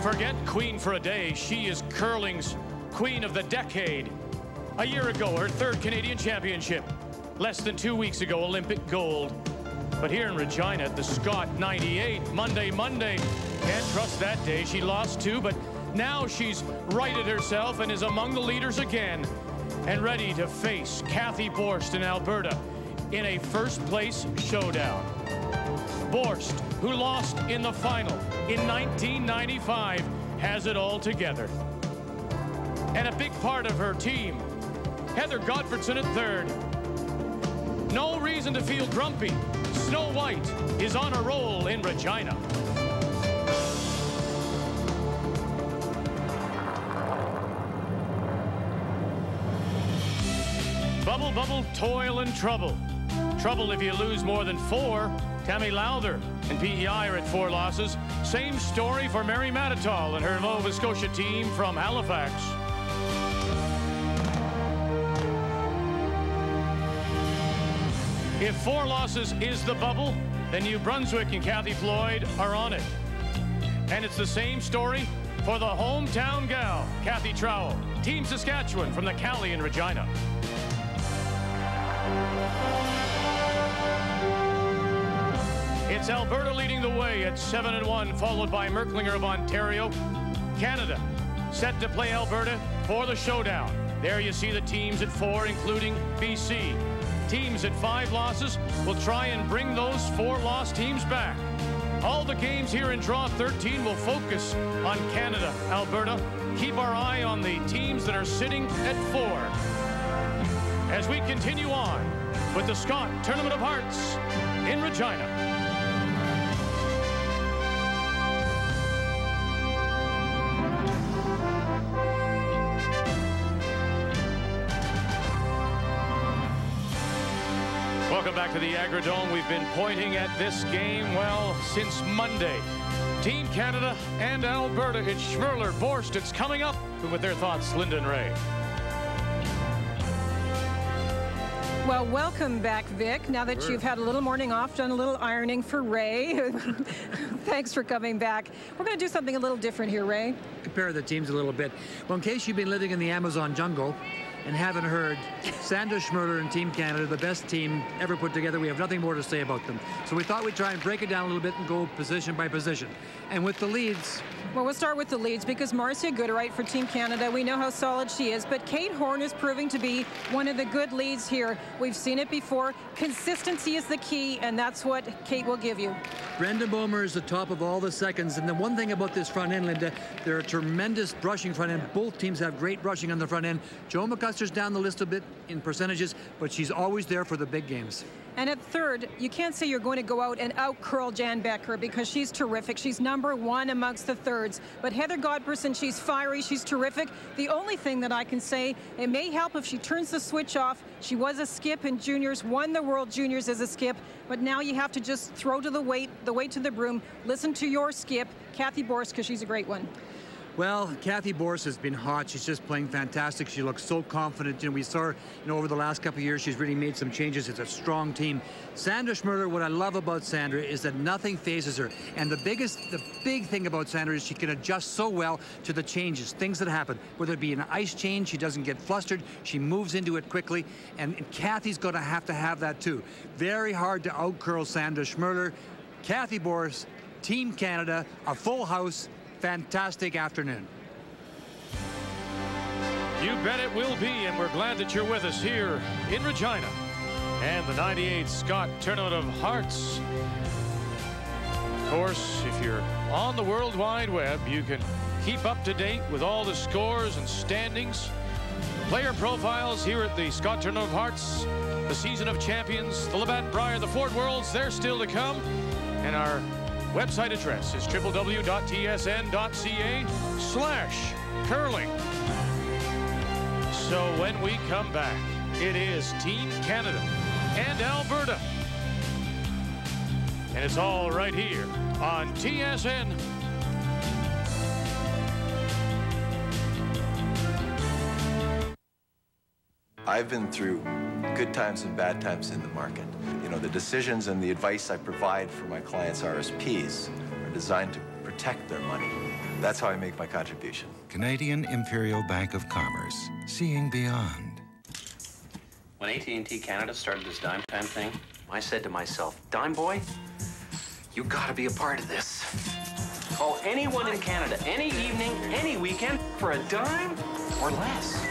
Forget queen for a day. She is curling's queen of the decade. A year ago, her third Canadian championship. Less than 2 weeks ago, Olympic gold. But here in Regina, the Scott 98, Monday. Can't trust that day. She lost 2, but now she's righted herself and is among the leaders again and ready to face Cathy Borst in Alberta in a first-place showdown. Borst, who lost in the final in 1995, has it all together. And a big part of her team, Heather Godfredson at third. No reason to feel grumpy. Snow White is on a roll in Regina. Bubble, bubble, toil and trouble. Trouble if you lose more than 4. Tammi Lowther and PEI are at 4 losses. Same story for Mary Mattatall and her Nova Scotia team from Halifax. If 4 losses is the bubble, then New Brunswick and Cathy Floyd are on it. And it's the same story for the hometown gal, Cathy Trowell, Team Saskatchewan from the Cali in Regina. It's Alberta leading the way at 7-1, followed by Merklinger of Ontario. Canada set to play Alberta for the showdown. There you see the teams at 4, including BC. Teams at 5 losses will try and bring those 4 lost teams back. All the games here in Draw 13 will focus on Canada, Alberta. Keep our eye on the teams that are sitting at 4. As we continue on with the Scott Tournament of Hearts in Regina. Welcome back to the Agridome. We've been pointing at this game, well, since Monday. Team Canada and Alberta. It's Schmirler, Borst. It's coming up. With their thoughts, Linda and Ray. Well, welcome back, Vic. Now that you've had a little morning off, done a little ironing for Ray. Thanks for coming back. We're going to do something a little different here, Ray. Compare the teams a little bit. Well, in case you've been living in the Amazon jungle and haven't heard, Sandra, Schmirler and Team Canada, the best team ever put together. We have nothing more to say about them. So we thought we'd try and break it down a little bit and go position by position. And with the leads... Well, we'll start with the leads because Marcia Gooderite for Team Canada, we know how solid she is, but Kate Horn is proving to be one of the good leads here. We've seen it before. Consistency is the key, and that's what Kate will give you. Brenda Bomer is the top of all the seconds. And the one thing about this front end, Linda, they're a tremendous brushing front end. Both teams have great brushing on the front end. Jo McCuster's down the list a bit in percentages, but she's always there for the big games. And at third, you can't say you're going to go out and out-curl Jan Becker because she's terrific. She's #1 amongst the thirds. But Heather Godfredson, she's fiery, she's terrific. The only thing that I can say, it may help if she turns the switch off. She was a skip in juniors, won the World Juniors as a skip, but now you have to just throw to the weight to the broom. Listen to your skip, Cathy Borst, because she's a great one. Well, Cathy Borst has been hot. She's just playing fantastic. She looks so confident. You know, we saw her, over the last couple of years, she's really made some changes. It's a strong team. Sandra Schmirler, what I love about Sandra is that nothing phases her. And the big thing about Sandra is she can adjust so well to the changes, things that happen. Whether it be an ice change, she doesn't get flustered. She moves into it quickly. And Cathy's going to have that too. Very hard to out-curl Sandra Schmirler. Cathy Borst, Team Canada, a full house. Fantastic afternoon. You bet it will be, and we're glad that you're with us here in Regina and the 98 Scott Tournament of Hearts. Of course, if you're on the World Wide Web, you can keep up to date with all the scores and standings, player profiles here at the Scott Tournament of Hearts, the Season of Champions, the Labatt Brier, the Fort Worlds. They're still to come, and our website address is www.tsn.ca/curling. So when we come back, it is Team Canada and Alberta. And it's all right here on TSN. I've been through good times and bad times in the market. The decisions and the advice I provide for my clients' RSPs are designed to protect their money. That's how I make my contribution. Canadian Imperial Bank of Commerce, seeing beyond. When AT&T Canada started this dime time thing, I said to myself, Dime boy, you gotta be a part of this. Call anyone in Canada, any evening, any weekend, for a dime or less.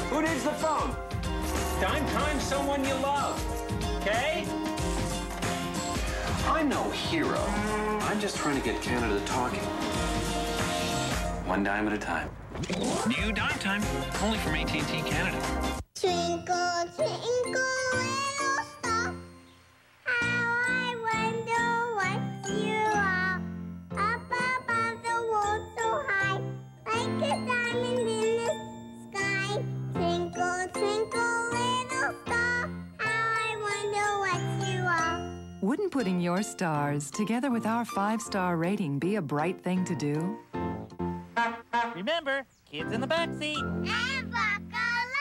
Who needs the phone? Dime time someone you love, okay? I'm no hero. I'm just trying to get Canada talking. One dime at a time. New dime time, only from AT&T Canada. Twinkle, twinkle, little star, how I wonder what you are. Up above the world so high, like a diamond in the sky. Twinkle, twinkle, little star, how I wonder what you are. Wouldn't putting your stars together with our 5-star rating be a bright thing to do? Remember, kids in the backseat. And buckle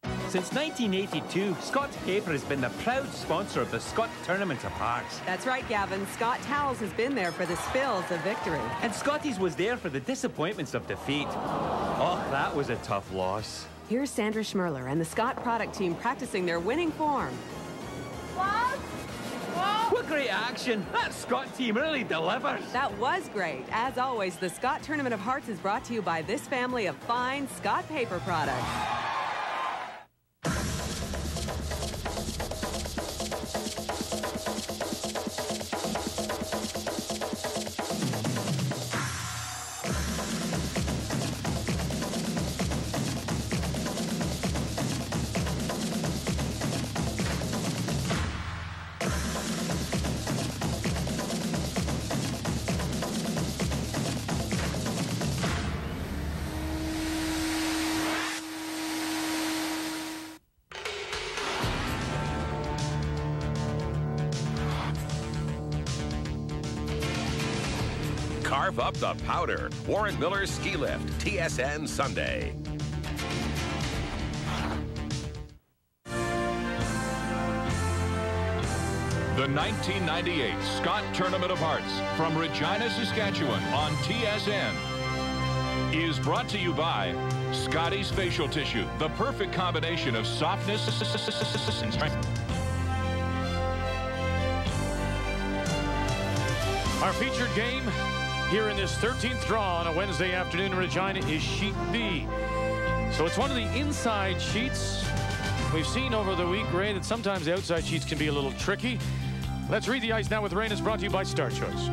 up. Since 1982, Scott's Paper has been the proud sponsor of the Scott Tournament of Hearts. That's right, Gavin. Scott Towels has been there for the spills of victory. And Scotties was there for the disappointments of defeat. Oh, that was a tough loss. Here's Sandra Schmirler and the Scott product team practicing their winning form. What great action! That Scott team really delivers. That was great. As always, the Scott Tournament of Hearts is brought to you by this family of fine Scott Paper products. Carve up the powder. Warren Miller's Ski Lift, TSN Sunday. The 1998 Scott Tournament of Hearts from Regina, Saskatchewan on TSN is brought to you by Scotties Facial Tissue, the perfect combination of softness and strength. Our featured game here in this 13th draw on a Wednesday afternoon in Regina is Sheet B. So it's one of the inside sheets. We've seen over the week, Ray, that sometimes the outside sheets can be a little tricky. Let's read the ice now with rain. It's brought to you by Star Choice.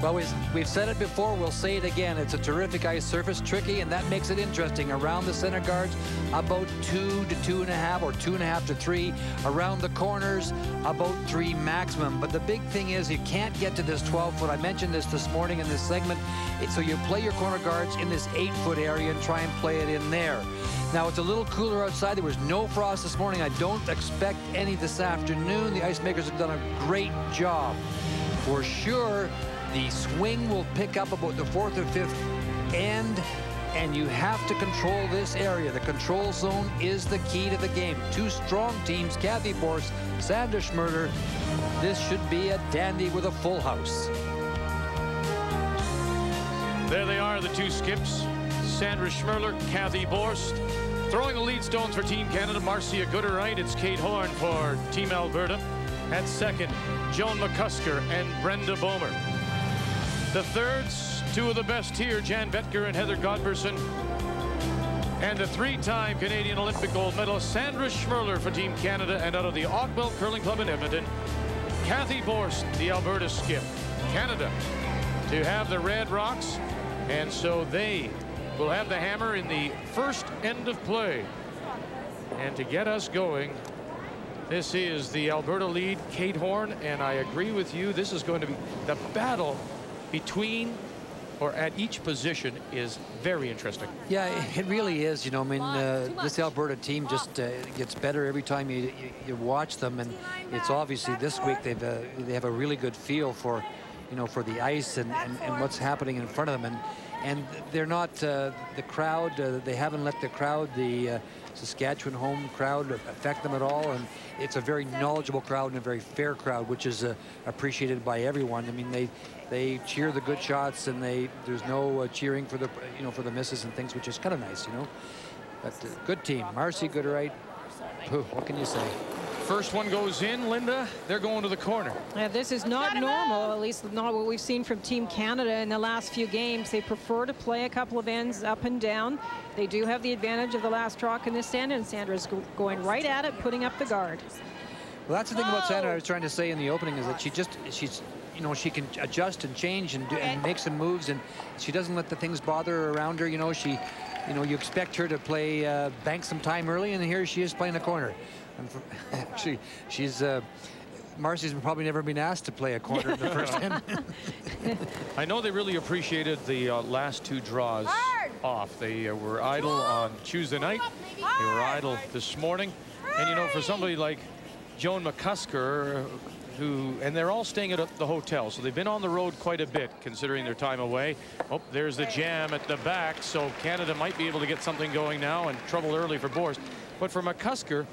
Well, we've said it before, we'll say it again. It's a terrific ice surface, tricky, and that makes it interesting. Around the center guards, about 2 to 2.5 or 2.5 to 3. Around the corners, about 3 maximum. But the big thing is you can't get to this 12-foot. I mentioned this morning in this segment. So you play your corner guards in this 8-foot area and try and play it in there. Now, it's a little cooler outside. There was no frost this morning. I don't expect any this afternoon. The ice makers have done a great job. For sure, the swing will pick up about the 4th or 5th end, and you have to control this area. The control zone is the key to the game. 2 strong teams, Cathy Borst, Sandra Schmirler. This should be a dandy with a full house. There they are, the 2 skips. Sandra Schmirler, Cathy Borst. Throwing the lead stones for Team Canada, Marcia Gooderite. It's Kate Horn for Team Alberta. At second, Joan McCusker and Brenda Bomer. The thirds, 2 of the best here, Jan Betker and Heather Godberson. And the 3-time Canadian Olympic gold medalist, Sandra Schmirler for Team Canada. And out of the Oakville Curling Club in Edmonton, Cathy Borst, the Alberta skip. Canada to have the Red Rocks, and so they will have the hammer in the first end of play. And to get us going, this is the Alberta lead, Kate Horn, and I agree with you, this is going to be the battle between or at each position is very interesting. Yeah, it really is. You know, I mean, this Alberta team just gets better every time you watch them, and it's obviously this week they have a really good feel for, you know, for the ice and what's happening in front of them. And and they're not the crowd. They haven't let the crowd, the Saskatchewan home crowd, affect them at all, and it's a very knowledgeable crowd and a very fair crowd, which is appreciated by everyone. I mean, they cheer the good shots, and there's no cheering for the for the misses and things, which is kind of nice, you know. But good team, Marcy Gooderite. What can you say? First one goes in, Linda. They're going to the corner. Yeah, this is not normal, at least not what we've seen from Team Canada in the last few games. They prefer to play a couple of ends up and down. They do have the advantage of the last rock in this stand, and Sandra's going right at it, putting up the guard. Well, that's the thing about Sandra I was trying to say in the opening, is that she's she can adjust and change and make some moves, and she doesn't let the things bother her around her. You expect her to play bank some time early, and here she is playing the corner. Actually, Marcy's probably never been asked to play a corner in the first end. I know they really appreciated the last two draws off. They were idle on Tuesday night. They were idle this morning. And, for somebody like Joan McCusker, and they're all staying at the hotel, so they've been on the road quite a bit considering their time away. Oh, there's the jam at the back, so Canada might be able to get something going now, and trouble early for Borst. But for McCusker,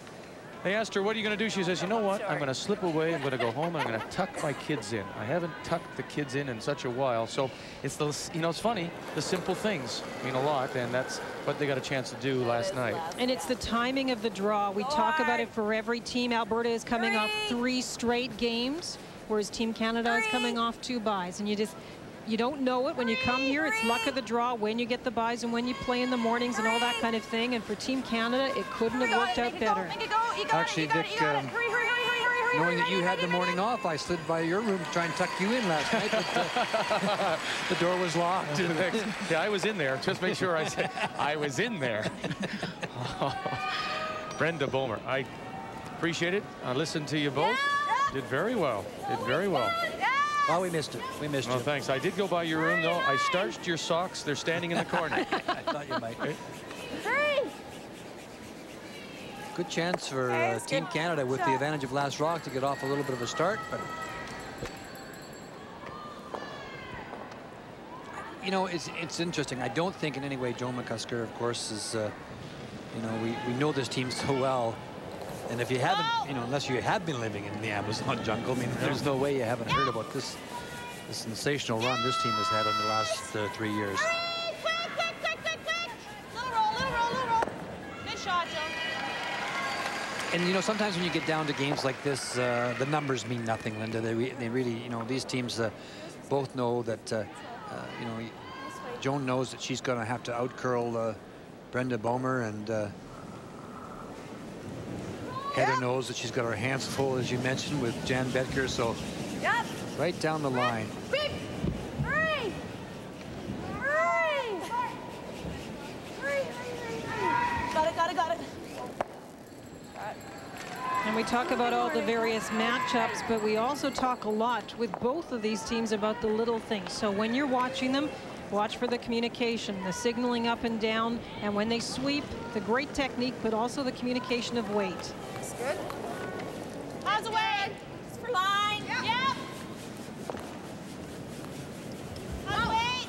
they asked her, what are you going to do? She says, you know what? I'm going to slip away. I'm going to go home. I'm going to tuck my kids in. I haven't tucked the kids in such a while. So it's it's funny. The simple things mean a lot, and that's what they got a chance to do last night. And it's the timing of the draw. We talk about it for every team. Alberta is coming off 3 straight games, whereas Team Canada is coming off 2 byes. And you don't know it when you come here. It's luck of the draw when you get the byes and when you play in the mornings and all that kind of thing. And for Team Canada, it couldn't have worked out better. Actually, Vic, knowing that you had the morning off, I slid by your room to try and tuck you in last night, but the door was locked. Yeah, I was in there. Just make sure I said I was in there. Brenda Bomer, I appreciate it. I listened to you both. Did very well. Did very well. Well, we missed it. We missed it. Well, thanks. I did go by your room, though. I starched your socks. They're standing in the corner. I thought you might. Good chance for Team Canada with the advantage of last rock to get off a little bit of a start, but it's interesting. I don't think in any way Joan McCusker, of course, is we know this team so well, and if you haven't, unless you have been living in the Amazon jungle, I mean, there's no way you haven't heard about this sensational run this team has had in the last 3 years. And sometimes when you get down to games like this, the numbers mean nothing, Linda. They really, these teams both know that, Joan knows that she's going to have to outcurl Brenda Bomer, and Heather knows that she's got her hands full, as you mentioned, with Jan Betker. So right down the line. Got it. And we talk about all the various matchups, but we also talk a lot with both of these teams about the little things. So when you're watching them, watch for the communication, the signaling up and down, and when they sweep, the great technique, but also the communication of weight. That's good. How's the weight? It's for line. Yep. How's the weight?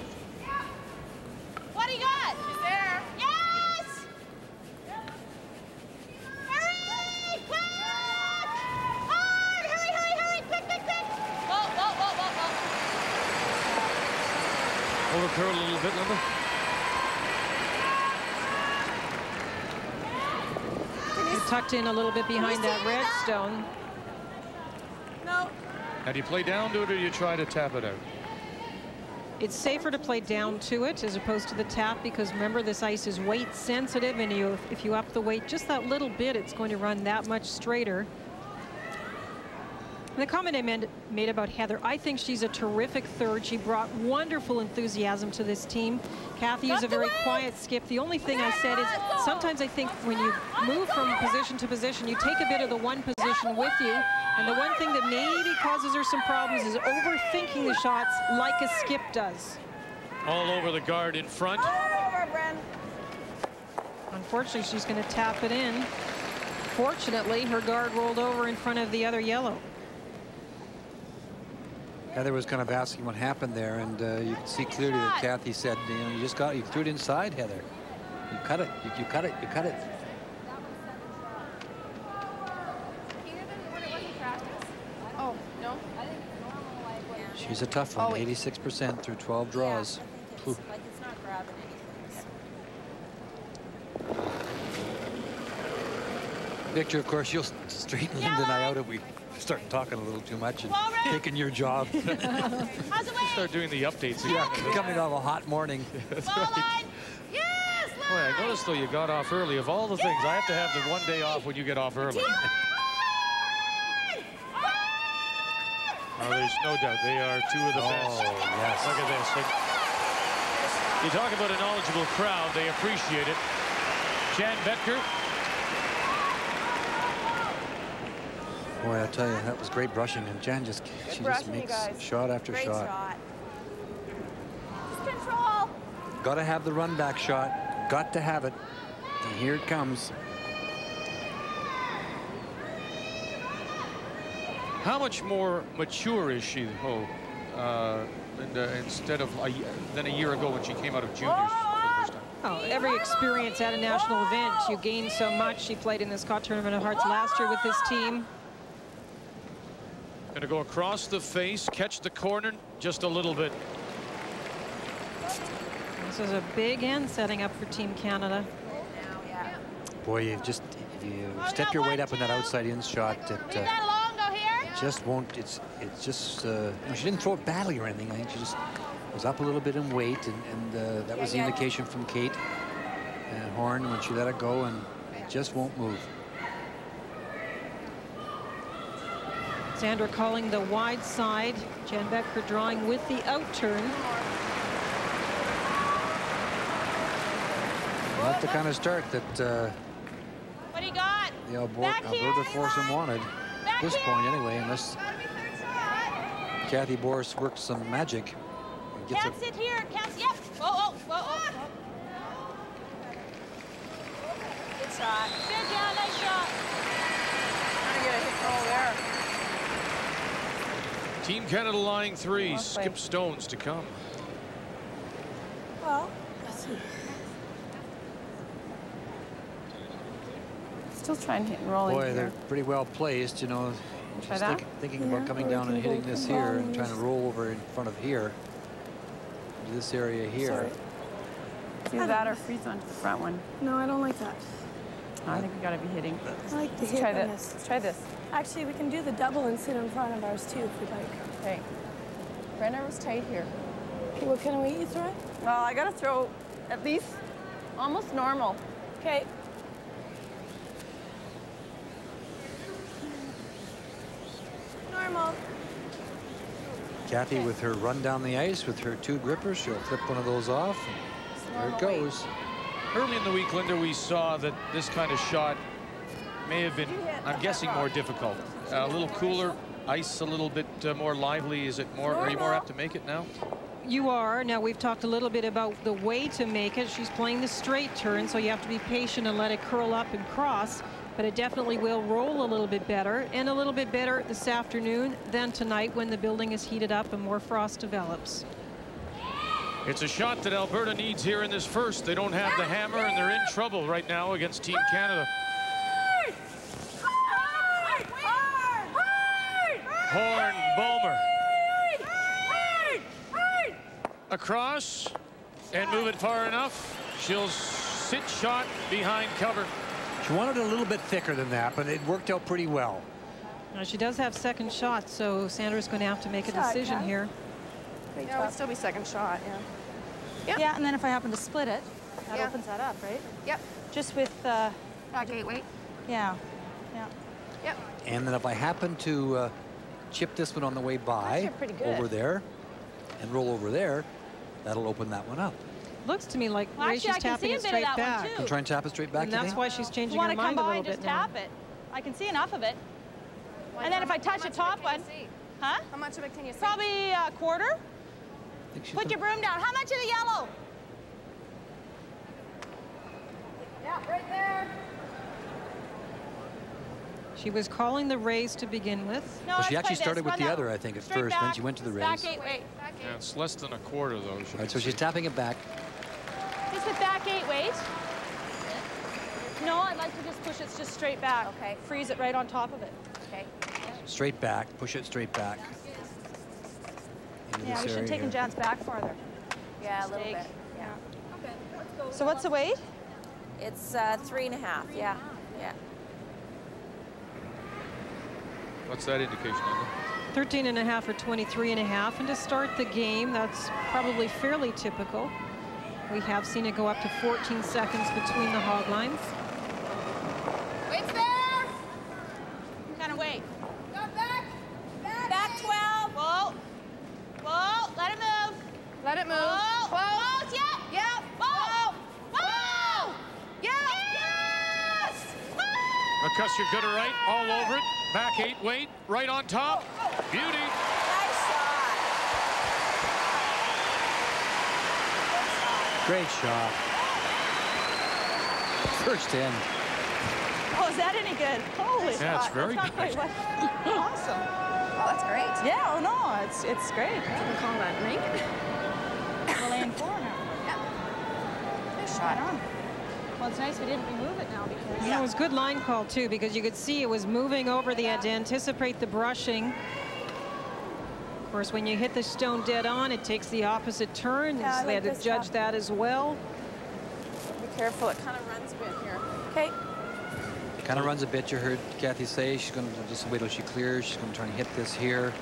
What do you got? She's there. Yes! Hurry! Quick! Hard! Hurry! Quick! Whoa. Overcurl a little bit, Linda. You're tucked in a little bit behind that redstone. No. Now, do you play down to it, or do you try to tap it out? It's safer to play down to it as opposed to the tap, because remember, this ice is weight sensitive, and if you up the weight just that little bit, it's going to run that much straighter. And the comment I made about Heather, I think she's a terrific third. She brought wonderful enthusiasm to this team. Cathy is a very quiet skip. The only thing I said is sometimes I think when you move from position to position, you take a bit of the one position with you. And the one thing that maybe causes her some problems is overthinking the shots like a skip does. All over the guard in front. Unfortunately, she's going to tap it in. Fortunately, her guard rolled over in front of the other yellow. Heather was kind of asking what happened there, and you can see clearly that Cathy said, you know, you threw it inside, Heather. You cut it. You cut it. You cut it. Oh, no. She's a tough one. 86% through 12 draws. Like it's not grabbing anything. Victor, of course, you'll straighten Linda and I out if we start talking a little too much and taking your job. Start doing the updates again. Yeah, coming off a hot morning. That's right. Boy, I noticed though you got off early. Of all the things, I have to have the one day off when you get off early. Oh, there's no doubt they are two of the best. Yes. Look at this. You talk about a knowledgeable crowd. They appreciate it. Jan Betker. Boy, I'll tell you, that was great brushing, and Jan just makes shot after shot. Just control. Got to have the run back shot. Got to have it. And here it comes. How much more mature is she, Linda, instead of than a year ago when she came out of juniors for the first time? Oh, every experience at a national event, you gain so much. She played in the Scott Tournament of Hearts last year with this team. Going to go across the face, catch the corner just a little bit. This is a big end setting up for Team Canada. Boy, you step your weight up in that outside in shot. It just won't. It's just. She didn't throw it badly or anything. I think she just was up a little bit in weight, and that was the indication from Kate and Horn when she let it go, and it just won't move. Sandra calling the wide side. Jan Betker drawing with the out turn. Not the kind of start that What do you got? the Alberta foursome wanted at this point anyway, unless Cathy Borst works some magic. And gets Can't sit here. Can't. Yep. Whoa. Good shot. Good, Jan. Nice shot. Trying to get a hit roll there. Team Canada line three. Skip Stones to come. Well, let's see. Still trying to hit and roll. Boy, they're pretty well placed, you know. Just thinking about coming down and hitting this here and trying to roll over in front of here. Into this area here. Either that or freeze onto the front one. No, I don't like that. I think we got to be hitting. I like to hit. Try this. Let's try this. Actually, we can do the double and sit in front of ours too if we'd like. Okay. Brenner was tight here. Okay, what kind of weight you throwing? Well, I got to throw at least almost normal. Okay. Normal. Cathy with her run down the ice with her two grippers, she'll flip one of those off. And there it goes. Early in the week, Linda, we saw that this kind of shot may have been, I'm guessing, more difficult. A little cooler, ice a little bit more lively. Is it more? Are you more apt to make it now? You are. Now, we've talked a little bit about the way to make it. She's playing the straight turn, so you have to be patient and let it curl up and cross. But it definitely will roll a little bit better, and a little bit better this afternoon than tonight when the building is heated up and more frost develops. It's a shot that Alberta needs here in this first. They don't have the hammer, and they're in trouble right now against Team Canada. Horn, Bomer. Across, and move it far enough. She'll sit shot behind cover. She wanted a little bit thicker than that, but it worked out pretty well. Now, she does have second shot, so Sandra's going to have to make a decision here. Yeah, it would still be second shot, yeah. Yep. Yeah, and then if I happen to split it, that opens that up, right? Yep. Just with gate weight. Yeah. Yep. And then if I happen to chip this one on the way by over there and roll over there, that'll open that one up. Looks to me like she's tapping it straight back. You can try and tap it straight back. And that's why she's changing her mind a little bit now. Tap it. I can see enough of it. And then if I touch the top one, huh? How much of it can you see? Probably a quarter. Put your broom down. How much of the yellow? Yeah, right there. She was calling the raise to begin with. No, well, she actually started with the other, I think, at first. Then she went to the raise. Back 8 weight. Yeah, it's less than a quarter, though. All right, so she's tapping it back. Just a back 8 weight. No, I'd like to just push it just straight back. Okay. Freeze it right on top of it. Okay. Straight back. Push it straight back. Yeah, we should have taken Jan's back farther. Yeah, a little bit. Yeah. Okay, let's go. So what's the weight? It's 3.5. Yeah. Yeah. What's that indication, Linda? 13.5 or 23.5. And to start the game, that's probably fairly typical. We have seen it go up to 14 seconds between the hog lines. Weight's there! What kind of weight? Go back! Back 12. Whoa! Whoa! Let it move! Let it move. Whoa! Whoa! Whoa! Yeah! Yeah! Whoa! Whoa! Yeah! Yes! McCusker good or right, all over it. Back 8 weight, right on top. Beauty. Nice shot. Great shot. First in. Oh, is that any good? Holy Yeah, it's very good. Awesome. Oh, that's great. Yeah, oh no, it's great. You can call that ring. We're laying 4 now. Yeah. Nice shot. Well, it's nice we didn't remove it now because... Yeah, it was good line call, too, because you could see it was moving over the edge to anticipate the brushing. Of course, when you hit the stone dead on, it takes the opposite turn. Yeah, so they had to judge that as well. Be careful, it kind of runs a bit here. Okay. It kind of runs a bit. You heard Cathy say she's going to just wait till she clears. She's going to try and hit this here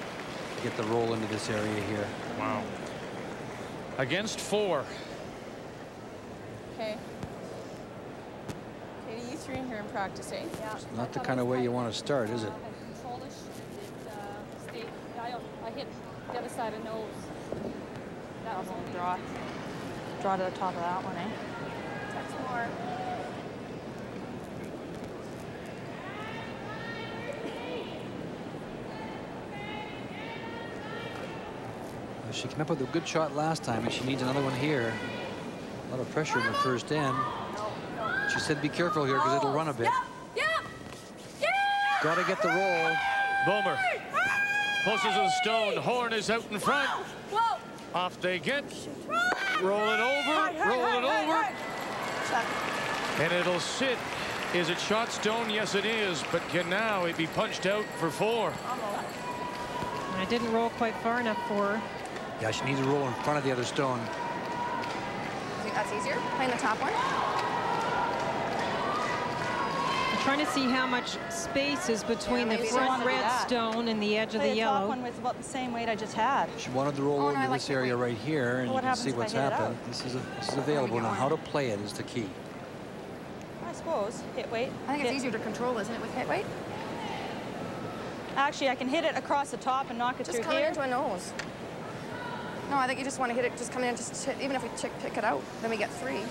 to get the roll into this area here. Wow. Against 4. Okay. Katie, you 3 in here and practicing. Yeah. It's not the kind of way you want to start, is it? I hit the other side of nose. That was on draw. Draw to the top of that one, eh? Touch more. Well, she came up with a good shot last time, and she needs another one here. A lot of pressure in the first end. She said be careful here because it'll run a bit. Got to get the roll. Bomer. Closest to the stone. Horn is out in front. Whoa. Off they get. Roll it over. Roll it over. And it'll sit. Is it shot stone? Yes, it is. But can now it be punched out for 4? And it didn't roll quite far enough for her. Yeah, she needs to roll in front of the other stone. I think that's easier. Playing the top one. I'm trying to see how much space is between the front red stone and the edge of the yellow. The top one was about the same weight I just had. She wanted to roll into this area right here, and you can see what's happened. This is available now. How to play it is the key. I suppose hit weight. I think it's easier to control, isn't it, with hit weight? Actually, I can hit it across the top and knock it through here. Just coming into a nose. No, I think you just want to hit it, just come in, just hit, even if we pick it out, then we get 3.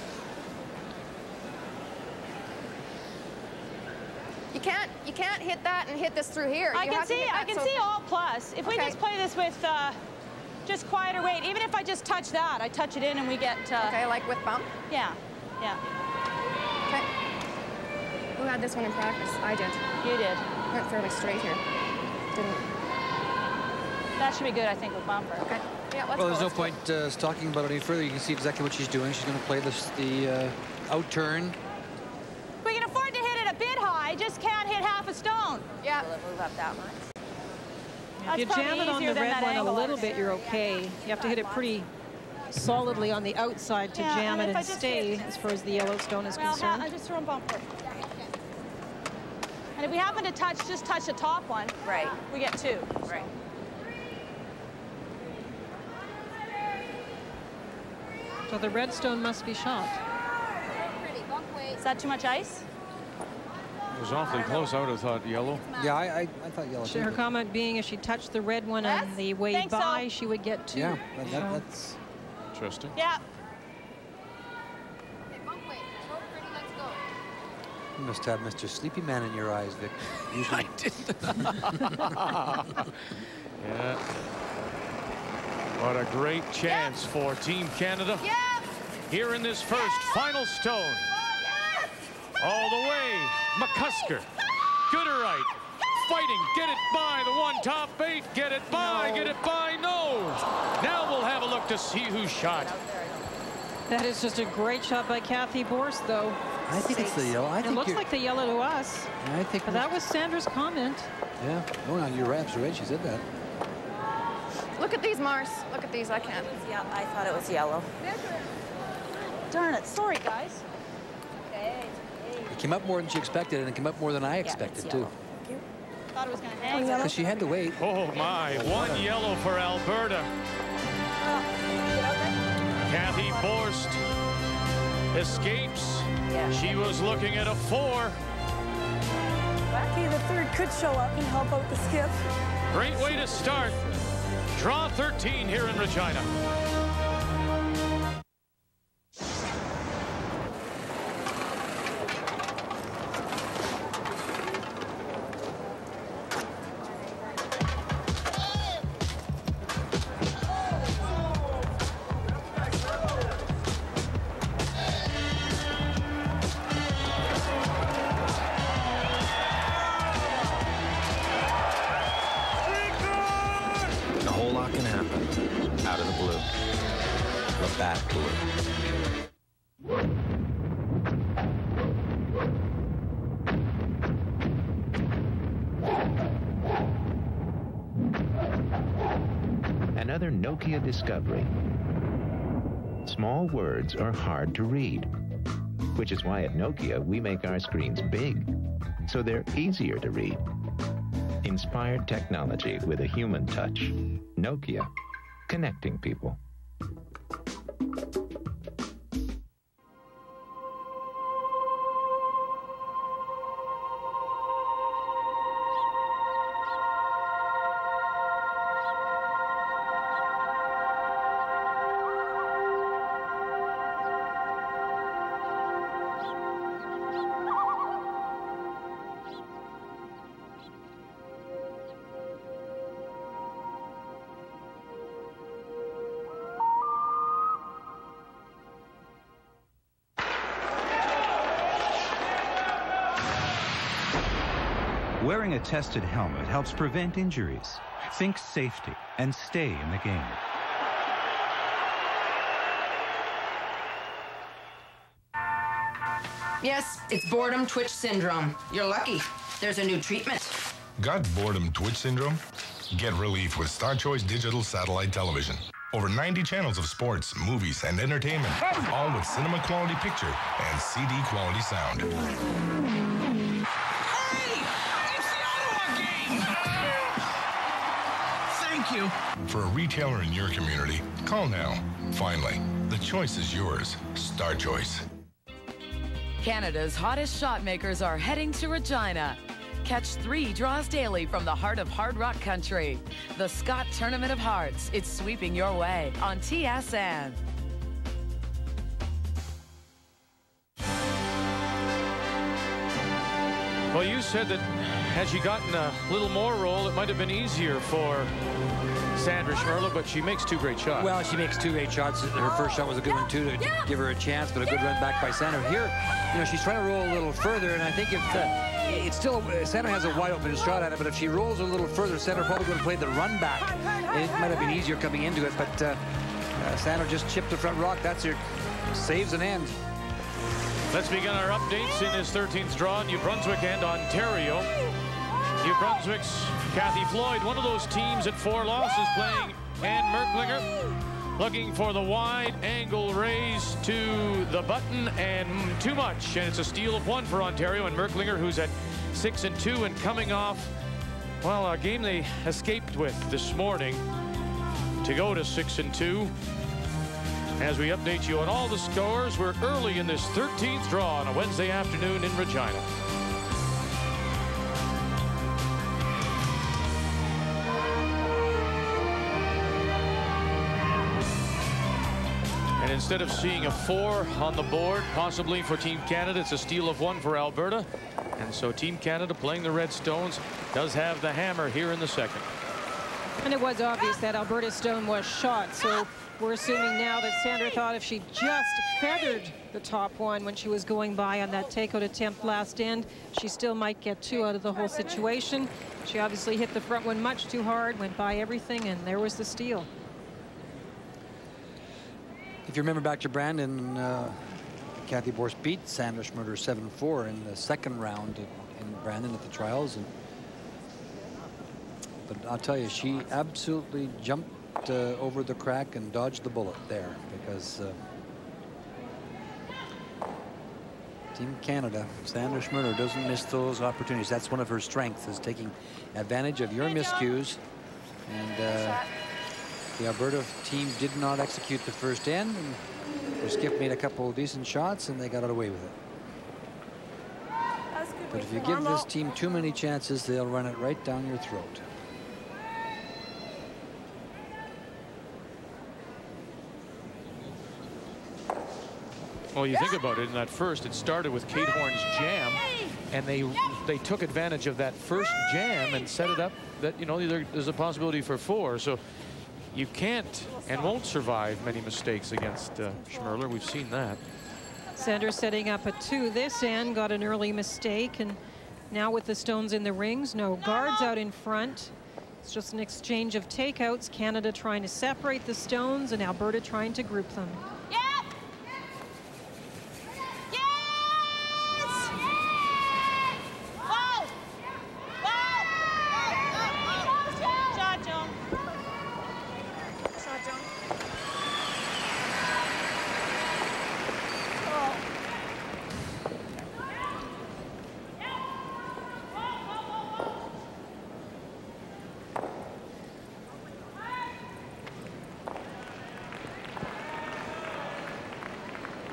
You can't hit that and hit this through here. I can see all plus. If we just play this with just quieter weight, even if I just touch that, I touch it in and we get. Okay, like with bump. Yeah, yeah. Okay. Who had this one in practice? I did. You did. Went fairly straight here. Didn't. That should be good, I think, with bumper. Okay. Yeah, let's well, there's no point talking about it any further. You can see exactly what she's doing. She's going to play the out turn. We can afford to hit it a bit high, just can't hit half a stone. Yeah. Will it move up that much? If you jam it on the red one a little bit, you're okay. You have to hit it pretty solidly on the outside to jam it and stay as far as the yellow stone is concerned. I just throw a bumper. And if we happen to just touch the top one, right, we get 2. Right. So the red stone must be shot. Is that too much ice? It was awfully close. I would have thought yellow. Yeah, I thought yellow. Her comment being if she touched the red one on the way by, she would get 2. Yeah, that's interesting. Yeah. You must have Mr. Sleepy Man in your eyes, Vic. Usually. I didn't. Yeah. What a great chance for Team Canada. Here in this first final stone. All the way, McCusker. Good or right. fighting. Get it by the one top 8. Get it by. Get it by. No. Now we'll have a look to see who shot. That is just a great shot by Cathy Borst, though. I think it's the yellow. It looks like the yellow to us. I think. But that was Sandra's comment. Yeah. Oh, no, you're right. She said that. Look at these, Mars. Look at these. I can't. Yeah, I thought it was yellow. Darn it. Sorry, guys. It came up more than she expected, and it came up more than I expected, too. Thought it was going to hang. Because she had to wait. Oh, my. One yellow for Alberta. Cathy Borst escapes. Yeah. She was looking at a 4. Okay, the third could show up and help out the skip. Great way to start. Draw 13 here in Regina. Another Nokia discovery. Small words are hard to read, which is why at Nokia we make our screens big, so they're easier to read. Inspired technology with a human touch. Nokia, connecting people. Wearing a tested helmet helps prevent injuries. Think safety and stay in the game. Yes, it's boredom twitch syndrome. You're lucky. There's a new treatment. Got boredom twitch syndrome? Get relief with Star Choice Digital Satellite Television. Over 90 channels of sports, movies, and entertainment, all with cinema quality picture and CD quality sound. Thank you. For a retailer in your community, call now. Finally, the choice is yours. Star Choice. Canada's hottest shot makers are heading to Regina. Catch 3 draws daily from the heart of hard rock country. The Scott Tournament of Hearts. It's sweeping your way on TSN. Well, you said that had she gotten a little more roll, it might have been easier for Sandra Schmirler, but she makes 2 great shots. Well, she makes 2 great shots. Her first shot was a good one, too, to give her a chance, but a good run back by Sandra. Here, you know, she's trying to roll a little further, and I think if it's still, Sandra has a wide open shot at it, but if she rolls a little further, Sandra probably would have played the run back. It might have been easier coming into it, but Sandra just chipped the front rock. That's her saves an end. Let's begin our updates in this 13th draw, New Brunswick and Ontario. New Brunswick's Cathy Floyd, one of those teams at 4 losses, playing Ann Merklinger, looking for the wide angle raise to the button, and too much, and it's a steal of 1 for Ontario, and Merklinger, who's at 6-2 and coming off, well, a game they escaped with this morning to go to 6-2. As we update you on all the scores, we're early in this 13th draw on a Wednesday afternoon in Regina. And instead of seeing a 4 on the board, possibly for Team Canada, it's a steal of 1 for Alberta. And so Team Canada, playing the Red Stones, does have the hammer here in the second. And it was obvious that Alberta stone was shot, so we're assuming now that Sandra thought if she just feathered the top one when she was going by on that takeout attempt last end, she still might get 2 out of the whole situation. She obviously hit the front one much too hard, went by everything, and there was the steal. If you remember back to Brandon, Cathy Borst beat Sandra Schmirler 7-4 in the second round in Brandon at the trials. But I'll tell you, she absolutely jumped over the crack and dodged the bullet there, because Team Canada, Sandra Schmirler, doesn't miss those opportunities. That's one of her strengths, is taking advantage of your miscues. And the Alberta team did not execute the first end, and their skip made a couple of decent shots, and they got away with it. But if you give this team too many chances, they'll run it right down your throat. Well, you think about it, in that first, it started with Kate Horn's jam, and they took advantage of that first jam and set it up that, you know, there's a possibility for 4. So you can't and won't survive many mistakes against Schmirler. We've seen that. Sandra setting up a 2 this end, got an early mistake, and now with the stones in the rings, no guards out in front. It's just an exchange of takeouts. Canada trying to separate the stones and Alberta trying to group them.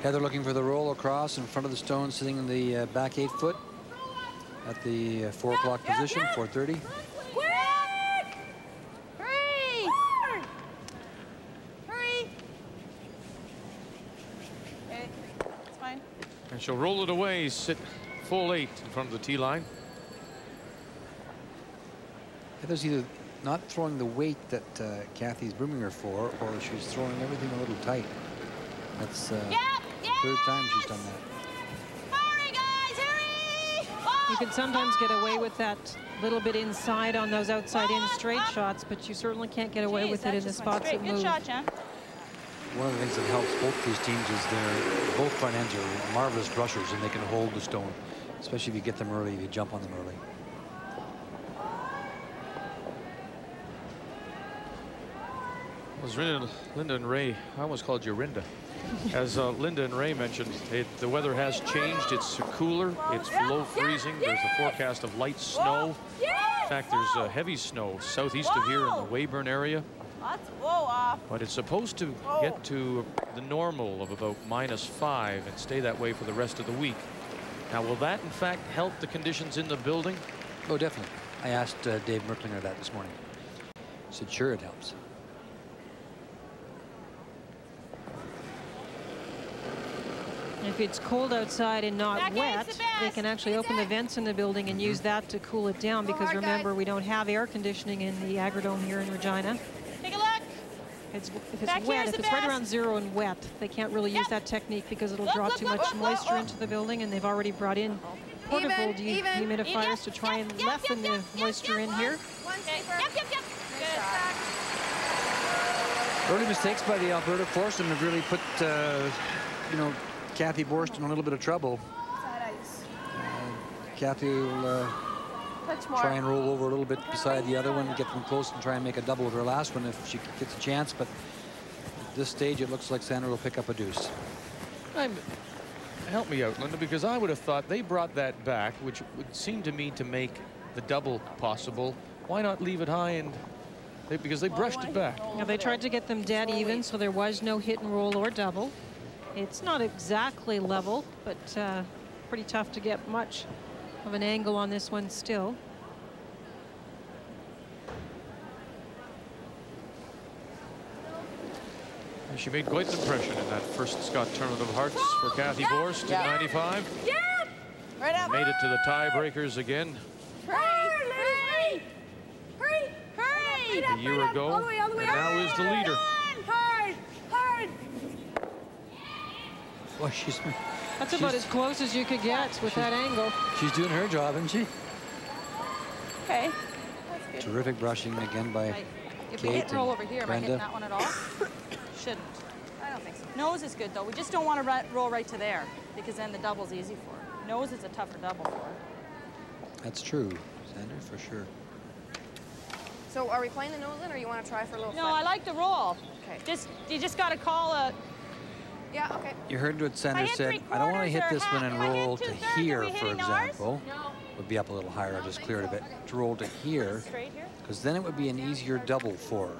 Heather looking for the roll across in front of the stone, sitting in the back 8 foot at the 4 o'clock position, 4:30. Hurry! Hurry! Okay, it's fine. And she'll roll it away, sit full 8 in front of the tee line. Heather's either not throwing the weight that Cathy's grooming her for, or she's throwing everything a little tight. That's third time she's done that. Hurry, guys, hurry! Oh, You can sometimes get away with that little bit inside on those outside in straight shots, but you certainly can't get away with it in the spots that move. Good shot, Jen. One of the things that helps both these teams is both front ends are marvelous brushers, and they can hold the stone, especially if you get them early, if you jump on them early. As Linda and Ray, I almost called you Rinda. As Linda and Ray mentioned, the weather has changed. It's cooler. It's below freezing. There's a forecast of light snow. In fact, there's heavy snow southeast of here in the Weyburn area. But it's supposed to get to the normal of about -5 and stay that way for the rest of the week. Now, will that, in fact, help the conditions in the building? Oh, definitely. I asked Dave Merklinger that this morning. He said, sure, it helps. If it's cold outside and not wet, they can actually open the vents in the building and use that to cool it down, because remember, we don't have air conditioning in the Agridome here in Regina. Take a look. If it's wet, if it's right around 0 and wet, they can't really use that technique because it'll draw too much moisture into the building, and they've already brought in portable dehumidifiers to try and lessen the moisture in here. Early mistakes by the Alberta force and have really put, you know, Cathy Borst in a little bit of trouble. Cathy will try and roll over a little bit beside the other one, get them close and try and make a double of her last one if she gets a chance. But at this stage, it looks like Sandra will pick up a deuce. Help me out, Linda, because I would have thought they brought that back, which would seem to me to make the double possible. Why not leave it high and because they brushed it back? Now, they tried to get them dead even, so there was no hit and roll or double. It's not exactly level, but pretty tough to get much of an angle on this one still. And she made quite the impression in that first Scott Tournament of Hearts for Cathy Borst in 95. Right up. Made it to the tiebreakers again. Hurry! Hurry! Hurry! Hurry! a year ago, and now is the leader. Hard! Hard! Well, she's about as close as you could get with that angle. She's doing her job, isn't she? Okay. That's good. Terrific brushing again by If we Kate hit and roll over here, am I Brenda. hitting that one at all? Shouldn't. I don't think so. Nose is good, though. We just don't want to roll right to there, because then the double's easy for her. Nose is a tougher double for her. That's true, Sandra, for sure. So are we playing the nose in, or you want to try for a little No, flip? I like the roll. Okay. You just got to call a... Yeah, okay. You heard what Sandra said. I don't want to hit this one and roll to here, for example. Would be up a little higher. I just cleared a bit. To roll to here, because then it would be an easier double for her.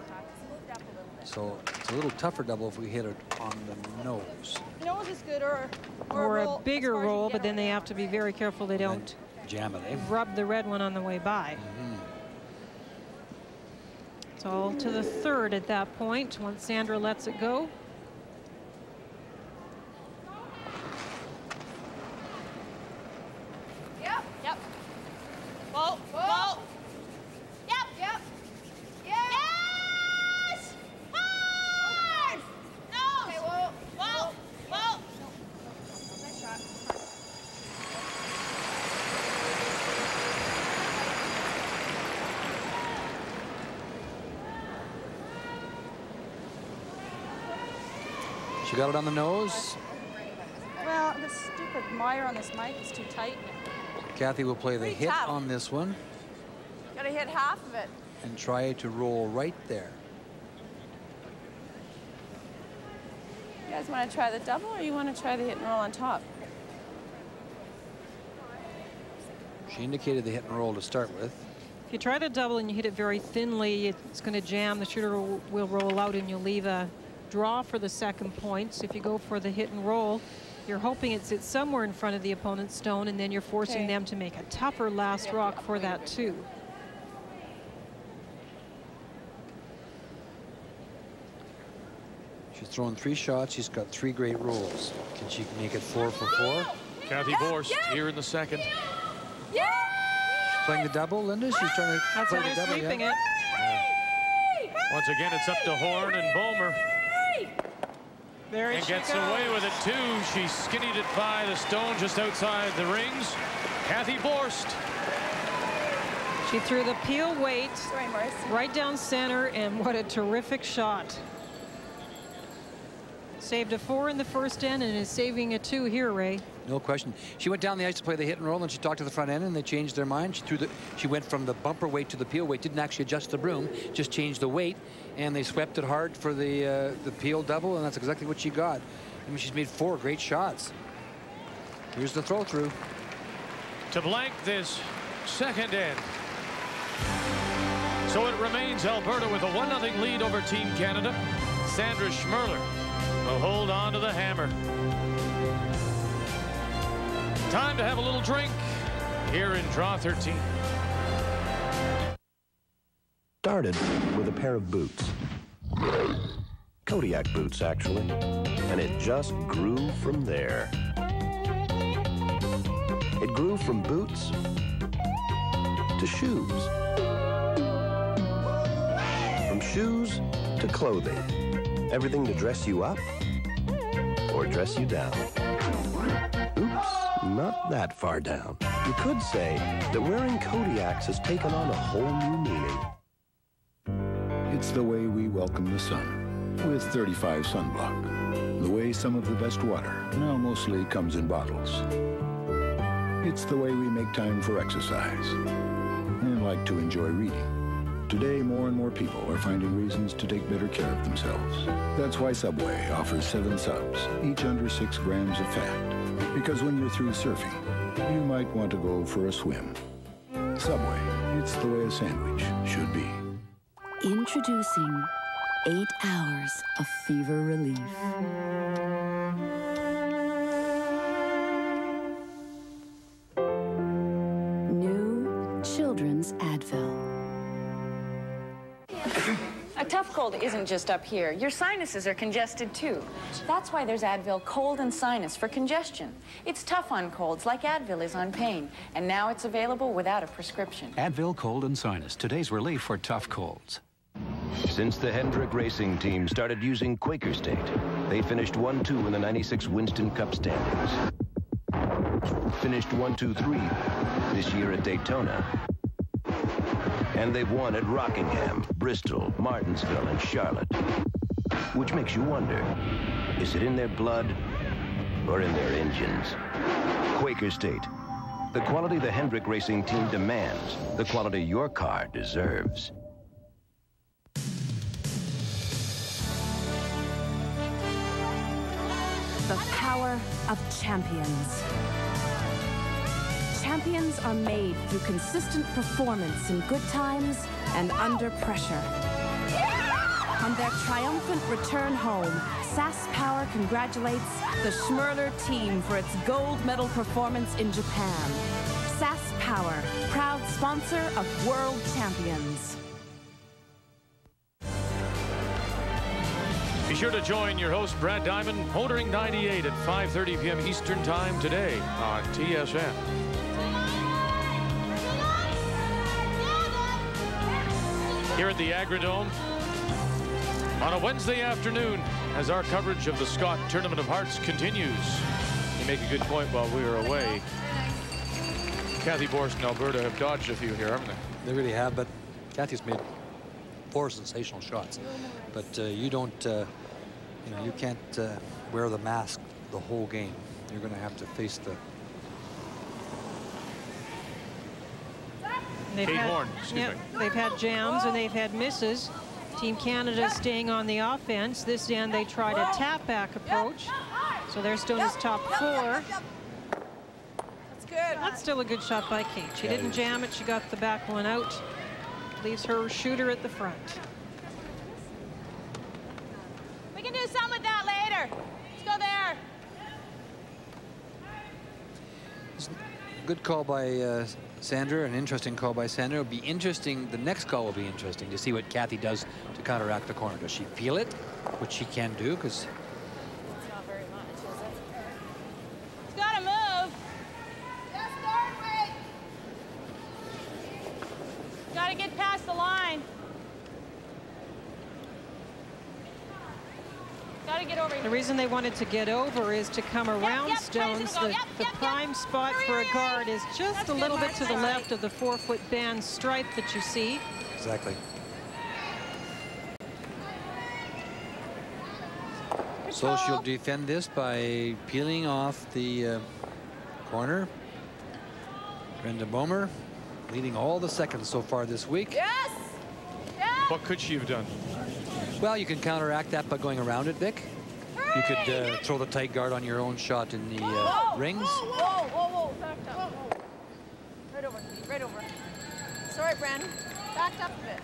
So it's a little tougher double if we hit it on the nose. Nose is good, or a bigger roll, but then they have to be very careful they don't jam it, eh? Rub the red one on the way by. It's all to the third at that point once Sandra lets it go. Yep. Whoa, whoa. Yep. Yep. Yes! Hard! No! Okay, whoa. Whoa! Whoa! Nice shot. She got it on the nose. Well, this stupid wire on this mic is too tight. Kathy will play the hit tough. on this one Gotta hit half of it. and try to roll right there. You guys want to try the double, or you want to try the hit and roll on top? She indicated the hit and roll to start with. If you try to double and you hit it very thinly, it's going to jam. The shooter will roll out and you'll leave a draw for the second point. So if you go for the hit and roll, you're hoping it sits somewhere in front of the opponent's stone, and then you're forcing them to make a tougher last rock for that too. She's thrown 3 shots. She's got 3 great rolls. Can she make it 4 for 4? Cathy Borst here in the second. She's playing the double, Linda. She's trying to play the double. Sweeping it. Once again, it's up to Horn and Bomer. There And she gets goes. away with it, too. She skinnied it by the stone just outside the rings. Cathy Borst. She threw the peel weight right down center, and what a terrific shot. Saved a 4 in the first end and is saving a 2 here, Ray. No question. She went down the ice to play the hit and roll, and she talked to the front end, and they changed their mind. She went from the bumper weight to the peel weight. Didn't actually adjust the broom, just changed the weight, and they swept it hard for the peel double, and that's exactly what she got. I mean, she's made 4 great shots. Here's the throw through. To blank this second end. So it remains Alberta with a 1-0 lead over Team Canada. Sandra Schmirler will hold on to the hammer. Time to have a little drink here in Draw 13. Started with a pair of boots. Kodiak boots, actually. And it just grew from there. It grew from boots to shoes. From shoes to clothing. Everything to dress you up or dress you down. Oops, not that far down. You could say that wearing Kodiaks has taken on a whole new meaning. It's the way we welcome the sun with 35 sunblock. The way some of the best water now mostly comes in bottles. It's the way we make time for exercise and like to enjoy reading. Today, more and more people are finding reasons to take better care of themselves. That's why Subway offers 7 subs, each under 6 grams of fat. Because when you're through surfing, you might want to go for a swim. Subway, it's the way a sandwich should be. Introducing 8 hours of fever relief. New Children's Advil. A tough cold isn't just up here. Your sinuses are congested too. That's why there's Advil Cold and Sinus for congestion. It's tough on colds like Advil is on pain. And now it's available without a prescription. Advil Cold and Sinus, today's relief for tough colds. Since the Hendrick Racing Team started using Quaker State, they finished 1-2 in the '96 Winston Cup standings. Finished 1-2-3 this year at Daytona. And they've won at Rockingham, Bristol, Martinsville, and Charlotte. Which makes you wonder, is it in their blood or in their engines? Quaker State. The quality the Hendrick Racing Team demands, the quality your car deserves. The power of champions. Champions are made through consistent performance in good times and under pressure. On their triumphant return home, SaskPower congratulates the Schmirler team for its gold medal performance in Japan. SaskPower, proud sponsor of World Champions. Be sure to join your host, Brad Diamond, Motoring 98 at 5:30 p.m. Eastern Time today on TSN. Here at the Agridome on a Wednesday afternoon as our coverage of the Scott Tournament of Hearts continues. You make a good point while we were away. Cathy, Borst, and Alberta have dodged a few here, haven't they? They really have, but Cathy's made 4 sensational shots. But you don't, you know, you can't wear the mask the whole game. You're going to have to face the. They've had jams and they've had misses. Team Canada staying on the offense. This end they tried a tap back approach. So they're still in his top 4. That's good. That's still a good shot by Kate. She didn't jam it. She got the back one out. Leaves her shooter at the front. We can do something with that later. Let's go there. Good call by Sandra, an interesting call by Sandra. It'll be interesting, the next call will be interesting to see what Cathy does to counteract the corner. Does she feel it, which she can do, because it's not very much, is it? It's gotta move. Yes, Darwin. Gotta get past the line. Gotta get over here. The reason they wanted to get over is to come around Stones. The prime spot for a guard is just a little bit to the left of the 4-foot band stripe that you see. Exactly. So she'll defend this by peeling off the corner. Brenda Bomer leading all the seconds so far this week. Yes! What could she have done? Well, you can counteract that by going around it, Vic. You could throw the tight guard on your own shot in the rings. Whoa. Backed up. Whoa. Right over. Right over. Sorry, Brandon. Backed up a bit.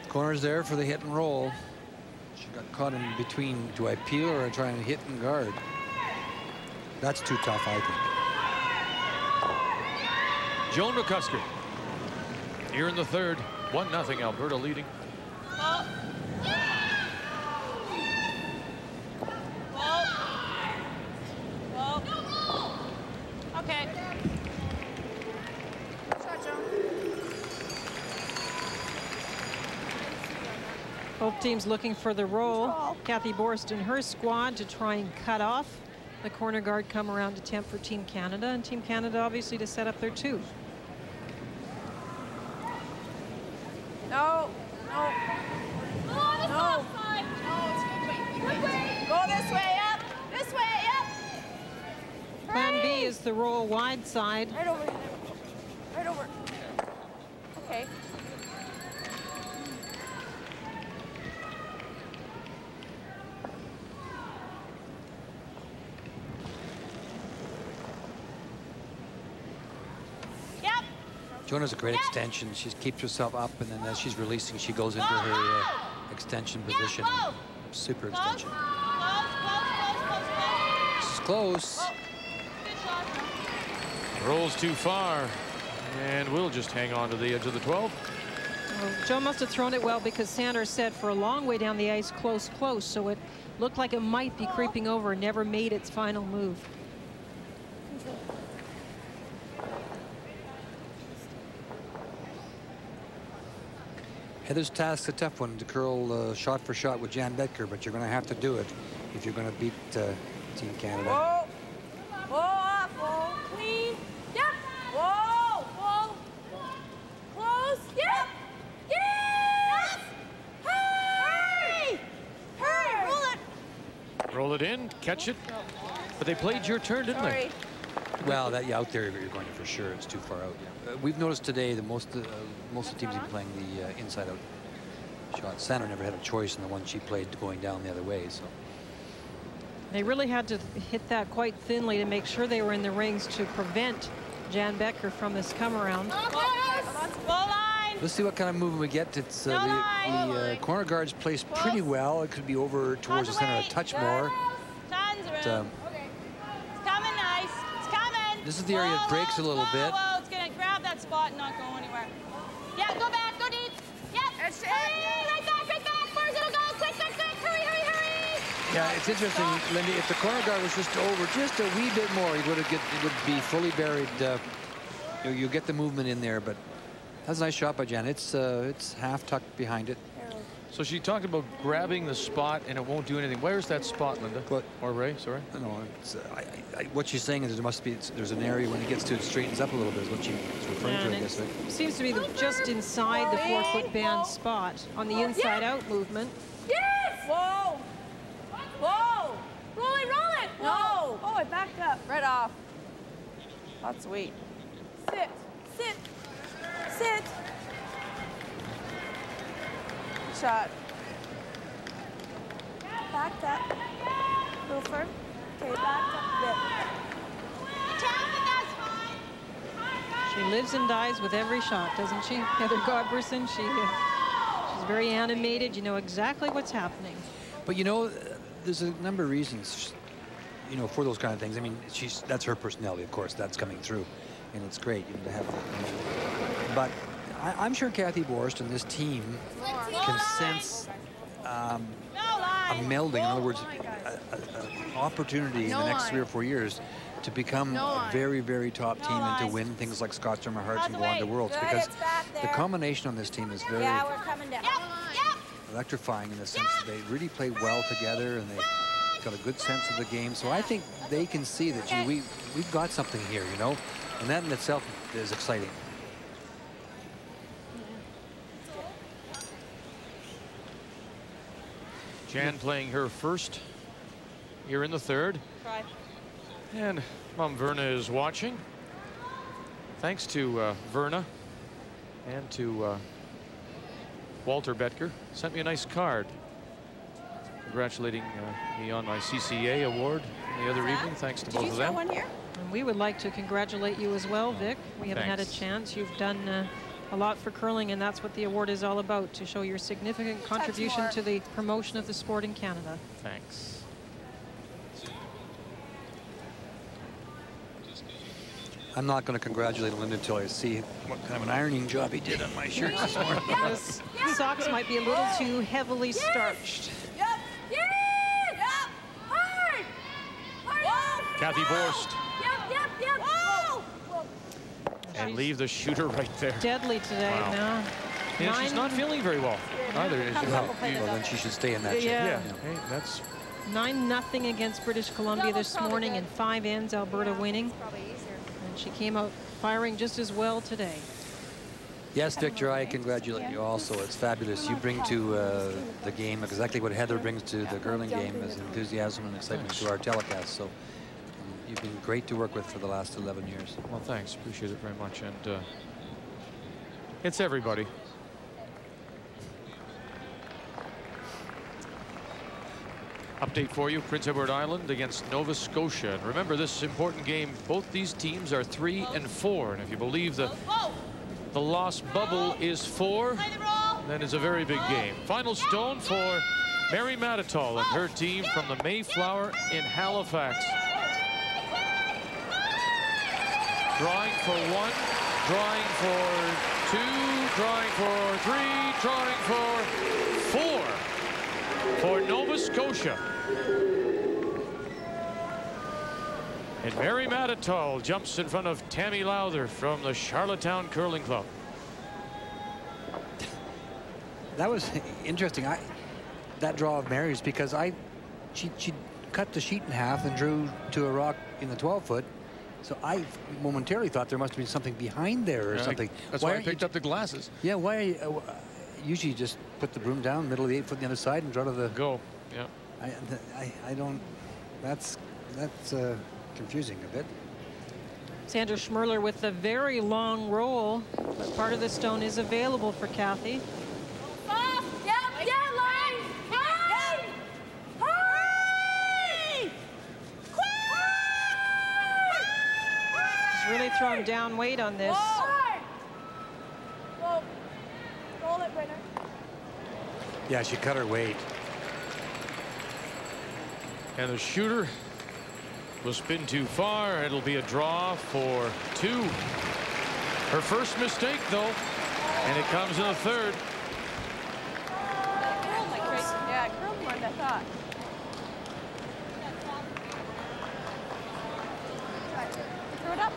Corner's there for the hit and roll. She got caught in between. Do I peel or try and hit and guard? That's too tough, I think. Joan McCusker here in the third. 1-0, Alberta leading. Okay. Both teams looking for the roll. Cathy Borst and her squad to try and cut off the corner guard come around attempt for Team Canada, and Team Canada obviously to set up their 2. No. Go this way, up. This way, up. Plan B is the roll wide side. Right over. Right over. Okay. Jonah's a great extension. She keeps herself up, and then as she's releasing, she goes into her extension position. Super extension. This is close. Rolls too far, and we'll just hang on to the edge of the 12. Well, Joe must have thrown it well, because Sanders said for a long way down the ice, close, so it looked like it might be creeping over, never made its final move. Heather's task's a tough one to curl shot for shot with Jan Betker, but you're going to have to do it if you're going to beat Team Canada. Whoa. Whoa, off, whoa. Clean. Yep. Whoa, whoa. Close. Yep. Yes. Hurry. Hurry. Roll it. Roll it in, catch it. But they played your turn, didn't they? Well, out there you're going to for sure. It's too far out. We've noticed today that most of the teams have been playing the inside-out shot. Sandra never had a choice in the one she played going down the other way. So they really had to hit that quite thinly to make sure they were in the rings to prevent Jan Betker from this come around. Let's see what kind of movement we get. It's the corner guard's placed pretty well. It could be over towards the center a touch more. This is the area that breaks a little bit. It's going to grab that spot and not go anywhere. Yeah, go back, go deep. Yep. Hurry, right back. Where's it go? Quick. Hurry. Yeah, it's interesting, Lindy. If the corner guard was just over just a wee bit more, it would be fully buried. You get the movement in there, but that's a nice shot by Jan. It's half tucked behind it. So she talked about grabbing the spot and it won't do anything. Where's that spot, Linda? What? Or Ray, sorry? No, what she's saying is there's an area when it gets to it straightens up a little bit is what she's referring to, I guess. Right? Seems to be just inside the 4-foot band spot on the inside-out movement. Yes! Whoa! Whoa! Roll it! No! Oh, it backed up. Right off. That's sweet. Sit. Shot. Backed up. Little firm. Okay, backed up. She lives and dies with every shot, doesn't she? Heather Godberson, she's very animated. You know exactly what's happening. But you know, there's a number of reasons, you know, for those kind of things. I mean, that's her personality, of course. That's coming through, and it's great, you know, to have that. But I'm sure Cathy Borst and this team can sense a melding. In other words, an opportunity in the next 3 or 4 years to become a very, very top team and to win things like Scotts Tournament Hearts and go on to Worlds, because the combination on this team is very electrifying in the sense that they really play well together and they've got a good sense of the game. So I think they can see that we've got something here, you know, and that in itself is exciting. Jan playing her first here in the third. And Mom Verna is watching. Thanks to Verna and to Walter Betker. Sent me a nice card congratulating me on my CCA award the other evening. Thanks to both of them. And we would like to congratulate you as well, Vic. We haven't had a chance. You've done a lot for curling, and that's what the award is all about, to show your significant contribution to the promotion of the sport in Canada. Thanks. I'm not going to congratulate Linda until I see what kind of an ironing job he did on my shirts this morning. Those socks might be a little too heavily starched. Cathy Borst. And leave the shooter right there. Deadly today. Wow. No. Yeah, she's not feeling very well either. Well, then she should stay in that shape. Yeah. Hey, that's 9-0 against British Columbia this morning, and 5 ends, Alberta winning. And she came out firing just as well today. Yes, Victor, I congratulate you also. It's fabulous. You bring to the game exactly what Heather brings to the curling game, as enthusiasm and excitement to our telecast. So you've been great to work with for the last 11 years. Well, thanks. Appreciate it very much. And it's everybody. Update for you, Prince Edward Island against Nova Scotia. And remember, this important game, both these teams are 3 and 4. And if you believe the lost bubble is 4, then it's a very big game. Final stone for Mary Mattatall and her team from the Mayflower in Halifax. Drawing for 1, drawing for 2, drawing for 3, drawing for 4 for Nova Scotia. And Mary Mattatall jumps in front of Tammi Lowther from the Charlottetown Curling Club. that was interesting. That draw of Mary's, because she cut the sheet in half and drew to a rock in the 12-foot. So I momentarily thought there must be something behind there or something. That's why I picked up the glasses. Yeah, why are you, usually just put the broom down, middle of the 8 foot on the other side, and draw to the... Go, yeah. I don't... That's confusing a bit. Sandra Schmirler with the very long roll, but part of the stone is available for Cathy. Really throwing down weight on this. Whoa. Roll it, winner. Yeah, she cut her weight. And the shooter will spin too far. It'll be a draw for 2. Her first mistake, though, and it comes in the 3rd. Yeah, it curled more than I thought. Throw it up.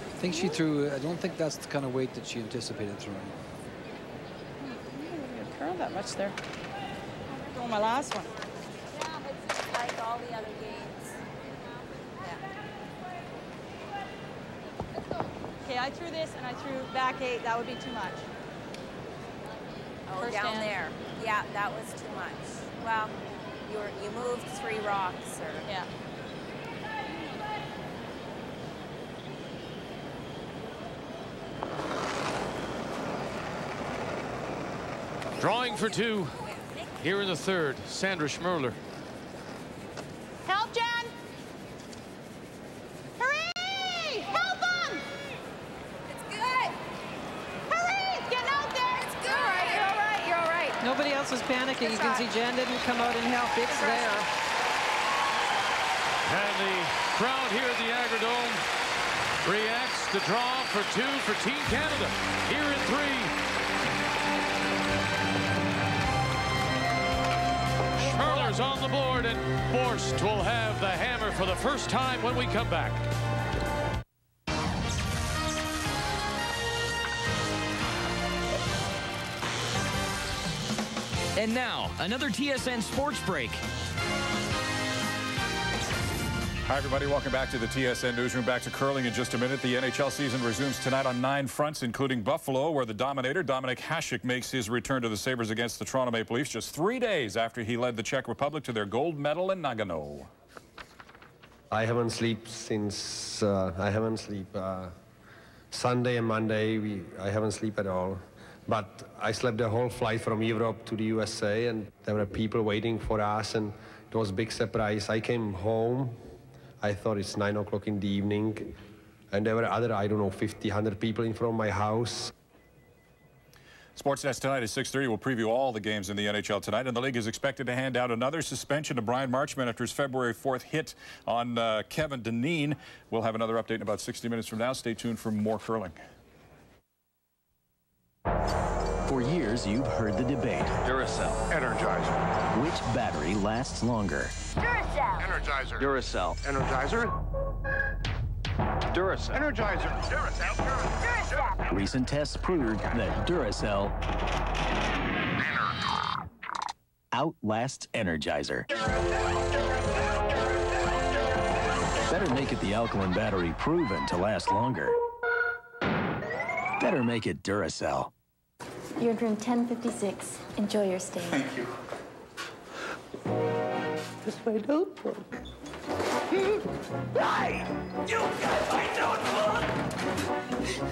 I think she threw, I don't think that's the kind of weight that she anticipated throwing. I didn't curl that much there. Throw my last one. Yeah, it's just like all the other games. Yeah. Okay, I threw this and I threw back 8. That would be too much. Oh, First down hand. there. Yeah, that was too much. Well, you moved 3 rocks, or yeah. Drawing for 2 here in the 3rd, Sandra Schmirler. Help, Jen! Hurry! Help him! It's good. Hurry! Get out there! It's good. All right. You're all right. Nobody else is panicking. You can see Jen didn't come out and help. It's there. And the crowd here at the Agridome reacts to draw for 2 for Team Canada here in 3. Schmirler's on the board, and Borst will have the hammer for the first time when we come back. And now, another TSN Sports Break. Hi, everybody. Welcome back to the TSN Newsroom. Back to curling in just a minute. The NHL season resumes tonight on 9 fronts, including Buffalo, where the Dominator, Dominik Hasek, makes his return to the Sabres against the Toronto Maple Leafs just 3 days after he led the Czech Republic to their gold medal in Nagano. I haven't slept since Sunday and Monday. I haven't slept at all. But I slept the whole flight from Europe to the USA, and there were people waiting for us, and it was a big surprise. I came home. I thought it's 9 o'clock in the evening, and there were other, I don't know, 50, 100 people in front of my house. Sportsnet tonight at 6:30 will preview all the games in the NHL tonight, and the league is expected to hand out another suspension to Brian Marchment after his February 4th hit on Kevin Dineen. We'll have another update in about 60 minutes from now. Stay tuned for more curling. For years, you've heard the debate. Duracell. Energizer. Which battery lasts longer? Duracell. Energizer. Duracell. Energizer. Duracell. Energizer. Duracell. Duracell. Recent tests proved that Duracell outlasts Energizer. Better make it the alkaline battery proven to last longer. Better make it Duracell. You're in room 1056. Enjoy your stay. Thank you. This way, notebook. Hey! You got my notebook! Excuse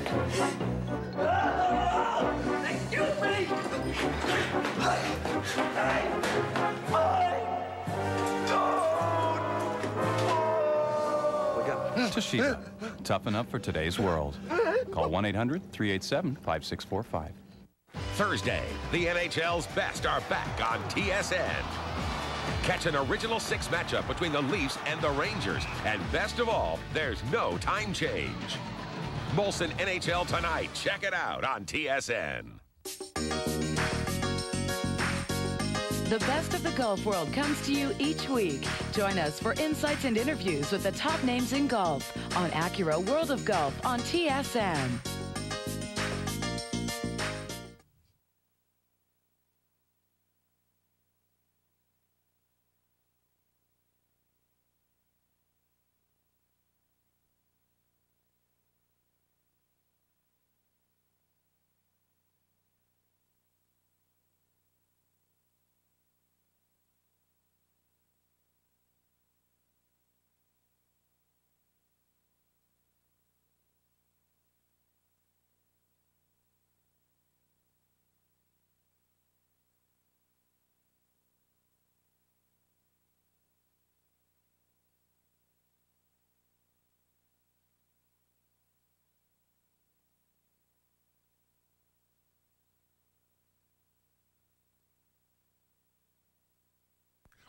me! Hey! Toshiba. Toughen up for today's world. Call 1-800-387-5645. Thursday, the NHL's best are back on TSN. Catch an original 6 matchup between the Leafs and the Rangers. And best of all, there's no time change. Molson NHL tonight. Check it out on TSN. The best of the golf world comes to you each week. Join us for insights and interviews with the top names in golf on Acura World of Golf on TSN.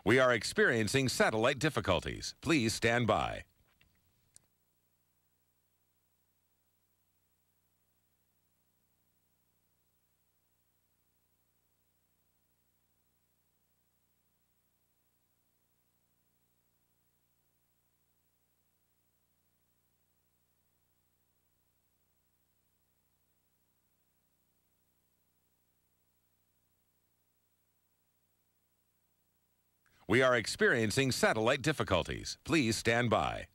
We are experiencing satellite difficulties. Please stand by. We are experiencing satellite difficulties. Please stand by.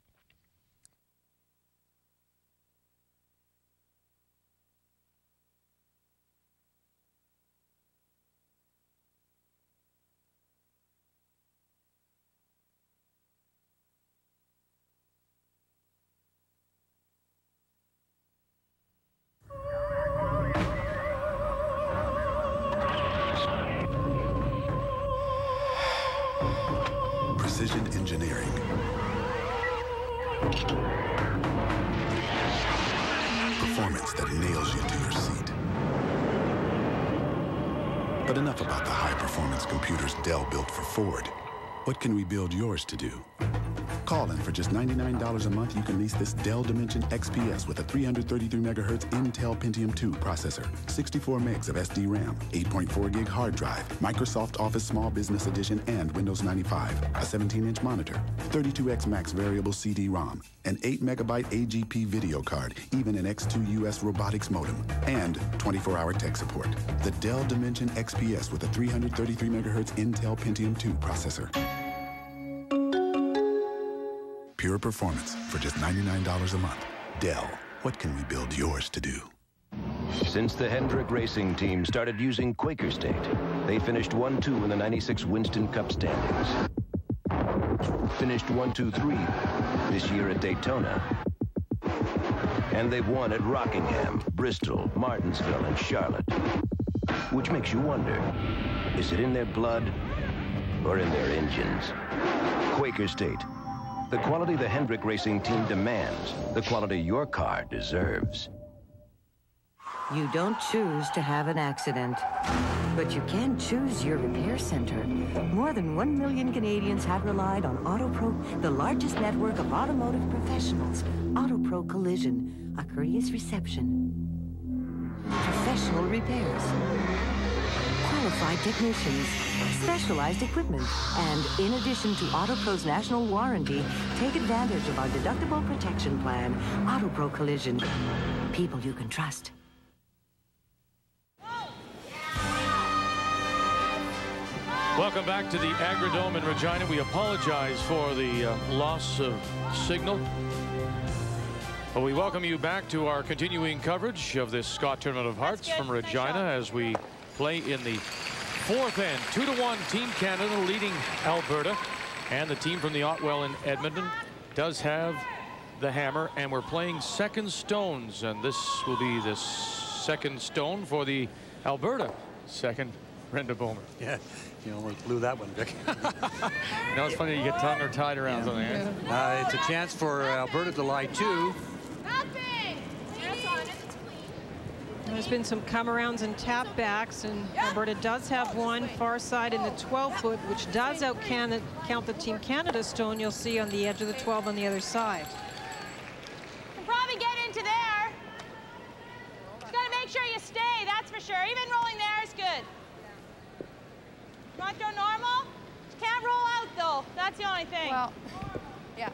Precision engineering. Performance that nails you to your seat. But enough about the high-performance computers Dell built for Ford. What can we build yours to do? Call in for just $99 a month. You can lease this Dell Dimension XPS with a 333 megahertz Intel Pentium 2 processor, 64 megs of SD RAM, 8.4 gig hard drive, Microsoft Office Small Business Edition and Windows 95, a 17-inch monitor, 32X Max variable CD-ROM, an 8 megabyte AGP video card, even an X2 US robotics modem, and 24-hour tech support. The Dell Dimension XPS with a 333 megahertz Intel Pentium 2 processor. Pure performance for just $99 a month. Dell, what can we build yours to do? Since the Hendrick Racing Team started using Quaker State, they finished 1-2 in the 96 Winston Cup standings. Finished 1-2-3 this year at Daytona. And they've won at Rockingham, Bristol, Martinsville, and Charlotte. Which makes you wonder, is it in their blood or in their engines? Quaker State. The quality the Hendrick Racing Team demands, the quality your car deserves. You don't choose to have an accident, but you can choose your repair center. More than 1 million Canadians have relied on AutoPro, the largest network of automotive professionals. AutoPro Collision, a courteous reception, professional repairs, qualified technicians, specialized equipment, and in addition to AutoPro's national warranty, take advantage of our deductible protection plan. AutoPro Collision, people you can trust. Welcome back to the Agridome in Regina. We apologize for the loss of signal. But we welcome you back to our continuing coverage of this Scott Tournament of Hearts from Regina as we play in the fourth end. 2-1 Team Canada leading Alberta. And the team from the Otwell in Edmonton does have the hammer. And we're playing second stones. And this will be the second stone for the Alberta second Brenda Bomer. Yeah, you almost blew that one, Vic. No, it's funny you get tongue or tied around something. It's a chance for Alberta to lie two. There's been some come-arounds and tap-backs, and Alberta does have one far side in the 12-foot, which does count the Team Canada stone you'll see on the edge of the 12 on the other side. You can probably get into there. Just got to make sure you stay, that's for sure. Even rolling there is good. You want to throw normal? Can't roll out, though. That's the only thing. Well, yeah.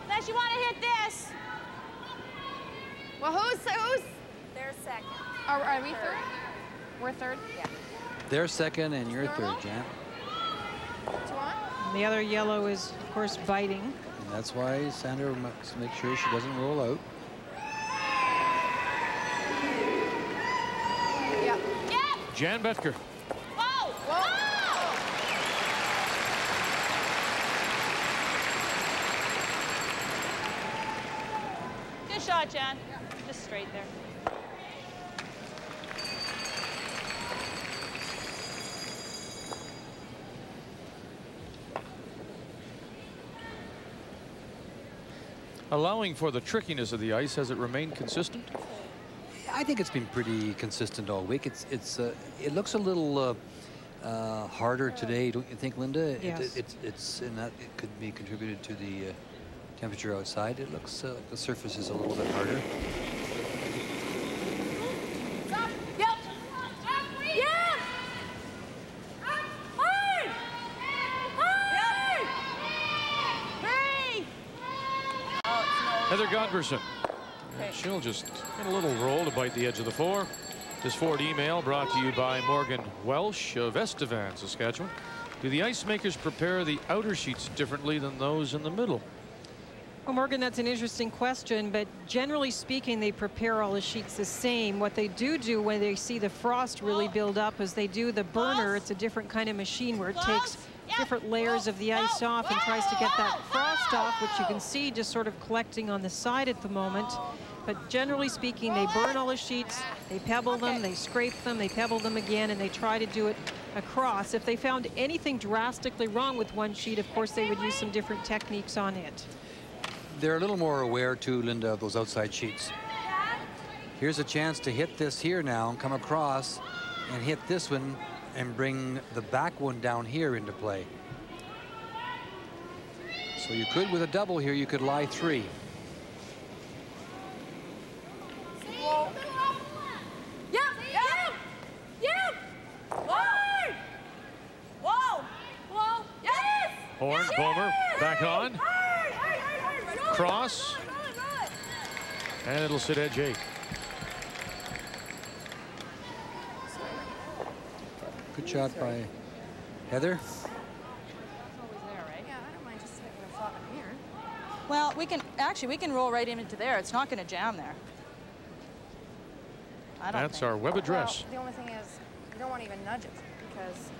Unless you want to hit this. Well, who's? They're second. Are we third? We're third? Yeah. They're second and you're third, Jan. And the other yellow is, of course, biting. And that's why Sandra must make sure she doesn't roll out. Yeah. Jan Betker. Whoa! Whoa! Good shot, Jan. Just straight there. Allowing for the trickiness of the ice, has it remained consistent? I think it's been pretty consistent all week. It looks a little harder today, don't you think, Linda? Yes. It's in that it could be contributed to the temperature outside. It looks like the surface is a little bit harder. Heather Godberson. And she'll just get a little roll to bite the edge of the four. This forward email brought to you by Morgan Welsh of Estevan, Saskatchewan. Do the ice makers prepare the outer sheets differently than those in the middle? Well, Morgan, that's an interesting question, but generally speaking, they prepare all the sheets the same. What they do when they see the frost really build up is they do the burner. It's a different kind of machine where it takes different layers of the ice off and tries to get that frost off, which you can see just sort of collecting on the side at the moment. But generally speaking, they burn all the sheets, they pebble them, they scrape them, they pebble them again, and they try to do it across. If they found anything drastically wrong with one sheet, of course, they would use some different techniques on it. They're a little more aware, too, Linda, of those outside sheets. Here's a chance to hit this here now and come across and hit this one and bring the back one down here into play. So you could, with a double here, you could lie 3. Whoa. Yep. Whoa. Whoa. Whoa. Yes. Horn, Palmer, back on. Cross. And it'll sit edge 8. Good shot by Heather. Well, we can roll right into there. It's not going to jam there. That's our web address. Well, the only thing is, you don't want to even nudge it because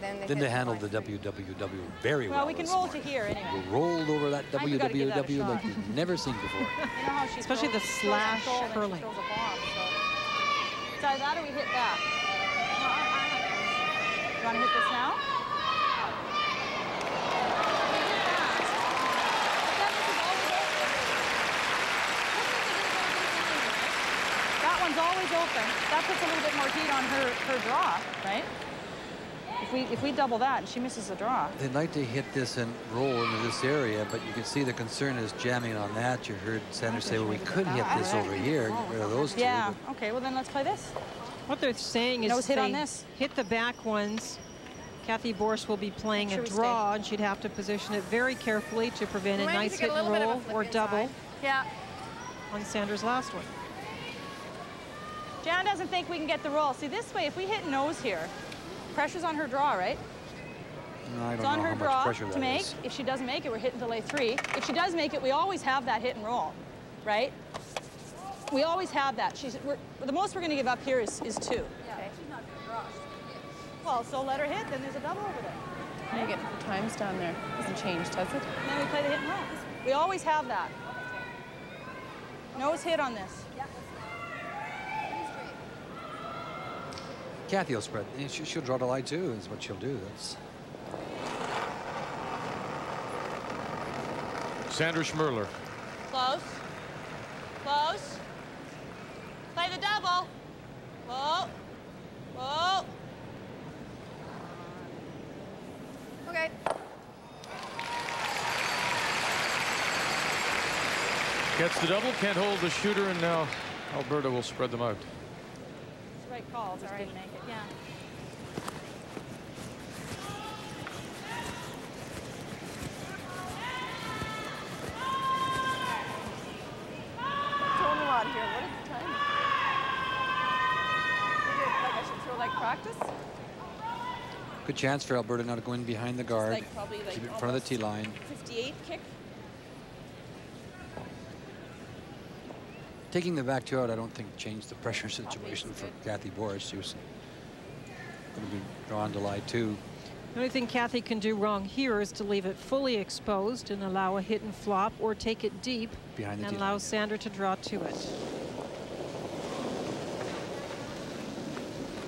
then they Linda handled the WWW very well. Well, we can roll to here anyway. We rolled over that WWW like you've never seen before. You know how she especially the slash curling. It's either that or we hit that. You want to hit this now? That one's always open. That puts a little bit more heat on her draw, right? If we double that and she misses the draw. They'd like to hit this and roll into this area, but you can see the concern is jamming on that. You heard Sandra say, well, we could hit this over here, get rid of those two. Yeah, okay, well then let's play this. What they're saying is nose hit on this. Hit the back ones. Cathy Borst will be playing a draw, and she'd have to position it very carefully to prevent a nice hit and roll or double. Yeah. On Sandra's last one. Jan doesn't think we can get the roll. See, this way, if we hit nose here, pressure's on her draw, right? No, I don't it's on know her how draw much pressure to that make. is. If she doesn't make it, we're hitting delay 3. If she does make it, we always have that hit and roll, right? We always have that. The most we're going to give up here is 2. Yeah, she's not going to draw. Well, so let her hit, then there's a double over there. What do you get for times down there? Hasn't changed, has it? And then we play the hit and roll. We always have that. Nose hit on this. Yeah. Cathy will spread. She'll draw to lie too, is what she'll do. That's Sandra Schmirler. Close. Close. Play the double. Whoa. Whoa. Okay. Gets the double, can't hold the shooter, and now Alberta will spread them out. right call, just didn't make it. Yeah. Throwing a lot here. What is the time? Like I should throw like practice? Good chance for Alberta now to go in behind the guard, Like probably like keep it in front of the tee line. 58 kick. Taking the back two out, I don't think changed the pressure situation for Cathy Borst. She was going to be drawn to lie two. The only thing Cathy can do wrong here is to leave it fully exposed and allow a hit and flop, or take it deep behind the and tee allow line. Sandra to draw to it.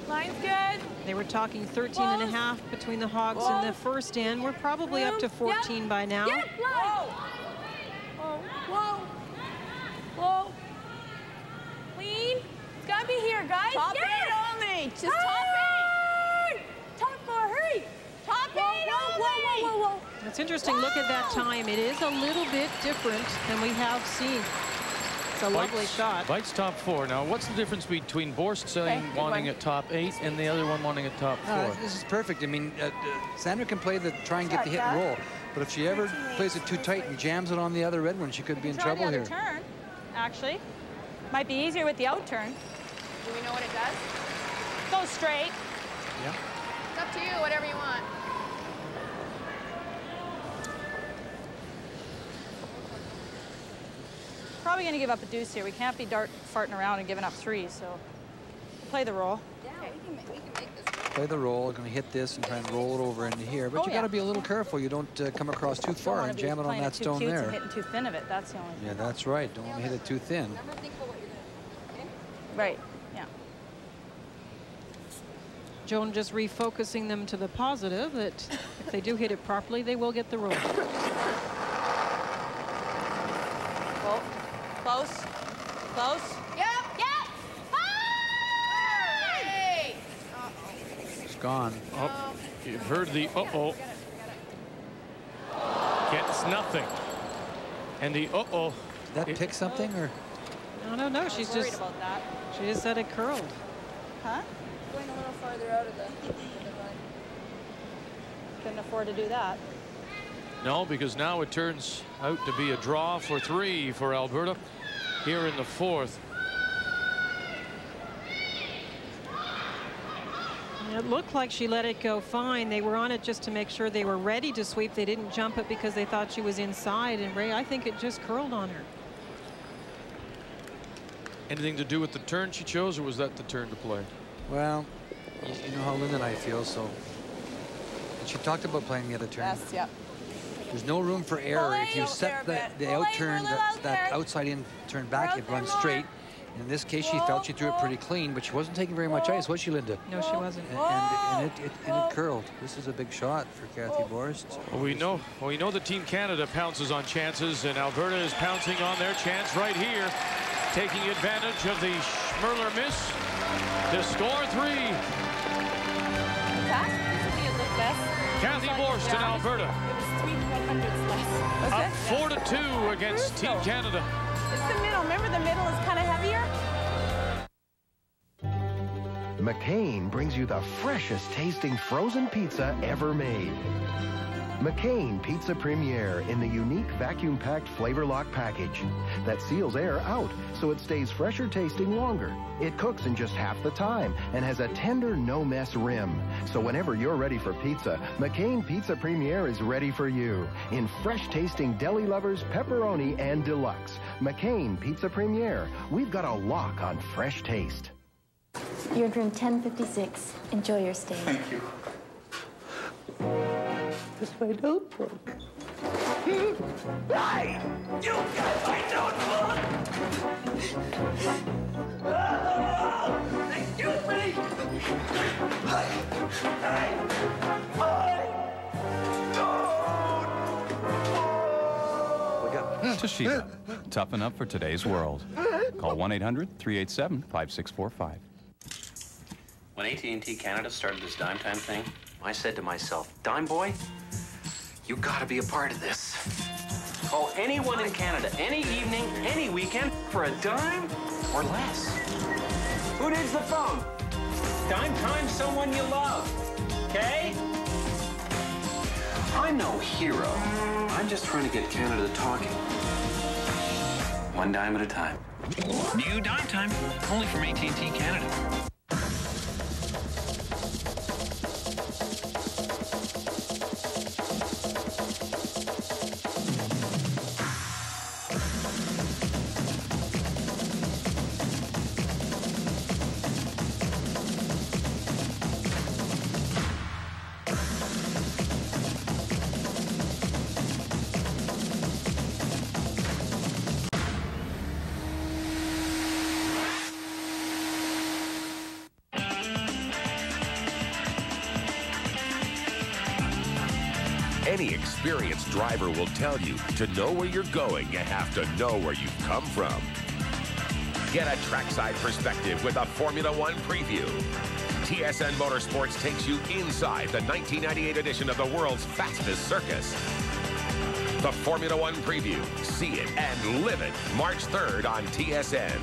Line's good. They were talking 13 and a half between the Hogs and the first end. We're probably up to 14 by now. Whoa. Whoa. Whoa. Whoa. Clean. It's got to be here, guys. Top eight only. Just top eight. Top four. Hurry. Top eight only. Whoa, whoa, whoa, whoa. It's interesting. Look at that time. It is a little bit different than we have seen. It's a lovely shot. Bites top four. Now, what's the difference between Borst saying wanting at top 8 and the other one wanting at top 4? This is perfect. I mean, Sandra can play try and get the hit and roll, but if she ever plays it too tight and jams it on the other red one, she could be in trouble here. Turn, actually. Might be easier with the out turn. Do we know what it does? Go straight. Yeah. It's up to you, whatever you want. Probably going to give up a deuce here. We can't be farting around and giving up 3, so we'll play the roll. Yeah, we can make this roll. Play the roll, going to hit this and try and roll it over into here, but you got to be a little careful. You don't come across too far and jam it on that stone there. And hitting too thin of it. That's the only thing. Yeah, that's right. Don't want to hit it too thin. Right. Yeah. Joan just refocusing them to the positive, that if they do hit it properly, they will get the roll. Well, close. Close. Yep. Yep. Hey! It's gone. Oh, you've heard the uh-oh. Gets nothing. And the uh-oh. Did that pick something, or? I don't know. She's worried just about that. She just said it curled. Huh? Going a little farther out of the line. Couldn't afford to do that. No, because now it turns out to be a draw for 3 for Alberta here in the 4th. It looked like she let it go fine. They were on it just to make sure they were ready to sweep. They didn't jump it because they thought she was inside. And Ray, I think it just curled on her. Anything to do with the turn she chose, or was that the turn to play? Well, you know how Linda and I feel, so. And she talked about playing the other turn. Yes, yep. There's no room for error. If you set the out turn, that outside in turn back, it runs straight. In this case, she felt she threw it pretty clean, but she wasn't taking very much ice, was she, Linda? No, she wasn't. And it curled. This is a big shot for Cathy Borst. Well, we know that Team Canada pounces on chances, and Alberta is pouncing on their chance right here, taking advantage of the Schmirler miss to score 3. Cathy Borst in Alberta. It was 3 100ths less. Up 4-2 against Team Canada. It's the middle. Remember, the middle is kind of heavier. McCain brings you the freshest tasting frozen pizza ever made. McCain Pizza Premiere in the unique vacuum-packed flavor lock package that seals air out so it stays fresher tasting longer. It cooks in just half the time and has a tender, no-mess rim. So whenever you're ready for pizza, McCain Pizza Premiere is ready for you in fresh tasting deli lovers, pepperoni, and deluxe. McCain Pizza Premiere. We've got a lock on fresh taste. You're in room 1056. Enjoy your stay. Thank you. This my notebook. Hey! You got my notebook! Excuse me! Hey! Toshiba. Toughen up for today's world. Call 1-800-387-5645. When AT&T Canada started this Dime Time thing, I said to myself, Dime boy, you gotta be a part of this. Call anyone in Canada, any evening, any weekend, for a dime or less. Who needs the phone? Dime time someone you love, okay? I'm no hero. I'm just trying to get Canada talking. One dime at a time. New Dime Time, only from AT&T Canada. Any experienced driver will tell you to know where you're going, you have to know where you've come from. Get a trackside perspective with a Formula One preview. TSN Motorsports takes you inside the 1998 edition of the world's fastest circus. The Formula One preview. See it and live it March 3rd on TSN.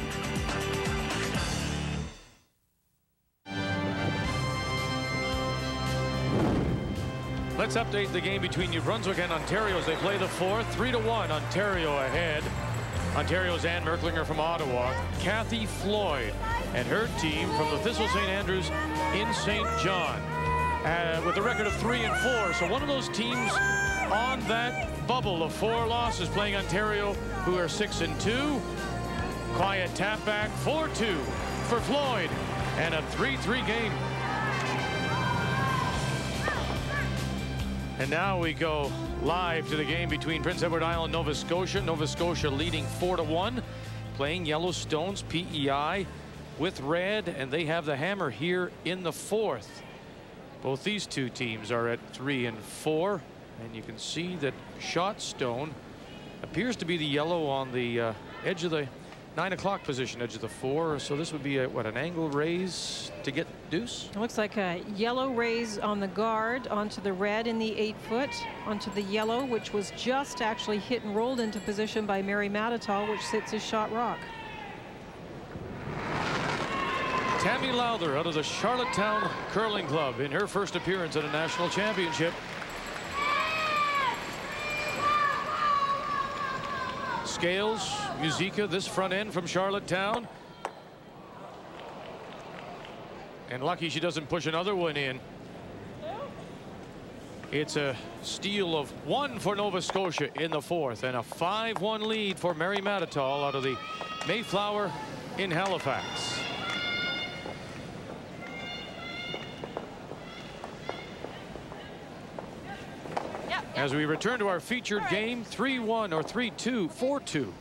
Let's update the game between New Brunswick and Ontario as they play the fourth. 3-1, Ontario ahead. Ontario's Ann Merklinger from Ottawa. Cathy Floyd and her team from the Thistle St. Andrews in St. John with a record of 3-4. So one of those teams on that bubble of 4 losses playing Ontario, who are 6-2. Quiet tap back, 4-2 for Floyd and a 3-3 game. And now we go live to the game between Prince Edward Island and Nova Scotia. Nova Scotia leading 4-1, playing Yellowstone's PEI with red, and they have the hammer here in the fourth. Both these two teams are at 3-4, and you can see that Shotstone appears to be the yellow on the edge of the 9 o'clock position, edge of the 4. So this would be a, what, an angle raise to get deuce? It looks like a yellow raise on the guard onto the red in the 8-foot, onto the yellow, which was just actually hit and rolled into position by Mary Mattatall, which sits as shot rock. Tammi Lowther out of the Charlottetown Curling Club in her first appearance at a national championship. Scales, Musica, this front end from Charlottetown. And lucky she doesn't push another one in. It's a steal of 1 for Nova Scotia in the fourth, and a 5-1 lead for Mary Mattatall out of the Mayflower in Halifax. As we return to our featured game, 3-1 or 3-2, 4-2.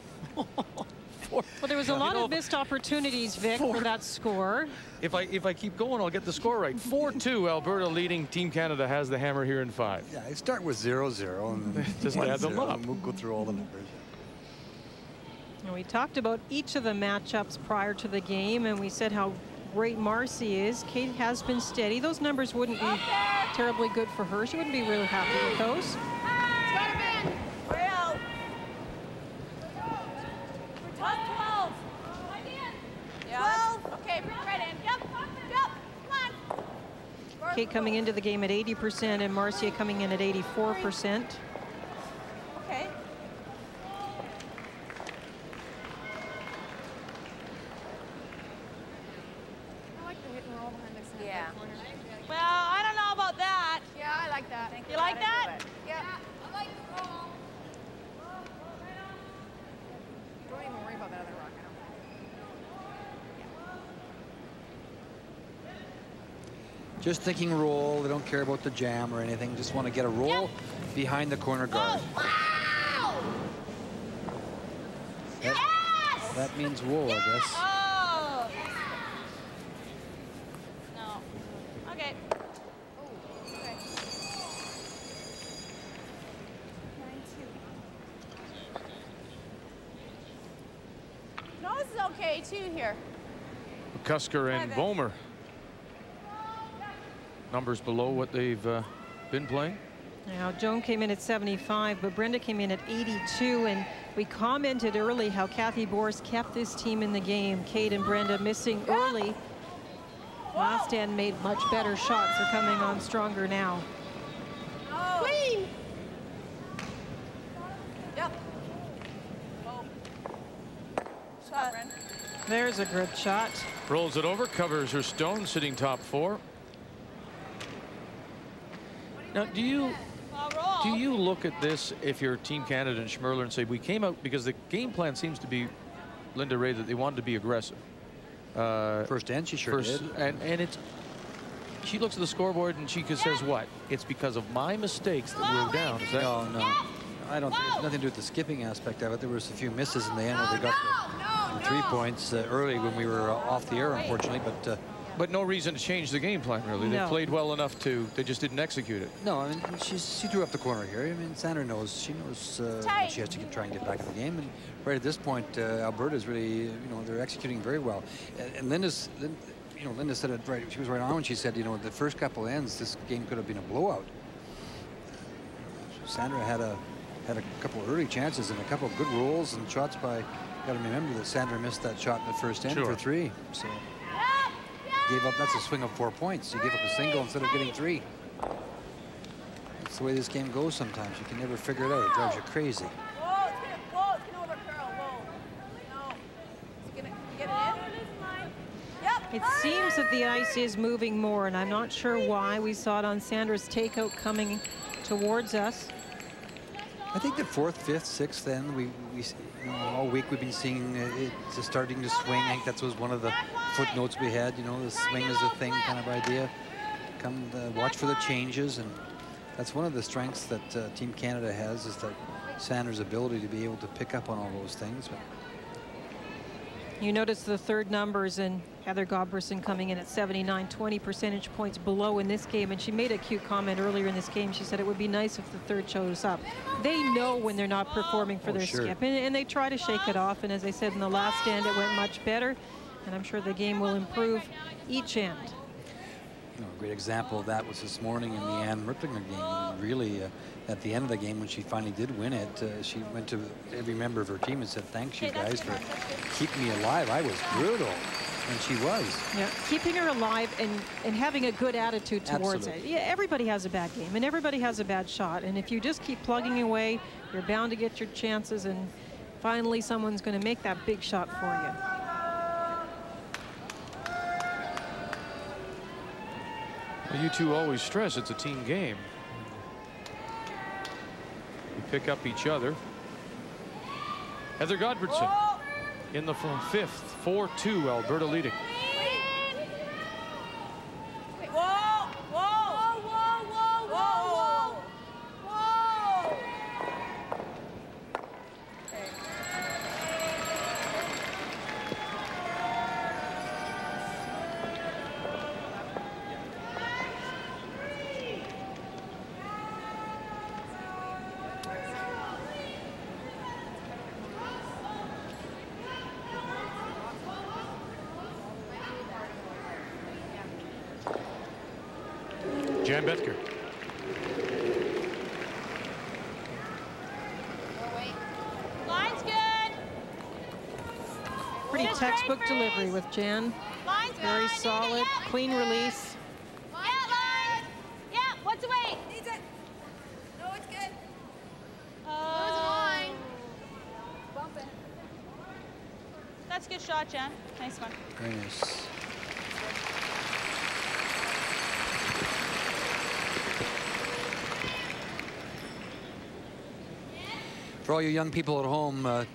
Well, there was a lot of missed opportunities, Vic, for that score. If I keep going, I'll get the score right. 4-2, Alberta leading. Team Canada has the hammer here in 5. Yeah, I start with 0-0 and then just add them up. And we'll go through all the numbers. And we talked about each of the matchups prior to the game, and we said how great Marcy is. Kate has been steady. Those numbers wouldn't be terribly good for her. She wouldn't be really happy with those. Kate coming into the game at 80% and Marcia coming in at 84%. Okay. I like the hit and roll behind the center. Yeah. Well, I don't know about that. Yeah, I like that. You like that? Yeah. I like the roll. Don't even worry about that other rock. Just thinking roll. They don't care about the jam or anything. Just want to get a roll behind the corner guard. Wow! That means wool, I guess. Oh! No. Okay. Okay. 9-2. No, this is okay too here. Cusker and Bomer. Numbers below what they've been playing. Now, Joan came in at 75, but Brenda came in at 82, and we commented early how Cathy Borst kept this team in the game. Kate and Brenda missing early Last end made much better shots. They're coming on stronger now. Queen! Yep. Shot. There's a good shot. Rolls it over, covers her stone, sitting top 4. Now, do you look at this if you're Team Canada and Schmirler and say, we came out because the game plan seems to be, Linda Ray, that they wanted to be aggressive. First end, she sure did. And it's, she looks at the scoreboard and she says, what? It's because of my mistakes that we're down. Is that? No, no. I don't think it's nothing to do with the skipping aspect of it. There was a few misses in the end where they got the 3 points early when we were off the air, unfortunately. But no reason to change the game plan, really. No. They played well enough to, they just didn't execute it. No, I mean, she threw up the corner here. I mean, Sandra knows, she knows what she has to try and get back in the game. And right at this point, Alberta's really, they're executing very well. And Linda said it right. She was right on when she said, the first couple ends, this game could have been a blowout. Sandra had a couple of early chances and a couple of good rolls and shots by. Got to remember that Sandra missed that shot in the first end for 3. So gave up. That's a swing of 4 points. You give up a single instead of getting 3. That's the way this game goes sometimes. You can never figure it out. It drives you crazy. Whoa, it's gonna overcurl. Whoa. No. It's gonna get it in. Yep. It seems that the ice is moving more, and I'm not sure why. We saw it on Sandra's takeout coming towards us. I think the 4th, 5th, 6th end, we all week we've been seeing it just starting to swing. I think that was one of the footnotes we had, the swing is a thing kind of idea. Come watch for the changes, and that's one of the strengths that Team Canada has, is that Sandra's ability to be able to pick up on all those things. But you notice the third numbers and Heather Godberson coming in at 79, 20 percentage points below in this game. And she made a cute comment earlier in this game. She said it would be nice if the third shows up. They know when they're not performing for their skip, and they try to shake it off. And as I said, in the last end, it went much better. And I'm sure the game will improve each end. A great example of that was this morning in the Ann Mertlinger game. Really, at the end of the game, when she finally did win it, she went to every member of her team and said, thanks you guys for keeping me alive. I was brutal. And she was. Yeah, keeping her alive and having a good attitude towards it. Yeah, everybody has a bad game and everybody has a bad shot. And if you just keep plugging away, you're bound to get your chances, and finally someone's going to make that big shot for you. Well, you two always stress it's a team game. You pick up each other. Heather Godberson in the 5th, 4-2, Alberta leading. Whoa, whoa, whoa, whoa, whoa, whoa, whoa. Jan Betker. Line's good. Pretty textbook delivery with Jan. Line's very solid, clean release. Yeah, what's the weight? Needs it. No, it's good. There's a line. Bump it. That's a good shot, Jan. Nice one. Very nice. For all you young people at home,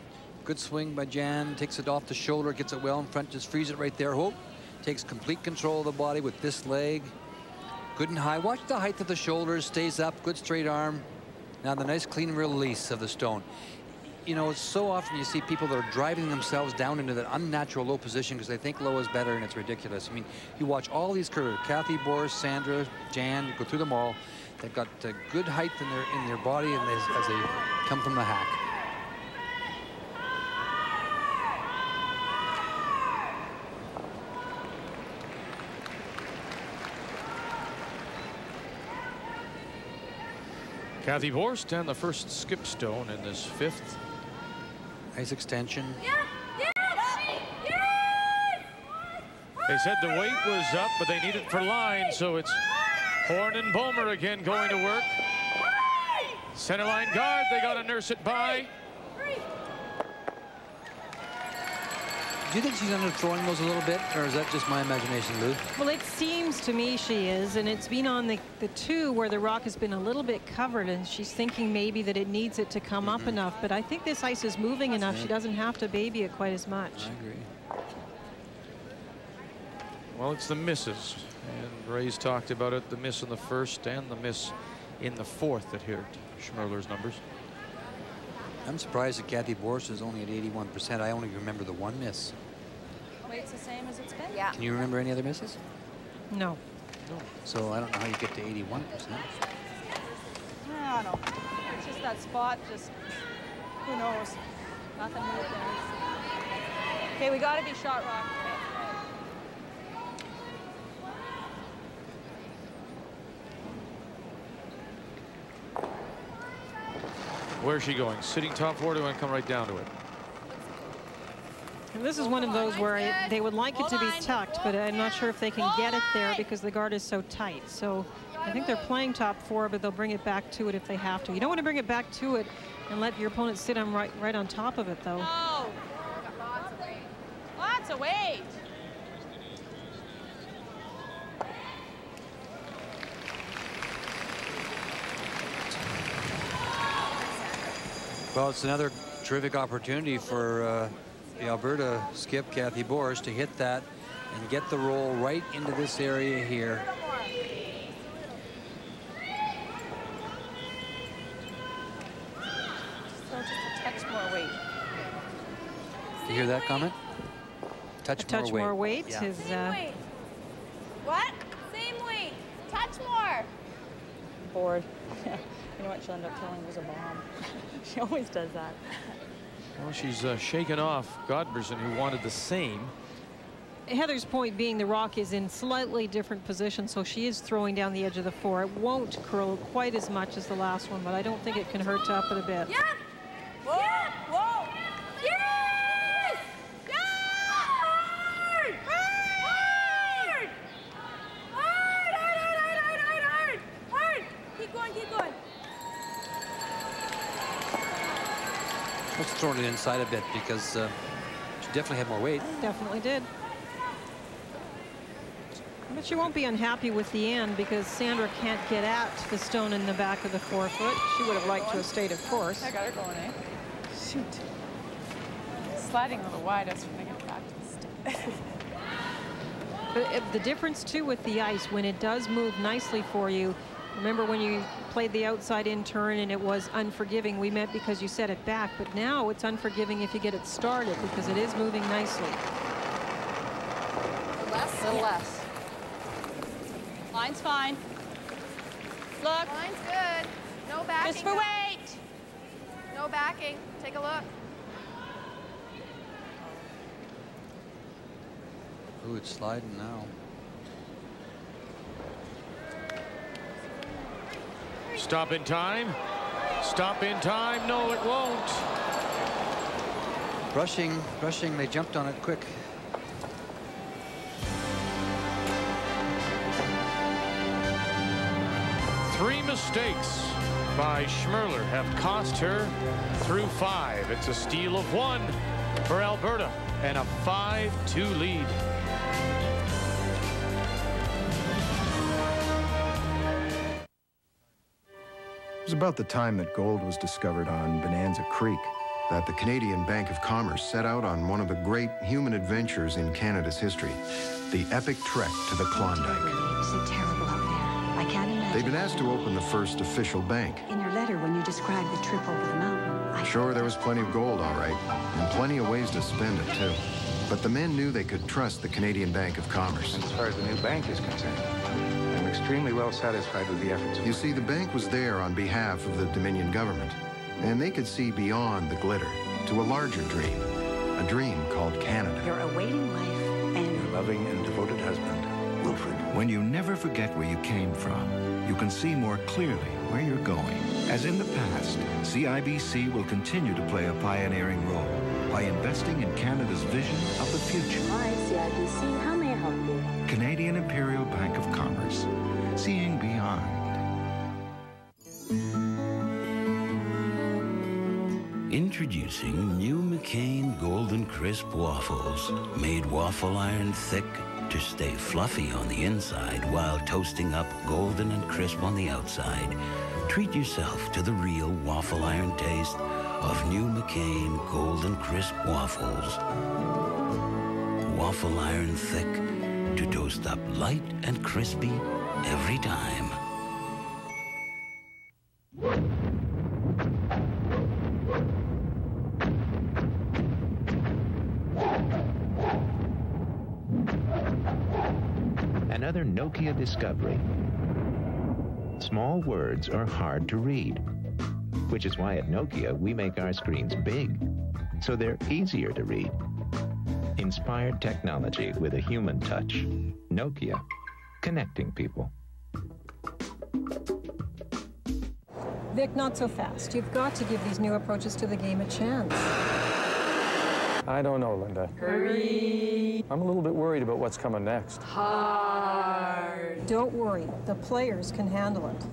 good swing by Jan, takes it off the shoulder, gets it well in front, just frees it right there. Hope takes complete control of the body with this leg. Good and high. Watch the height of the shoulders, stays up, good straight arm. Now the nice clean release of the stone. It's so often you see people that are driving themselves down into that unnatural low position because they think low is better, and it's ridiculous. I mean, you watch all these curvers, Cathy, Borst, Sandra, Jan, you go through them all. They've got good height in their body, and as they come from the hack. Cathy Borst and the first skip stone in this 5th. Nice extension. Yeah, yes, yes. They said the weight was up, but they need it for line, so it's Horn and Bomer again going to work. Center line guard, they got to nurse it by. Do you think she's underthrowing those a little bit, or is that just my imagination, Lou? Well, it seems to me she is, and it's been on the two where the rock has been a little bit covered, and she's thinking maybe that it needs it to come up enough, but I think this ice is moving enough. She doesn't have to baby it quite as much. I agree. Well, it's the misses, and Ray's talked about it, the miss in the first and the miss in the fourth that hit Schmirler's numbers. I'm surprised that Cathy Borst is only at 81%. I only remember the one miss. Weight's the same as it's been? Yeah. Can you remember any other misses? No. No. So I don't know how you get to 81%. I don't know. It's just that spot, just, who knows? Nothing moved there. Okay, we got to be shot rock. Where's she going? Sitting top four, or do I come right down to it? And this is one of those where they would like it to be tucked, but I'm not sure if they can get it there because the guard is so tight. So I think they're playing top four, but they'll bring it back to it if they have to. You don't want to bring it back to it and let your opponent sit on right on top of it, though. No. Lots of weight. Well, it's another terrific opportunity for the Alberta skip, Cathy Borst, to hit that and get the roll right into this area here. So just a touch more weight. You hear that comment? Touch more weight. Yeah. Is, Same weight. What? Same weight. Touch more. Bored. You know what she'll end up telling was a bomb. She always does that. Well, she's shaken off Godberson, who wanted the same. Heather's point being the rock is in slightly different position, so she is throwing down the edge of the four. It won't curl quite as much as the last one, but I don't think it can hurt to up it a bit. Yep. Whoa. Yep. Whoa. Yes. Yes. Hard. Hard. Hard. Hard. Hard. Keep going. Keep going. Let's throw it inside a bit because she definitely had more weight. Definitely did. But she won't be unhappy with the end because Sandra can't get at the stone in the back of the 4 foot. She would have liked to have stayed, of course. I got her going, eh? Shoot. Sliding a little wide, I was trying to get back to the stick. But the difference, too, with the ice, when it does move nicely for you, remember when you played the outside in turn and it was unforgiving, we meant because you set it back, but now it's unforgiving if you get it started because it is moving nicely. Less? A little less. Line's fine. Look. Line's good. No backing. Just for weight. No backing. Take a look. Ooh, it's sliding now. Stop in time. Stop in time. No, it won't. Rushing, they jumped on it quick. Three mistakes by Schmirler have cost her through 5. It's a steal of 1 for Alberta and a 5-2 lead. It was about the time that gold was discovered on Bonanza Creek that the Canadian Bank of Commerce set out on one of the great human adventures in Canada's history, the epic trek to the Klondike. So terrible out there. I can't imagine. They'd been asked to open the first official bank. In your letter, when you described the trip over the mountain, Sure, there was plenty of gold, all right, and plenty of ways to spend it, too. But the men knew they could trust the Canadian Bank of Commerce. As far as the new bank is concerned, I'm extremely well satisfied with the efforts. You see, the bank was there on behalf of the Dominion government, and they could see beyond the glitter to a larger dream, a dream called Canada. Your awaiting wife and your loving and devoted husband, Wilfred. When you never forget where you came from, you can see more clearly where you're going. As in the past, CIBC will continue to play a pioneering role by investing in Canada's vision of the future. Hi, CIBC. How may I help you? Canadian Imperial Bank of Commerce. Seeing beyond. Introducing new McCain Golden Crisp Waffles. Made waffle iron thick to stay fluffy on the inside while toasting up golden and crisp on the outside. Treat yourself to the real waffle iron taste of new McCain Golden Crisp Waffles. Waffle iron thick to toast up light and crispy every time. Another Nokia discovery. Small words are hard to read, which is why at Nokia we make our screens big, so they're easier to read. Inspired technology with a human touch. Nokia, connecting people. Vic, not so fast. You've got to give these new approaches to the game a chance. I don't know, Linda. Hurry. I'm a little bit worried about what's coming next. Hard. Don't worry. The players can handle it.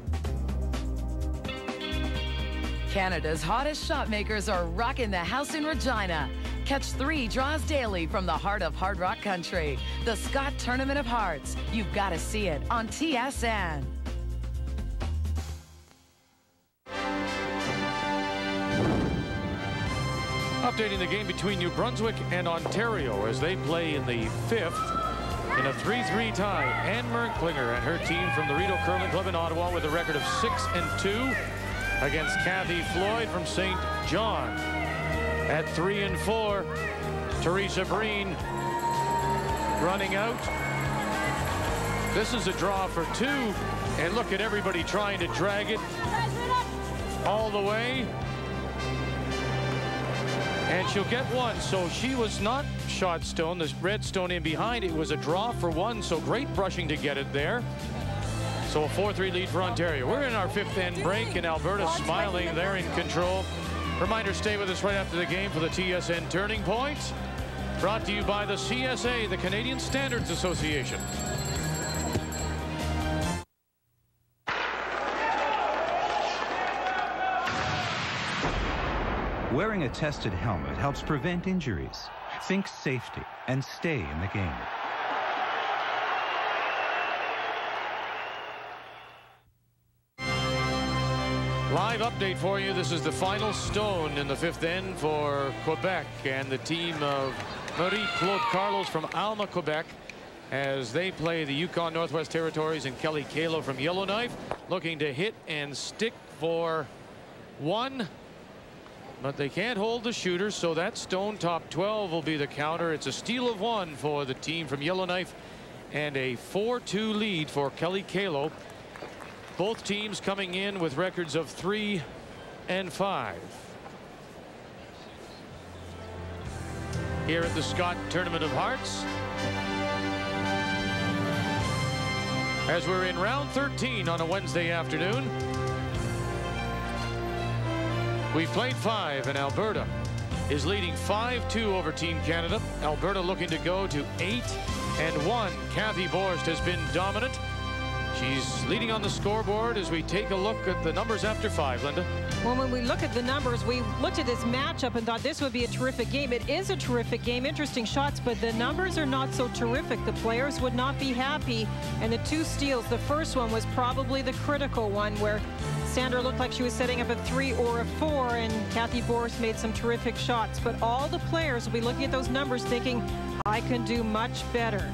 Canada's hottest shot makers are rocking the house in Regina. Catch 3 draws daily from the heart of Hard Rock Country. The Scott Tournament of Hearts. You've got to see it on TSN. Updating the game between New Brunswick and Ontario as they play in the 5th in a 3-3 tie. Anne Merklinger and her team from the Rideau Curling Club in Ottawa with a record of 6-2 against Cathy Floyd from St. John. At 3-4, Teresa Breen running out. This is a draw for 2, and look at everybody trying to drag it all the way. And she'll get 1, so she was not shot stone. This red stone in behind, it was a draw for 1, so great brushing to get it there. So a 4-3 lead for Ontario. We're in our 5th end break, and Alberta smiling. They're in control. Reminder, stay with us right after the game for the TSN Turning Point. Brought to you by the CSA, the Canadian Standards Association. Wearing a tested helmet helps prevent injuries. Think safety and stay in the game. Live update for you. This is the final stone in the 5th end for Quebec and the team of Marie-Claude Carlos from Alma, Quebec, as they play the Yukon Northwest Territories and Kelly Kalo from Yellowknife, looking to hit and stick for 1. But they can't hold the shooters, so that stone top 12 will be the counter. It's a steal of 1 for the team from Yellowknife and a 4-2 lead for Kelly Kalo. Both teams coming in with records of 3 and 5. Here at the Scott Tournament of Hearts, as we're in round 13 on a Wednesday afternoon. We've played 5, and Alberta is leading 5-2 over Team Canada. Alberta looking to go to 8-1. Cathy Borst has been dominant. She's leading on the scoreboard as we take a look at the numbers after 5, Linda. Well, when we look at the numbers, we looked at this matchup and thought this would be a terrific game. It is a terrific game, interesting shots, but the numbers are not so terrific. The players would not be happy, and the 2 steals, the first one was probably the critical one where Sandra looked like she was setting up a 3 or a 4, and Cathy Borst made some terrific shots. But all the players will be looking at those numbers thinking, I can do much better.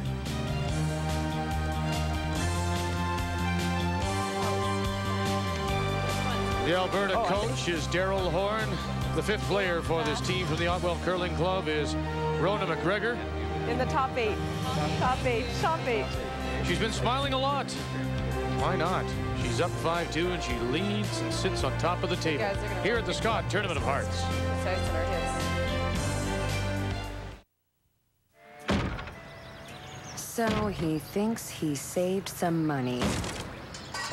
The Alberta coach is Daryl Horn. The 5th player for this team from the Otwell Curling Club is Rona McGregor. In the top 8. Top 8. Top 8. She's been smiling a lot. Why not? She's up 5-2 and she leads and sits on top of the table here at the Scott Tournament of Hearts. So he thinks he saved some money.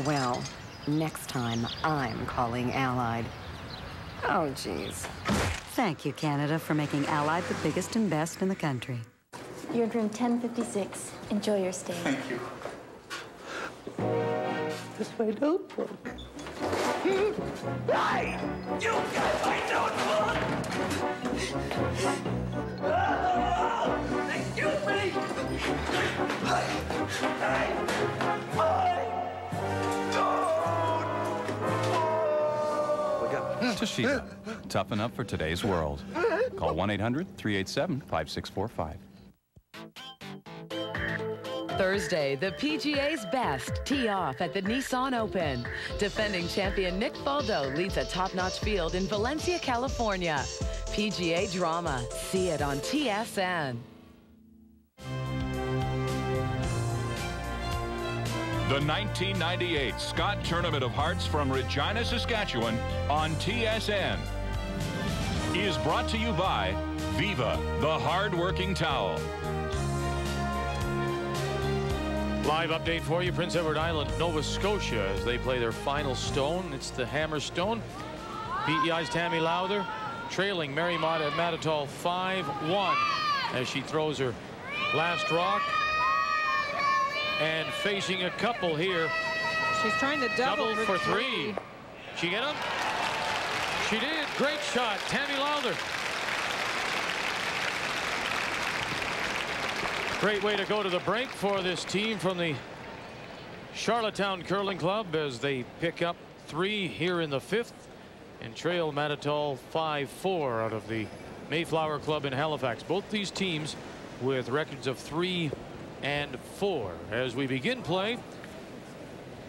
Well, next time I'm calling Allied. Oh, geez. Thank you, Canada, for making Allied the biggest and best in the country. You're in room 1056. Enjoy your stay. Thank you. This my notebook. Hey! You got my notebook! Excuse me! Hey! Toshiba. Toughen up for today's world. Call 1-800-387-5645. Thursday, the PGA's best tee off at the Nissan Open. Defending champion Nick Faldo leads a top-notch field in Valencia, California. PGA drama. See it on TSN. The 1998 Scott Tournament of Hearts from Regina, Saskatchewan on TSN is brought to you by Viva, the hard-working towel. Live update for you, Prince Edward Island, Nova Scotia, as they play their final stone. It's the Hammer Stone. PEI's Tammi Lowther trailing Mary Mattatall 5-1 as she throws her last rock. And facing a couple here. She's trying to double for three. She get him? She did. Great shot, Tammi Lowther. Great way to go to the break for this team from the Charlottetown Curling Club as they pick up 3 here in the 5th and trail Mattatall 5-4 out of the Mayflower Club in Halifax. Both these teams with records of 3 and 4 as we begin play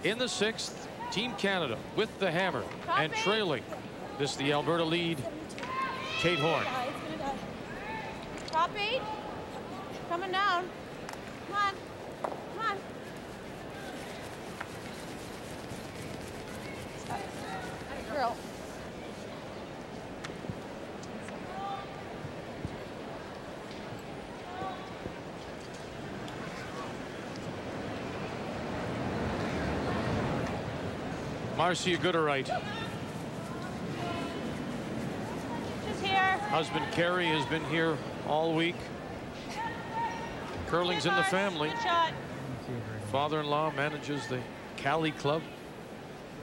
in the 6th. Team Canada with the hammer and trailing. This is the Alberta lead. Kate Horn. Top 8. Coming down. Come on. Come on. Girl. Marcia Gooderite. Just here. Husband Kerry has been here all week. Curling's in the family. Father-in-law manages the Cali Club.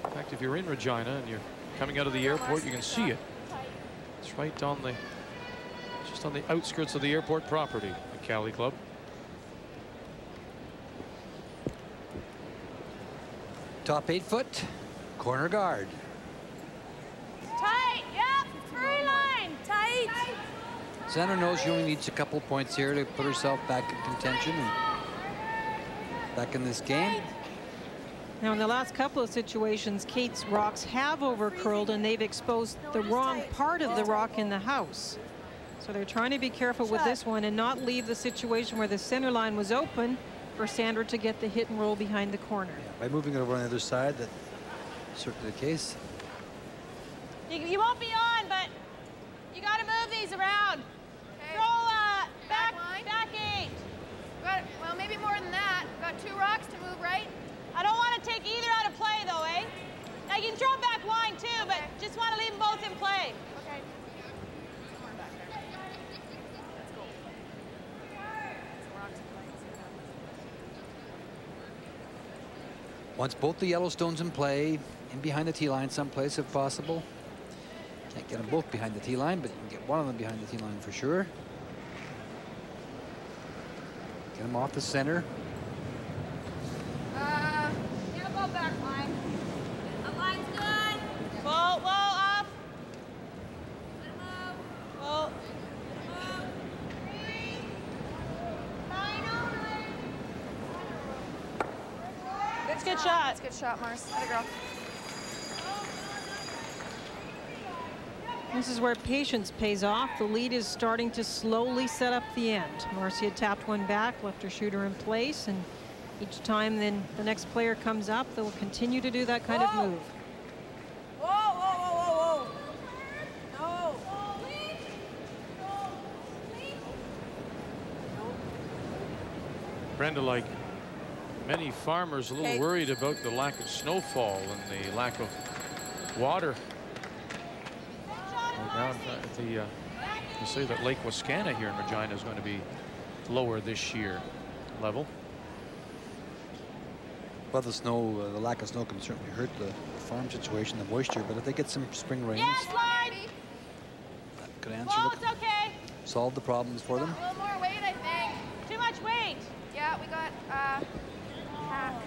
In fact, if you're in Regina and you're coming out of the airport, you can see it. It's right on the, just on the outskirts of the airport property, the Cali Club. Top 8 foot, corner guard. Tight, yep, free line, tight. Sandra knows she only needs a couple points here to put herself back in contention and back in this game. Now, in the last couple of situations, Kate's rocks have overcurled and they've exposed the wrong part of the rock in the house. So they're trying to be careful with this one and not leave the situation where the center line was open for Sandra to get the hit and roll behind the corner. Yeah, by moving it over on the other side, that's certainly the case. You won't be on, but you got to move these around. Okay. Roll back 8. Well, maybe more than that. We've got 2 rocks to move, right? I don't want to take either out of play, though, eh? Now, you can throw back line, too, but just want to leave them both in play. Okay. Once both the Yellowstones in play, in behind the tee line someplace if possible. Can't get them both behind the tee line, but you can get one of them behind the tee line for sure. Get them off the center. Yeah, ball back line. That line's good. Whoa, off. Let him move. Whoa. That's a good shot. That's a good shot, Mars. Atta girl. This is where patience pays off. The lead is starting to slowly set up the end. Marcia tapped one back, left her shooter in place, and each time then the next player comes up, they'll continue to do that kind of move. Whoa, whoa, whoa, whoa, whoa. No. Brenda, like many farmers, a little worried about the lack of snowfall and the lack of water. Now, you say that Lake Wascana here in Regina is going to be lower this year level. Well, the snow, the lack of snow can certainly hurt the farm situation, the moisture, but if they get some spring rains, slide. that could answer It's okay. solve the problems for them. A little more weight, I think. Too much weight. Yeah, we got hackish.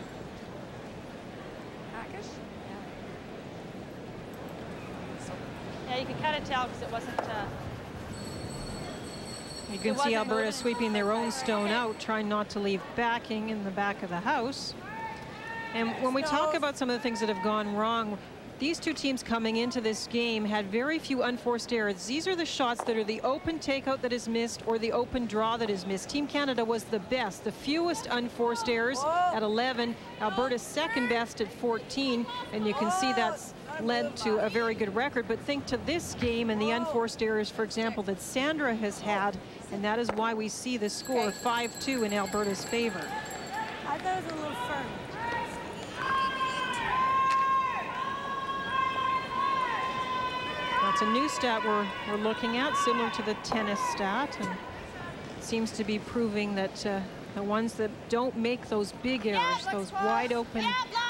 Yeah, you can kind of tell because it wasn't. You can see Alberta sweeping their own stone out, trying not to leave backing in the back of the house. And when we talk about some of the things that have gone wrong, these two teams coming into this game had very few unforced errors. These are the shots that are the open takeout that is missed or the open draw that is missed. Team Canada was the best, the fewest unforced errors at 11. Alberta's second best at 14. And you can see that's led to a very good record. But think to this game and the unforced errors, for example, that Sandra has had, and that is why we see the score 5-2 in Alberta's favor. I thought it was a little firm. That's a new stat we're looking at, similar to the tennis stat, and it seems to be proving that the ones that don't make those big errors, those wide open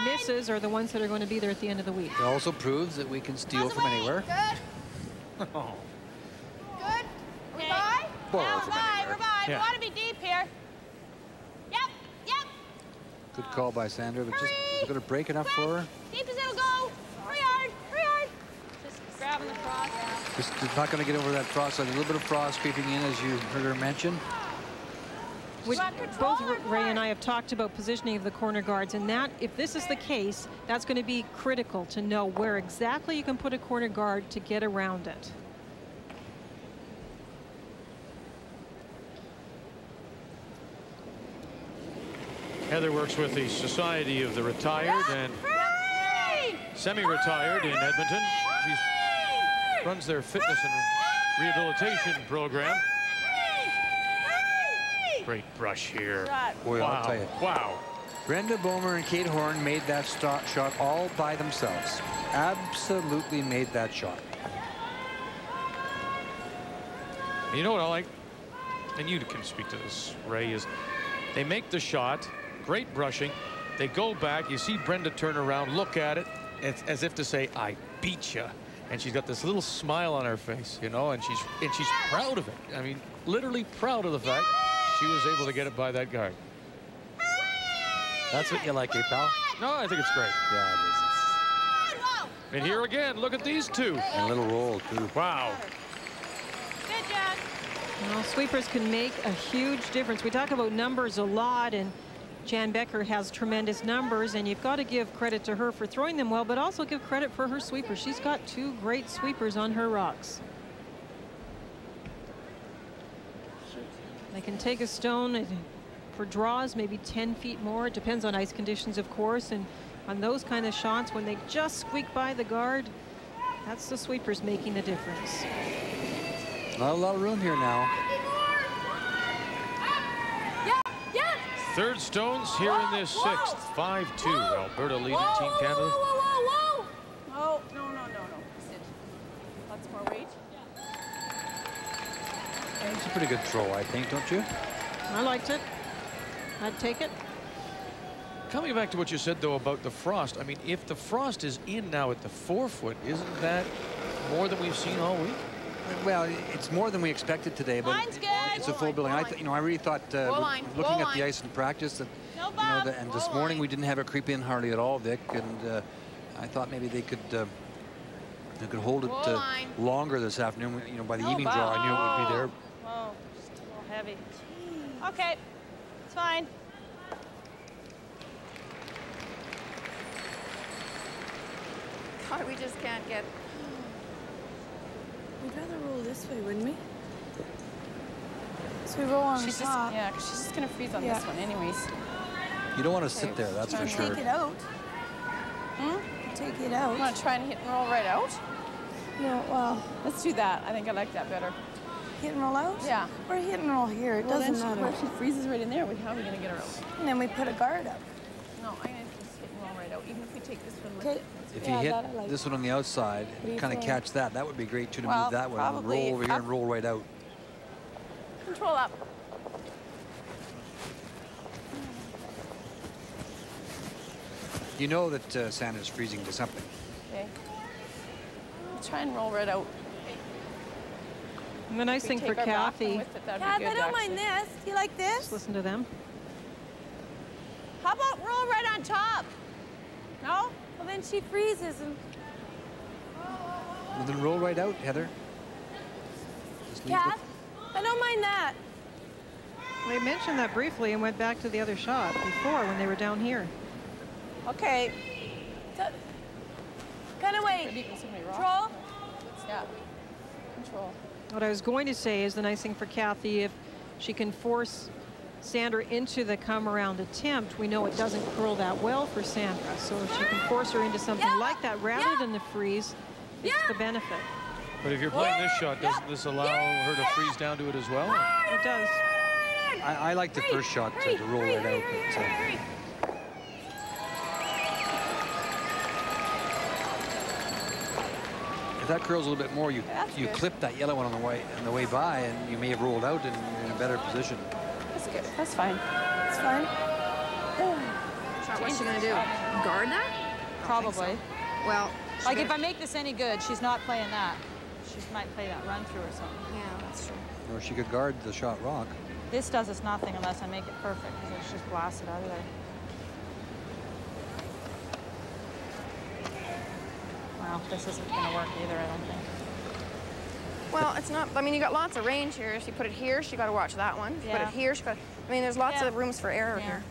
misses, are the ones that are going to be there at the end of the week. It also proves that we can steal from anywhere. Good. Good. We're by? Borrow from anywhere. We're by. We want to be deep here. Yep. Yep. Good call by Sandra, but just going to break enough for her. Deep as it'll go. Hurry hard. Hurry hard. Just grabbing the frost. Just not going to get over that frost. So a little bit of frost creeping in, as you heard her mention. Both Ray and I have talked about positioning of the corner guards, and that, if this is the case, that's going to be critical to know where exactly you can put a corner guard to get around it. Heather works with the Society of the Retired and semi-retired in Edmonton. She runs their fitness and rehabilitation program. Great brush here. Boy, wow. I'll tell you. Wow. Brenda Bomer and Kate Horn made that shot all by themselves. Absolutely made that shot. You know what I like, and you can speak to this, Ray, is they make the shot, great brushing, they go back, you see Brenda turn around, look at it, it's as if to say, I beat you. And she's got this little smile on her face, you know, and she's proud of it. I mean, literally proud of the fact she was able to get it by that guard. That's what you like, eh, pal? No, I think it's great. Yeah, it is. And here again, look at these two. And a little roll, too. Wow. Well, sweepers can make a huge difference. We talk about numbers a lot, and Jan Becker has tremendous numbers, and you've got to give credit to her for throwing them well, but also give credit for her sweepers. She's got two great sweepers on her rocks. They can take a stone for draws, maybe 10 feet more. It depends on ice conditions, of course, and on those kind of shots, when they just squeak by the guard, that's the sweepers making the difference. Not a lot of room here now. Third stones here in this sixth. 5-2. Alberta leading Team Canada. Oh, no. Sit. Lots more weight. It's a pretty good throw, I think, don't you? I liked it. I'd take it. Coming back to what you said, though, about the frost. I mean, if the frost is in now at the 4 foot, isn't that more than we've seen all week? Well, it's more than we expected today, but it's a full building. I really thought, looking at the ice in practice, that and this morning we didn't have it creep in hardly at all, Vic, and I thought maybe they could hold it longer this afternoon. You know, by the evening draw, I knew it would be there. Whoa, just a little heavy. Okay, it's fine. God, we just can't get. We'd rather roll this way, wouldn't we? So we roll on the top. Yeah, because she's just going to freeze on this one anyways. You don't want to sit there, that's for sure. Take it out. Take it out. You want to try and hit and roll right out? No, well. Let's do that. I think I like that better. Hit and roll out? Yeah. Or hit and roll here. It doesn't matter. If she freezes right in there, how are we going to get her out? And then we put a guard up. No, I'm going to just hit and roll right out, even if we take this one with Okay. it. if you hit this one on the outside and kind of catch that, that would be great too, to move that one and roll over here and roll right out. Control up. You know that Sandra's freezing to something. Okay. Try and roll right out. And the nice thing for Cathy. Kath, I don't mind this. Do you like this? Just listen to them. How about roll right on top? No? Well, then she freezes and... Well, then roll right out, Heather. Kath, I don't mind that. We mentioned that briefly and went back to the other shot before when they were down here. Okay. Kind of wait. Control? Yeah. Control. What I was going to say is the nice thing for Cathy, if she can force Sandra into the come-around attempt, we know it doesn't curl that well for Sandra. So if she can force her into something like that rather than the freeze, it's the benefit. But if you're playing this shot, doesn't this allow her to freeze down to it as well? It does. I like the first shot to roll right out. But, if that curls a little bit more, you clip that yellow one on the way by, and you may have rolled out and you're in a better position. That's good. That's fine. That's fine. What's she gonna do? Guard that? Probably. Well, like if I make this any good, she's not playing that. She might play that run through or something. Yeah, that's true. Or she could guard the shot rock. This does us nothing unless I make it perfect, because it's just blasted out of there. Well, this isn't going to work either, I don't think. Well, it's not. I mean, you got lots of range here. If you put it here, she got to watch that one. If you put it here, she got. I mean, there's lots of rooms for error here.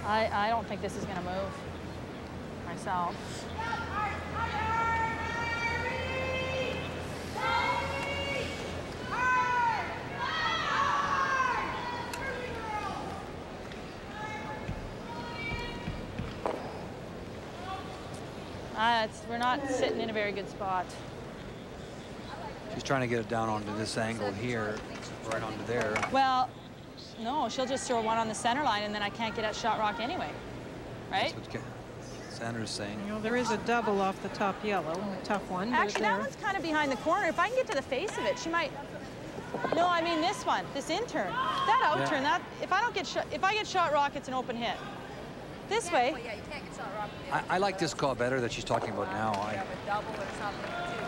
I don't think this is going to move myself. We're not sitting in a very good spot. She's trying to get it down onto this angle here, right onto there. Well, no, she'll just throw one on the center line, and then I can't get at shot rock anyway, right? That's what Sandra's saying. You know, there is a double off the top yellow, a tough one. Actually, that one's kind of behind the corner. If I can get to the face of it, she might. No, I mean this one, this in-turn. That out-turn, that if I don't get if I get shot rock, it's an open hit. This way. Well, yeah, you can't get shot rock. I like this call better that she's talking about now. Double or something too.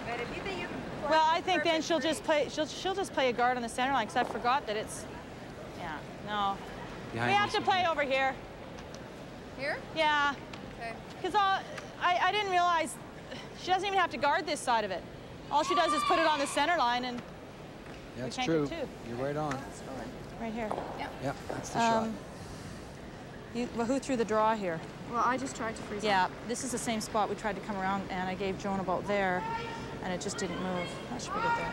But if you think you can well, I think then she'll just play. She'll just play a guard on the center line, because I forgot that it's. Yeah, no. Behind we have to play over here. Here? Yeah. Okay. Because I didn't realize she doesn't even have to guard this side of it. All she does is put it on the center line, and that's we can't true. get two. You're right on. Right here. Yeah. Yep, that's the shot. Well, who threw the draw here? Well, I just tried to freeze. Yeah, this is the same spot we tried to come around, and I gave Joan about there, and it just didn't move. That should be good there.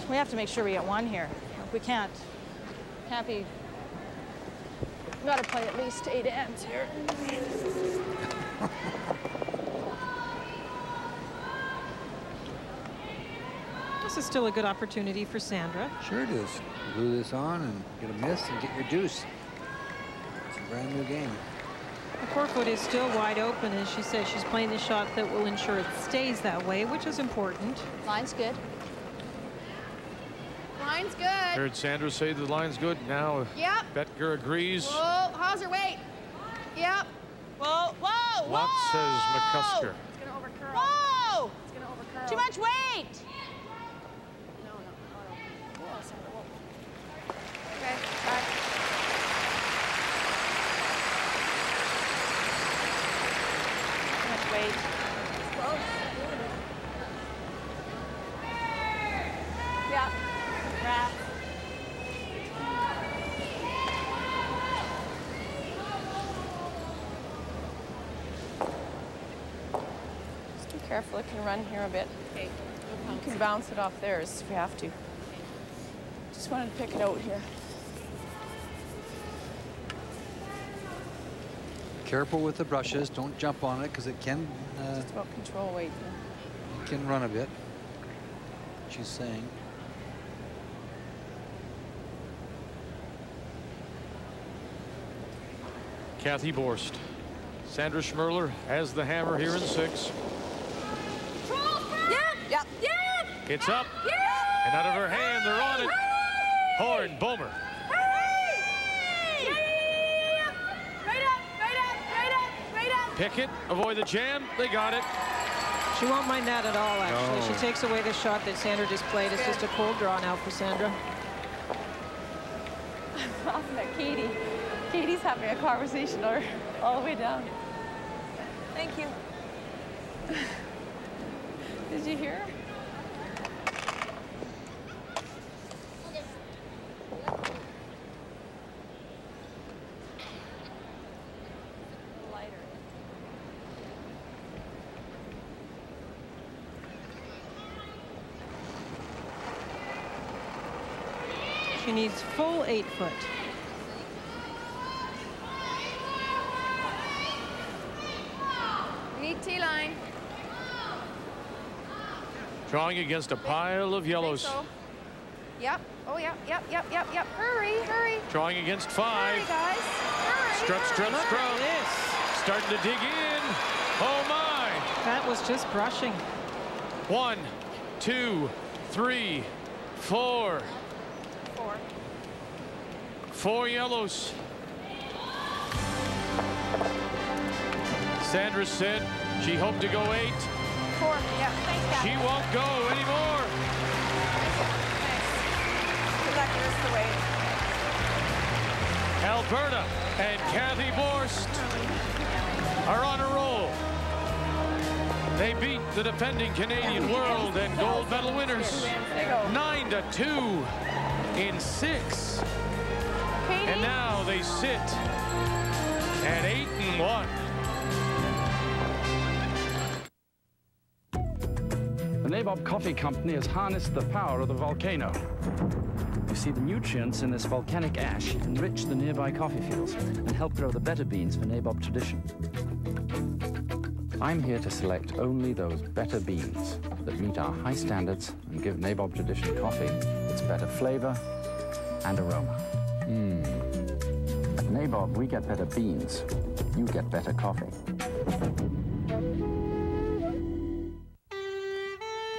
We have to make sure we get one here. We can't be. We got to play at least 8 ends here. This is still a good opportunity for Sandra. Sure it is. Glue this on and get a miss and get your deuce. It's a brand new game. The forefoot is still wide open, as she says. She's playing the shot that will ensure it stays that way, which is important. Line's good. Line's good. Heard Sandra say the line's good. Now Yep. Betger agrees. Whoa, Hauser, wait. Yep. Whoa, whoa, whoa! What says McCusker? It's gonna overcurl. Whoa! It's gonna overcurl. Too much weight! No. Whoa, Sandra, whoa. Okay, back. Too much weight. It's close. Yeah. Wrap. Just be careful. It can run here a bit. Okay. You can bounce it off theirs if you have to. Just wanted to pick it out here. careful with the brushes. Don't jump on it because it can. Just about control weight. It can run a bit. She's saying. Cathy Borst. Sandra Schmirler has the hammer here in 6. Yeah. It's up. And out of her hand, they're on it. Horn, Bomer. Pickett, avoid the jam. They got it. She won't mind that at all, actually. No. She takes away the shot that Sandra just played. It's just a cold draw now for Sandra. I'm laughing at Katie. Katie's having a conversation all the way down. Thank you. Did you hear? She needs full 8 foot. We need T-line. Drawing against a pile of yellows. So. Yep. Oh, yep. Hurry. Drawing against 5. Hurry, guys. Hurry. Strut. Starting to dig in. Oh, my. That was just brushing. 1, 2, 3, 4. 4 yellows. Sandra said she hoped to go 8. 4. Yeah, thanks, Cathy. She won't go anymore. Good luck, here's the weight. Alberta and Cathy Borst are on a roll. They beat the defending Canadian world and gold medal winners 9-2 in 6. And now they sit at 8-1. The Nabob Coffee Company has harnessed the power of the volcano. You see, the nutrients in this volcanic ash enrich the nearby coffee fields and help grow the better beans for Nabob tradition. I'm here to select only those better beans that meet our high standards and give Nabob tradition coffee its better flavor and aroma. At Nabob, we get better beans. You get better coffee.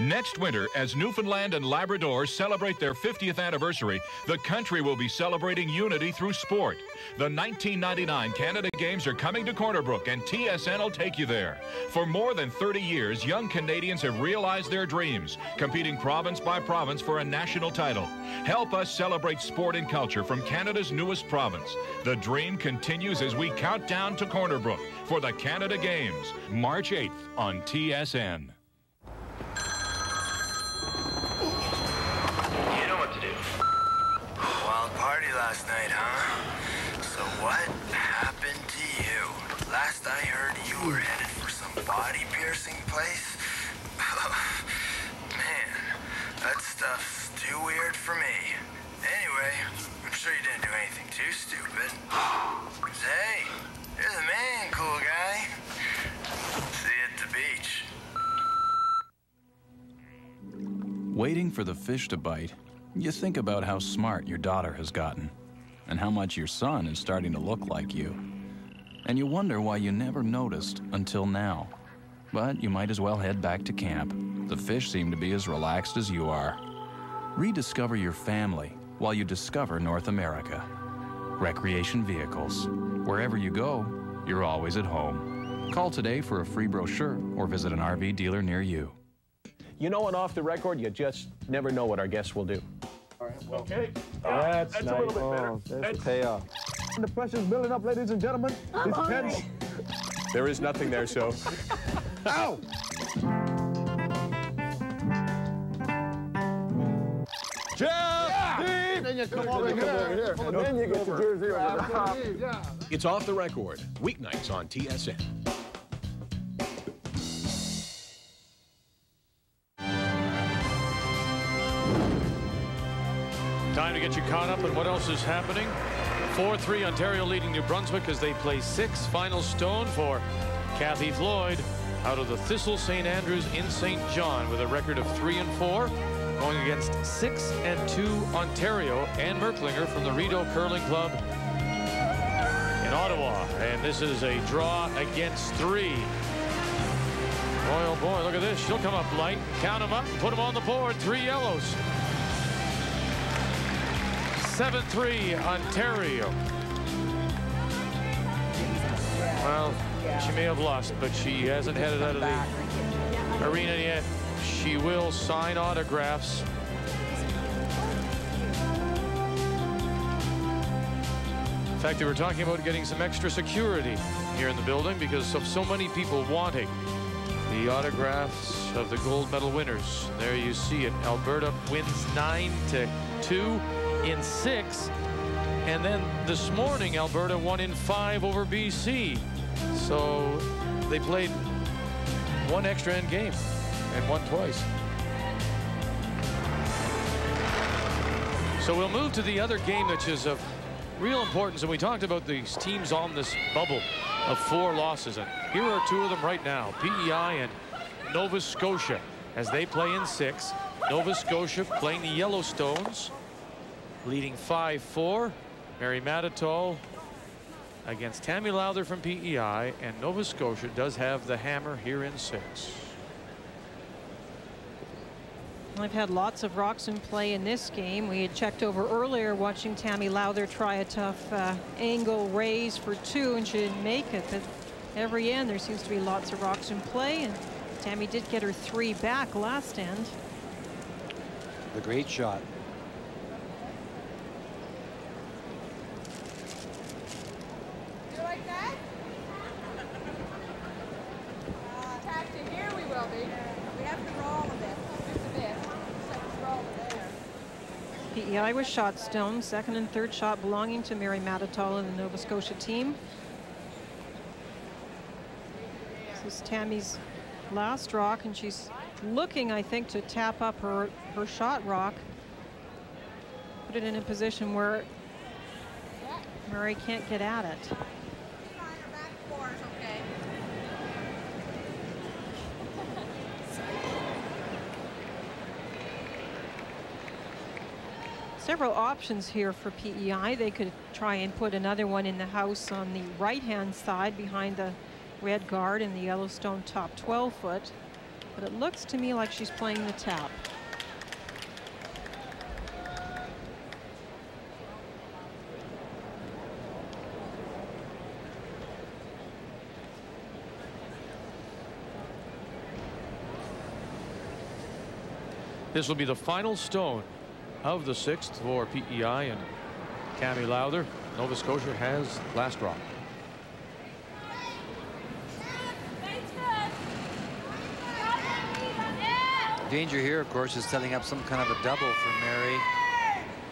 Next winter, as Newfoundland and Labrador celebrate their 50th anniversary, the country will be celebrating unity through sport. The 1999 Canada Games are coming to Corner Brook, and TSN will take you there. For more than 30 years, young Canadians have realized their dreams, competing province by province for a national title. Help us celebrate sport and culture from Canada's newest province. The dream continues as we count down to Corner Brook for the Canada Games, March 8th on TSN. Last night, huh? So what happened to you? Last I heard, you were headed for some body piercing place. Man, that stuff's too weird for me. Anyway, I'm sure you didn't do anything too stupid. Hey, you're the man, cool guy. See you at the beach. Waiting for the fish to bite, you think about how smart your daughter has gotten and how much your son is starting to look like you. And you wonder why you never noticed until now. But you might as well head back to camp. The fish seem to be as relaxed as you are. Rediscover your family while you discover North America. Recreation Vehicles. Wherever you go, you're always at home. Call today for a free brochure or visit an RV dealer near you. You know, and off the record, you just never know what our guests will do. All right, well, okay. That's nice. A little bit better. There's the payoff. The pressure's building up, ladies and gentlemen. It's tense. There is nothing there, so. Ow! Jeff! Then you come over here. And then you get your jersey over there. It's Off the Record, weeknights on TSN. Time to get you caught up on what else is happening. 4-3 Ontario leading New Brunswick as they play 6. Final stone for Cathy Floyd out of the Thistle St. Andrews in St. John with a record of 3-4, going against 6-2 Ontario. Ann Merklinger from the Rideau Curling Club in Ottawa, and this is a draw against 3. Boy, oh boy, look at this. She'll come up light, count them up, put them on the board. 3 yellows. 7-3 Ontario. Well, she may have lost, but she hasn't headed out of the arena yet. She will sign autographs. In fact, they were talking about getting some extra security here in the building because of so many people wanting the autographs of the gold medal winners. There you see it. Alberta wins 9-2 in 6. And then this morning, Alberta won in 5 over BC. So they played 1 extra end game and won twice. So we'll move to the other game, which is of real importance. And we talked about these teams on this bubble of 4 losses. And here are 2 of them right now. PEI and Nova Scotia as they play in 6. Nova Scotia playing the Yellowstones, leading 5-4. Mary Mattatall against Tammi Lowther from PEI, and Nova Scotia does have the hammer here in 6. I've had lots of rocks in play in this game. We had checked over earlier watching Tammi Lowther try a tough angle raise for 2, and she didn't make it. But every end there seems to be lots of rocks in play, and Tammi did get her 3 back last end. The great shot. You like that? Tacked in here we will be. We have to roll a bit. Just a bit. Just roll there. PEI was shot stone. 2nd and 3rd shot belonging to Mary Mattatall and the Nova Scotia team. This is Tammy's last rock, and she's looking, I think, to tap up her shot rock. Put it in a position where Mary can't get at it. Several options here for PEI. They could try and put another one in the house on the right-hand side behind the red guard in the Yellowstone top 12-foot. But it looks to me like she's playing the tap. This will be the final stone of the 6th for PEI and Tammi Lowther. Nova Scotia has last rock. Danger here, of course, is setting up some kind of a double for Mary.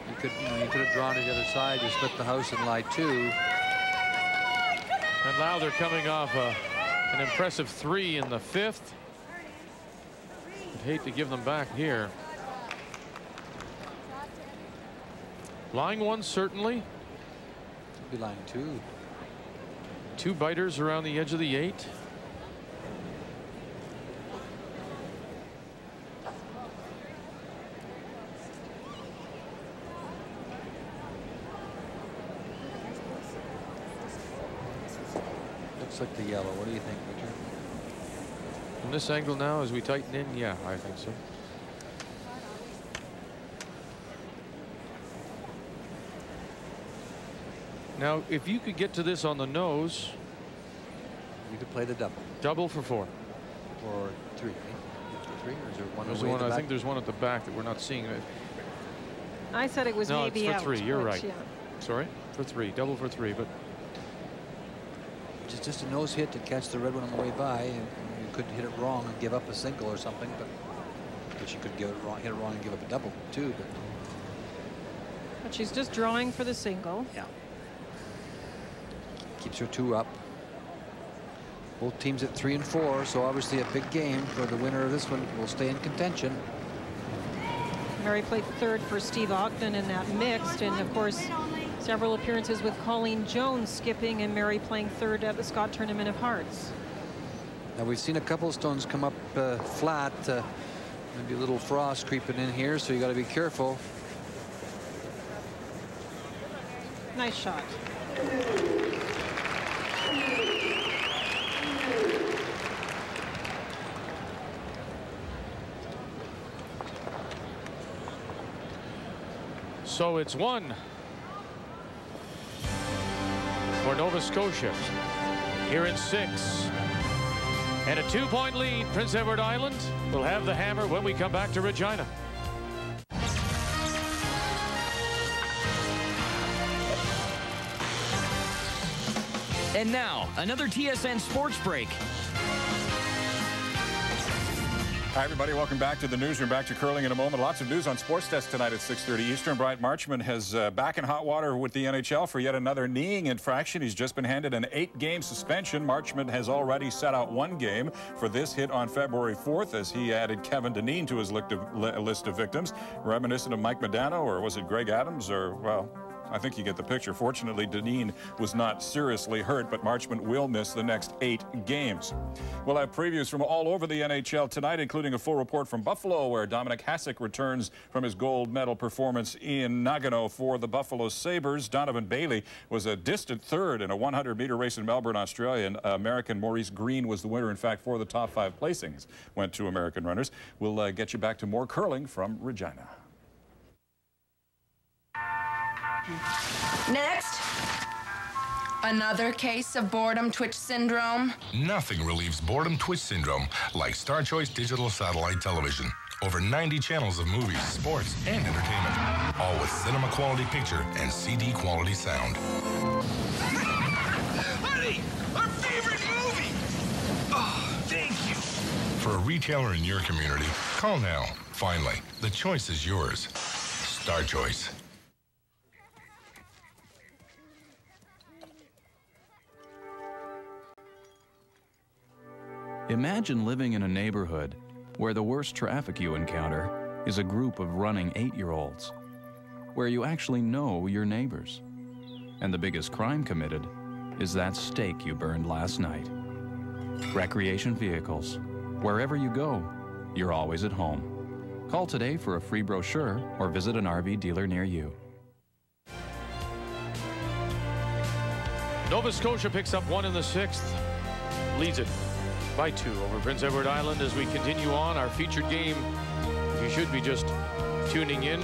You could have drawn to the other side, you split the house and lie 2. And Lowther coming off an impressive 3 in the 5th. I'd hate to give them back here. Lying 1 certainly. Could be lying 2. 2 biters around the edge of the 8. Looks like the yellow. What do you think, Richard? From this angle now, as we tighten in, yeah, I think so. Now, if you could get to this on the nose, you could play the double. Double for 4. Or 3. 3, or is there one? There's one. I think there's one at the back that we're not seeing. I said it was no, maybe it's for out. 3. You're right. Yeah. Sorry, for 3. Double for 3, but just a nose hit to catch the red one on the way by, and you could hit it wrong and give up a single or something, but you could give it wrong, hit it wrong and give up a double too. But she's just drawing for the single. Yeah. Keeps her 2 up. Both teams at 3 and 4, so obviously a big game for the winner of this one. Will stay in contention. Mary played 3rd for Steve Ogden in that mixed, and of course several appearances with Colleen Jones skipping and Mary playing third at the Scott Tournament of Hearts. Now we've seen a couple of stones come up flat. Maybe a little frost creeping in here, so you got to be careful. Nice shot. So it's 1 for Nova Scotia here in 6. And a 2-point lead. Prince Edward Island will have the hammer when we come back to Regina. And now, another TSN Sports Break. Hi, everybody. Welcome back to the newsroom. Back to curling in a moment. Lots of news on Sports Desk tonight at 6:30 Eastern. Bryant Marchman has back in hot water with the NHL for yet another kneeing infraction. He's just been handed an 8-game suspension. Marchman has already set out 1 game for this hit on February 4th as he added Kevin Dineen to his list of victims. Reminiscent of Mike Modano, or was it Greg Adams, or, well, I think you get the picture. Fortunately, Dineen was not seriously hurt, but Marchman will miss the next 8 games. We'll have previews from all over the NHL tonight, including a full report from Buffalo, where Dominic Hasek returns from his gold medal performance in Nagano for the Buffalo Sabres. Donovan Bailey was a distant third in a 100-meter race in Melbourne, Australia. And American Maurice Green was the winner. In fact, 4 of the top 5 placings went to American runners. We'll get you back to more curling from Regina. Next, another case of boredom twitch syndrome. Nothing relieves boredom twitch syndrome like Star Choice Digital Satellite Television. Over 90 channels of movies, sports, and entertainment. All with cinema quality picture and CD quality sound. Honey, our favorite movie! Oh, thank you. For a retailer in your community, call now. Finally, the choice is yours. Star Choice. Imagine living in a neighborhood where the worst traffic you encounter is a group of running 8-year-olds, where you actually know your neighbors, and the biggest crime committed is that steak you burned last night. Recreation vehicles. Wherever you go, you're always at home. Call today for a free brochure or visit an RV dealer near you. Nova Scotia picks up 1 in the 6th, leads it by 2 over Prince Edward Island as we continue on our featured game. You should be just tuning in,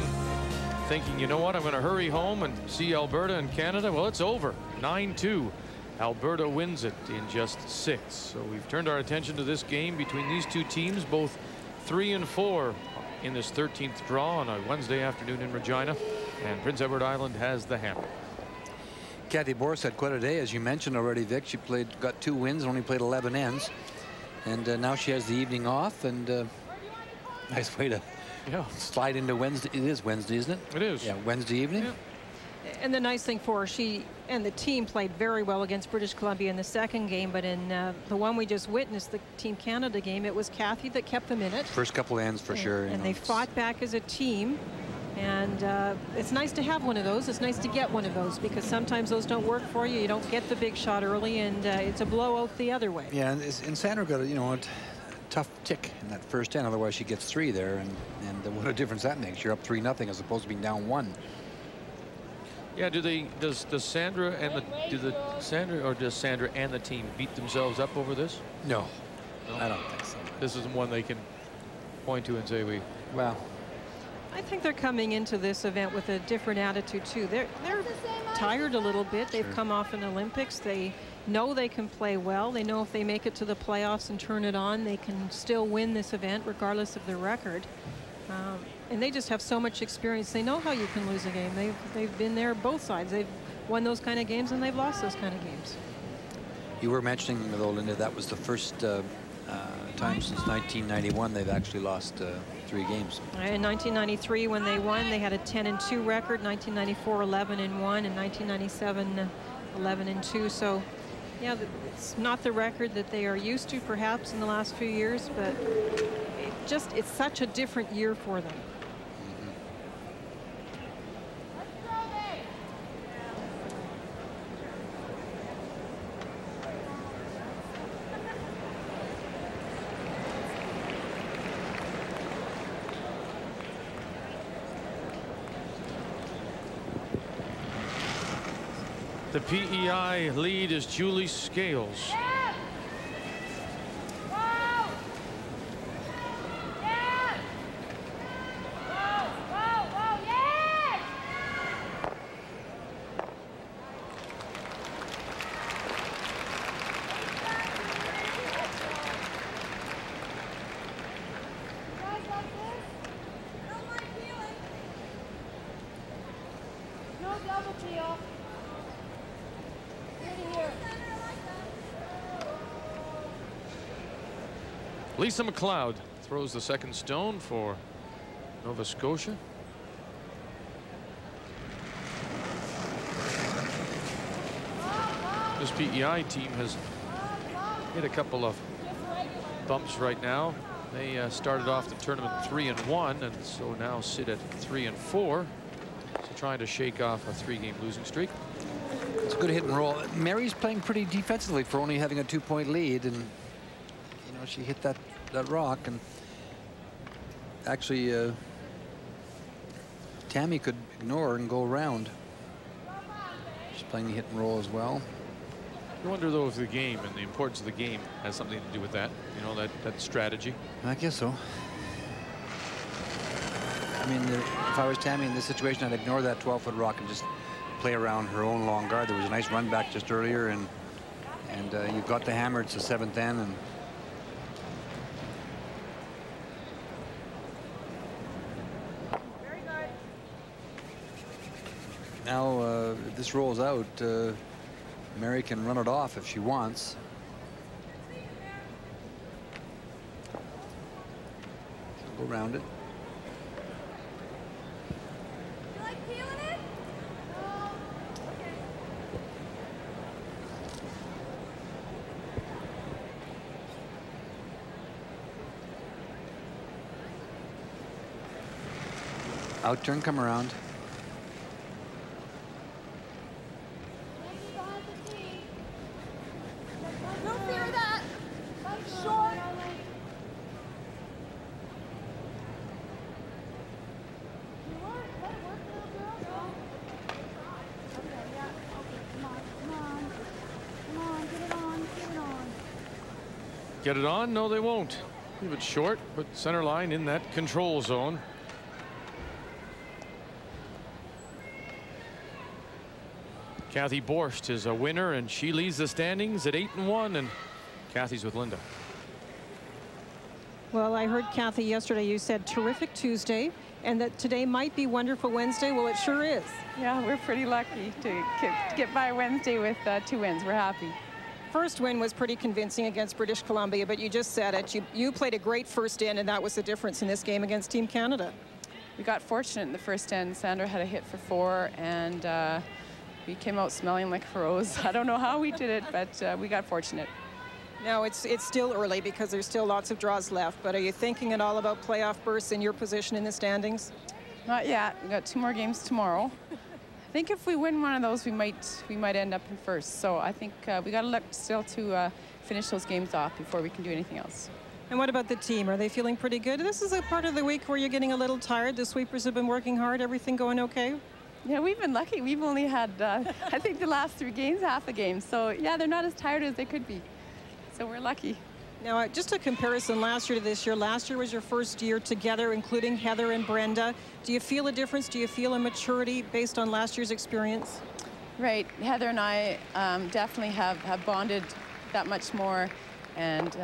thinking, you know what, I'm going to hurry home and see Alberta and Canada. Well, it's over. 9-2. Alberta wins it in just 6. So we've turned our attention to this game between these 2 teams, both 3 and 4 in this 13th draw on a Wednesday afternoon in Regina. And Prince Edward Island has the hammer. Cathy Borst had quite a day, as you mentioned already, Vic. She got 2 wins and only played 11 ends. And now she has the evening off, and nice way to slide into Wednesday. It is Wednesday, isn't it? It is. Yeah, Wednesday evening. Yeah. And the nice thing for her, she and the team played very well against British Columbia in the 2nd game, but in the one we just witnessed, the Team Canada game, it was Cathy that kept them in it. First couple ends for sure. And they fought back as a team. And it's nice to have one of those. It's nice to get one of those, because sometimes those don't work for you. You don't get the big shot early, and it's a blowout the other way. Yeah, and Sandra got a tough tick in that first end. Otherwise, she gets 3 there, and what a difference that makes. You're up 3-0 as opposed to being down 1. Yeah, does Sandra and the team beat themselves up over this? No, I don't think so. This is one they can point to and say well. I think they're coming into this event with a different attitude too. They're tired a little bit. They've come off an Olympics. They know they can play well. They know if they make it to the playoffs and turn it on, they can still win this event regardless of their record. And they just have so much experience. They know how you can lose a game. They've been there both sides. They've won those kind of games and they've lost those kind of games. You were mentioning, though, Linda, that was the first time since 1991 they've actually lost 3 games. In 1993, when they won, they had a 10-2 record. 1994, 11-1, and 1997, 11-2. So, yeah, it's not the record that they are used to, perhaps, in the last few years, but it's such a different year for them. The PEI lead is Julie Scales. Lisa McLeod throws the second stone for Nova Scotia. This PEI team has hit a couple of bumps right now. They started off the tournament 3-1 and so now sit at 3-4. So trying to shake off a 3-game losing streak. It's a good hit and roll. Mary's playing pretty defensively for only having a 2-point lead, and you know she hit that rock, and actually Tammi could ignore and go around. She's playing the hit and roll as well. I wonder though if the game and the importance of the game has something to do with that. You know, that strategy. I guess so. I mean, if I was Tammi in this situation, I'd ignore that 12-foot rock and just play around her own long guard. There was a nice run back just earlier, and you've got the hammer. It's the 7th end, and now if this rolls out, Mary can run it off if she wants. Go around it. Out turn, come around. Get it on? No, they won't. Leave it short, but center line in that control zone. Cathy Borst is a winner, and she leads the standings at 8-1, and Cathy's with Linda. Well, I heard Cathy yesterday. You said terrific Tuesday, and that today might be wonderful Wednesday. Well, it sure is. Yeah, we're pretty lucky to get by Wednesday with 2 wins. We're happy. First win was pretty convincing against British Columbia, but you just said it. You played a great first end, and that was the difference in this game against Team Canada. We got fortunate in the first end. Sandra had a hit for 4, and we came out smelling like a rose. I don't know how we did it, but we got fortunate. Now, it's still early because there's still lots of draws left, but are you thinking at all about playoff berths in your position in the standings? Not yet. We got 2 more games tomorrow. I think if we win one of those, we might end up in first. So I think we got to look still to finish those games off before we can do anything else. And what about the team? Are they feeling pretty good? This is a part of the week where you're getting a little tired. The sweepers have been working hard. Everything going okay? Yeah, we've been lucky. We've only had, I think, the last 3 games, half a game. So yeah, they're not as tired as they could be. So we're lucky. Now, just a comparison last year to this year. Last year was your first year together, including Heather and Brenda. Do you feel a difference? Do you feel a maturity based on last year's experience? Right. Heather and I definitely have bonded that much more, and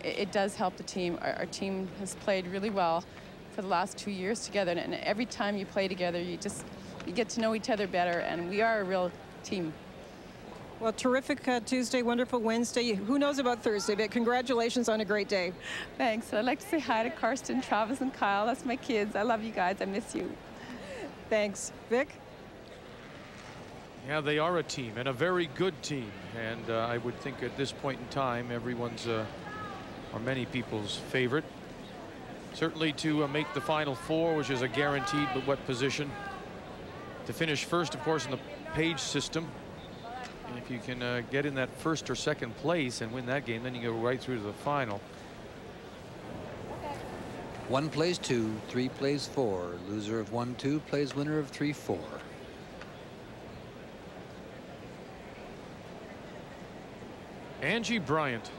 it does help the team. Our team has played really well for the last 2 years together, and every time you play together, you get to know each other better, and we are a real team. Well, terrific Tuesday, wonderful Wednesday. Who knows about Thursday, but congratulations on a great day. Thanks. I'd like to say hi to Karsten, Travis, and Kyle. That's my kids. I love you guys. I miss you. Thanks. Vic? Yeah, they are a team, and a very good team. And I would think at this point in time, everyone's, or many people's favorite. Certainly to make the Final 4, which is a guaranteed but wet position. To finish first, of course, in the Page system. And if you can get in that first or second place and win that game, then you go right through to the final. 1 plays 2, 3 plays 4. Loser of 1-2 plays winner of 3-4. Angie Bryant,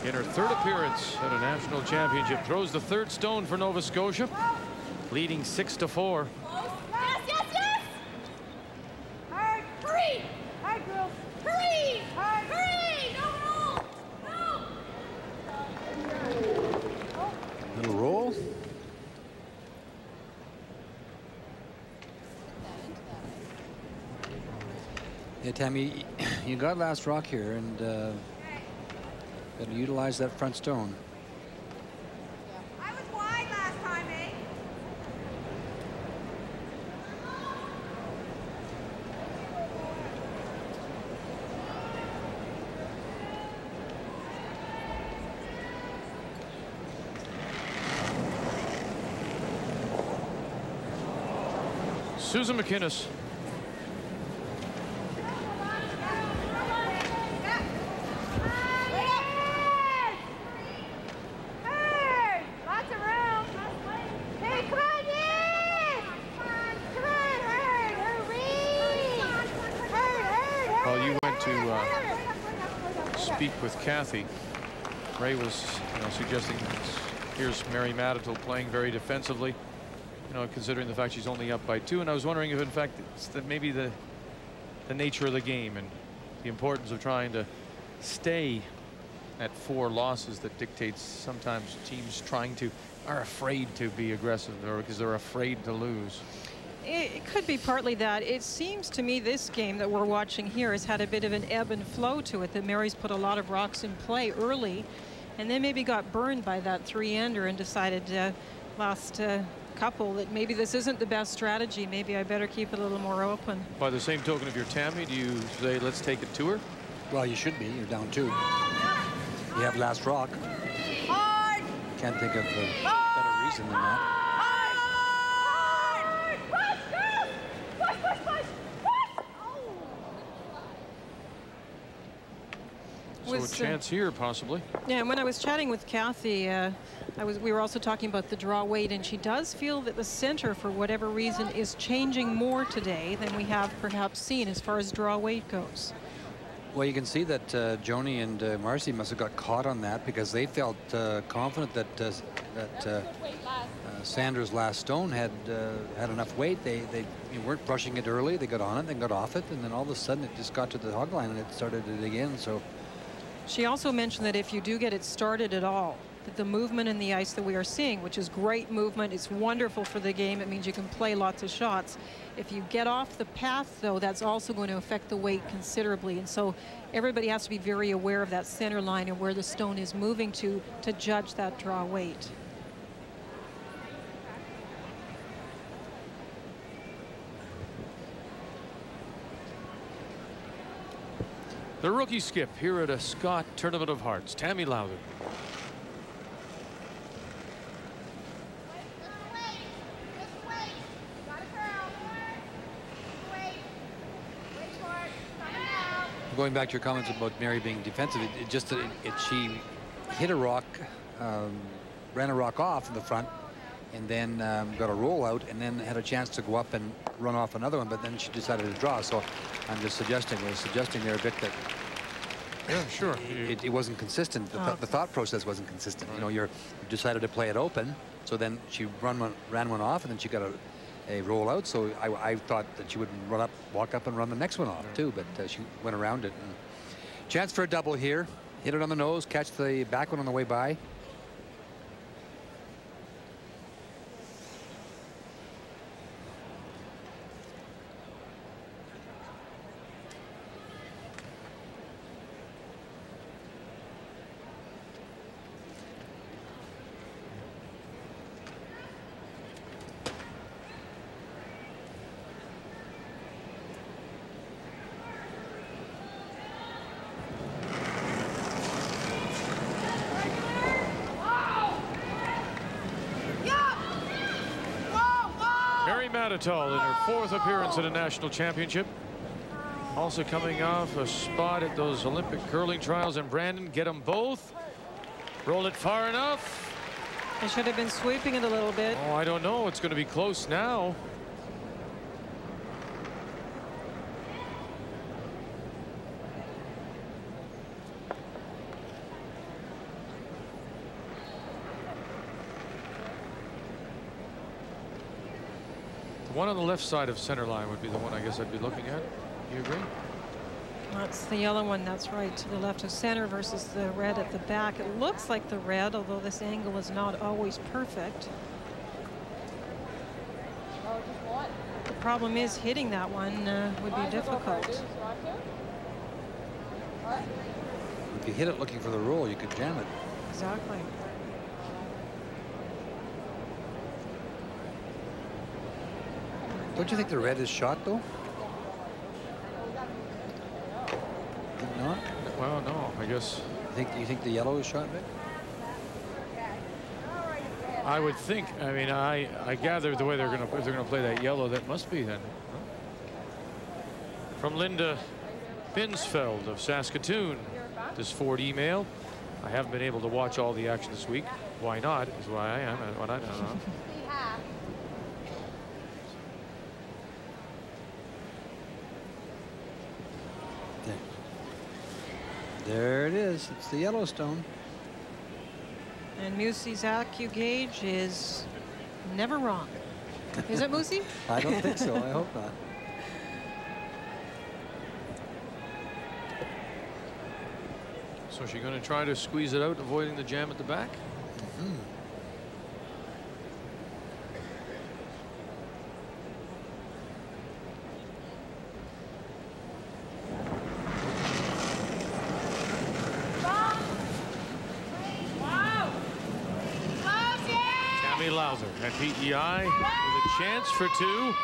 in her third appearance at a national championship, throws the third stone for Nova Scotia, leading 6-4. Yes, yes, yes! Hard, hurry! Hard, girls. Hurry! Hard, hurry! No, no! Little roll. Yeah, Tammy, you got last rock here, and got to utilize that front stone. I was wide last time, eh? Susan McInnes. Speak with Cathy. Ray was suggesting here's Mary Mattatall playing very defensively, considering the fact she's only up by 2, and I was wondering if in fact it's maybe the nature of the game and the importance of trying to stay at 4 losses that dictates sometimes teams are afraid to be aggressive or because they're afraid to lose. It could be partly that. It seems to me this game that we're watching here has had a bit of an ebb and flow to it, that Mary's put a lot of rocks in play early and then maybe got burned by that 3-ender and decided last couple that maybe this isn't the best strategy. Maybe I better keep it a little more open. By the same token, if you're Tammy, do you say let's take it to her? Well, you should be. You're down 2. You have last rock. Can't think of a better reason than that. So a chance here, possibly. Yeah, and when I was chatting with Cathy, we were also talking about the draw weight, and she does feel that the center, for whatever reason, is changing more today than we have perhaps seen as far as draw weight goes. Well, you can see that Joni and Marcy must have got caught on that because they felt confident that Sandra's last stone had enough weight. They weren't brushing it early. They got on it, then got off it, and then all of a sudden it just got to the hog line and it started it again. So. She also mentioned that if you do get it started at all, that the movement in the ice that we are seeing, which is great movement, it's wonderful for the game. It means you can play lots of shots. If you get off the path, though, that's also going to affect the weight considerably. And so everybody has to be very aware of that center line and where the stone is moving to judge that draw weight. The rookie skip here at a Scott Tournament of Hearts, Tammi Lowther. Going back to your comments about Mary being defensive, she hit a rock, ran a rock off in the front, and then got a roll out, and then had a chance to go up and run off another one, but then she decided to draw. So I'm just suggesting there a bit that yeah, sure, it wasn't consistent. The thought process wasn't consistent. Right. You decided to play it open, so then she ran one off, and then she got a roll out. So I thought that she would walk up and run the next one off too, but she went around it. And chance for a double here. Hit it on the nose, catch the back one on the way by. Mary Mattatall in her 4th appearance at a national championship. Also coming off a spot at those Olympic curling trials. And Brandon, get them both. Roll it far enough. They should have been sweeping it a little bit. Oh, I don't know. It's going to be close now. one on the left side of center line would be the one I guess I'd be looking at. You agree? That's the yellow one, that's right, to the left of center versus the red at the back. It looks like the red, although this angle is not always perfect. The problem is hitting that one would be difficult. If you hit it looking for the roll, you could jam it. Exactly. Don't you think the red is shot, though? Think not? Well, no, I guess. You think the yellow is shot, Vic? I would think. I mean, I gather the way if they're gonna play that yellow, that must be then. From Linda Binsfeld of Saskatoon, this Ford email. I haven't been able to watch all the action this week. Why not? Is why I am. What I don't know. There it is. It's the Yellowstone. And Musie's AccuGauge is never wrong. Is it, Musie? I don't think so. I hope not. So is she going to try to squeeze it out, avoiding the jam at the back? Mm-hmm. Tammi Lowther at PEI with a chance for two.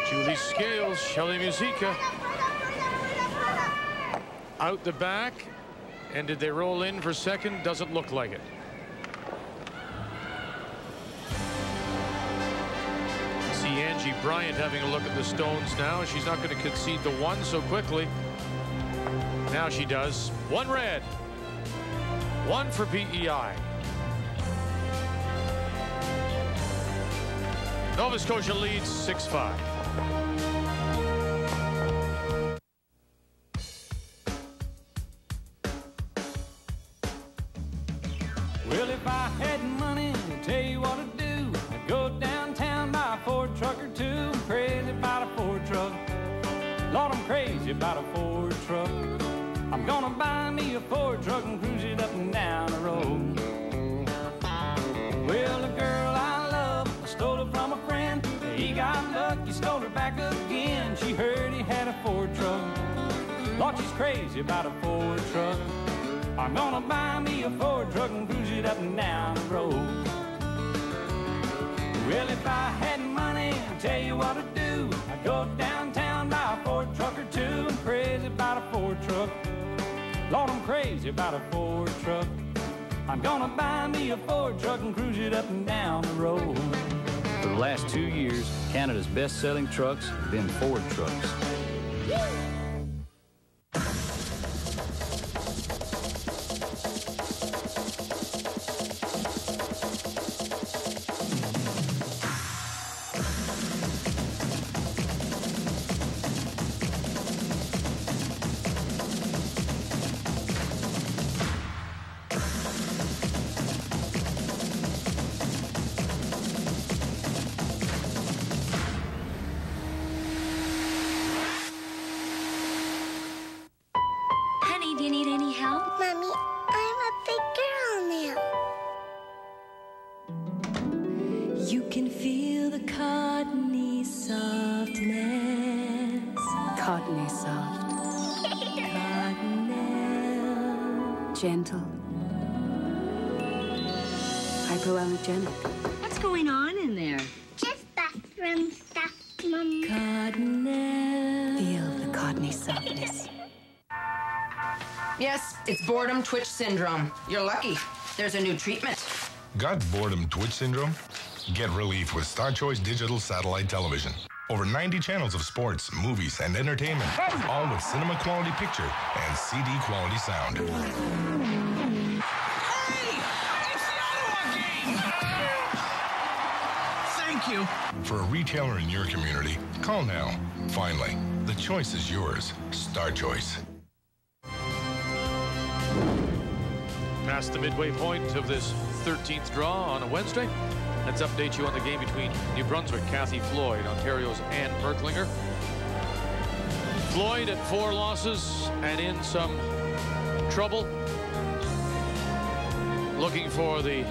Julie Scales, Shelley Musica. Out the back. And did they roll in for second? Doesn't look like it. See Angie Bryant having a look at the stones now. She's not going to concede the one so quickly. Now she does. One red. One for PEI. Nova Scotia leads 6-5. Well, if I had money, I'd tell you what I'd do. I'd go downtown, buy a Ford truck or two. I'm crazy about a Ford truck. Lord, I'm crazy about a Ford truck. I'm gonna buy me a Ford truck and cruise it up and down the road. Well, the girl I love, I stole her from a friend. He got lucky, stole her back again. She heard he had a Ford truck. Lord, she's crazy about a Ford truck. I'm gonna buy me a Ford truck and cruise it up and down the road. Well, if I had money, I'd tell you what I'd do. I'd go downtown, buy a Ford truck or two. I'm crazy about a Ford truck. Lord, I'm crazy about a Ford truck. I'm gonna buy me a Ford truck and cruise it up and down the road. For the last 2 years, Canada's best-selling trucks have been Ford trucks. Do you need any help? Mommy, I'm a big girl now. You can feel the cottony softness. Cottony soft. Cottonelle. Gentle. Hypoallergenic. What's going on in there? Just bathroom stuff, Mom. Cottonelle. Feel the cottony softness. Yes, it's boredom twitch syndrome. You're lucky. There's a new treatment. Got boredom twitch syndrome? Get relief with Star Choice Digital Satellite Television. Over 90 channels of sports, movies, and entertainment, all with cinema quality picture and CD quality sound. Hey! It's the Ottawa game! Thank you. For a retailer in your community, call now. Finally, the choice is yours. Star Choice. Past the midway point of this 13th draw on a Wednesday. Let's update you on the game between New Brunswick, Cathy Floyd, Ontario's Ann Merklinger. Floyd at 4 losses and in some trouble. Looking for the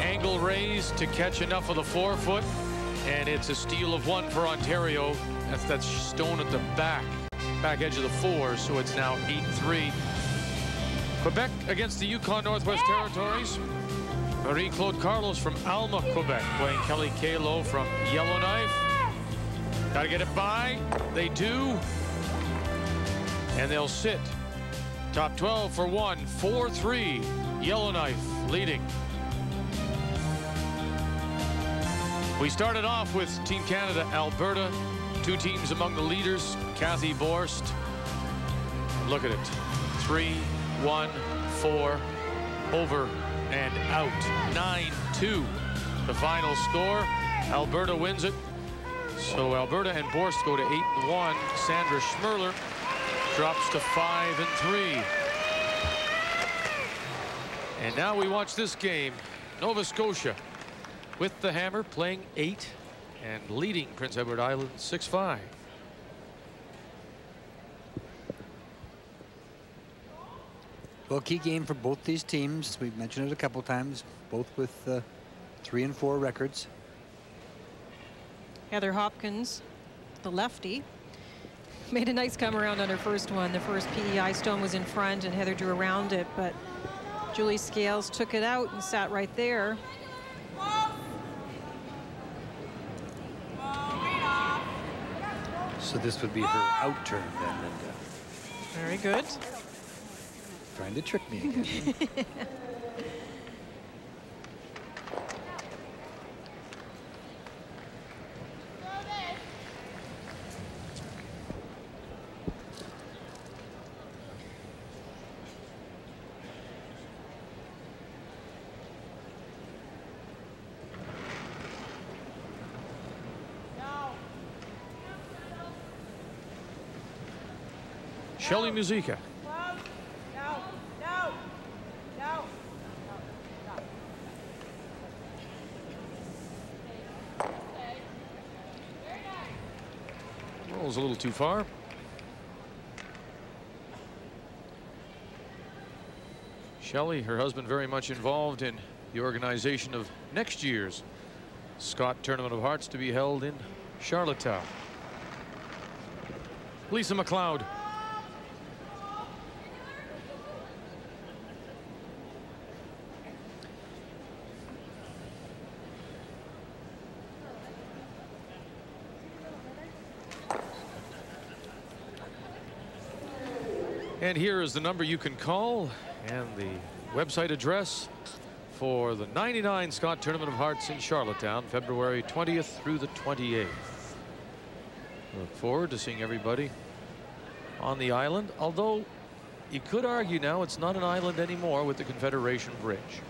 angle raise to catch enough of the forefoot. And it's a steal of 1 for Ontario. That's that stone at the back edge of the 4, so it's now 8-3. Quebec against the Yukon Northwest Territories. Marie-Claude Carlos from Alma, Quebec, playing Kelly Kalo from Yellowknife. Got to get it by. They do. And they'll sit. Top 12 for 1, 4-3. Yellowknife leading. We started off with Team Canada, Alberta. 2 teams among the leaders. Cathy Borst. Look at it. 3-1, 4, over and out. 9-2. The final score. Alberta wins it. So Alberta and Borst go to 8-1. Sandra Schmirler drops to 5-3. And now we watch this game. Nova Scotia with the hammer, playing 8 and leading Prince Edward Island 6-5. Well, key game for both these teams. We've mentioned it a couple times, both with 3 and 4 records. Heather Hopkins, the lefty, made a nice come around on her first one. The first PEI stone was in front and Heather drew around it, but Julie Scales took it out and sat right there. So this would be her out turn then, Linda. Very good. Trying to trick me again. Shelley Musica. Rolls a little too far. Shelley, her husband, very much involved in the organization of next year's Scott Tournament of Hearts to be held in Charlottetown. Lisa McLeod. And here is the number you can call and the website address for the 99 Scott Tournament of Hearts in Charlottetown, February 20th through the 28th. Look forward to seeing everybody on the island, although you could argue now it's not an island anymore with the Confederation Bridge.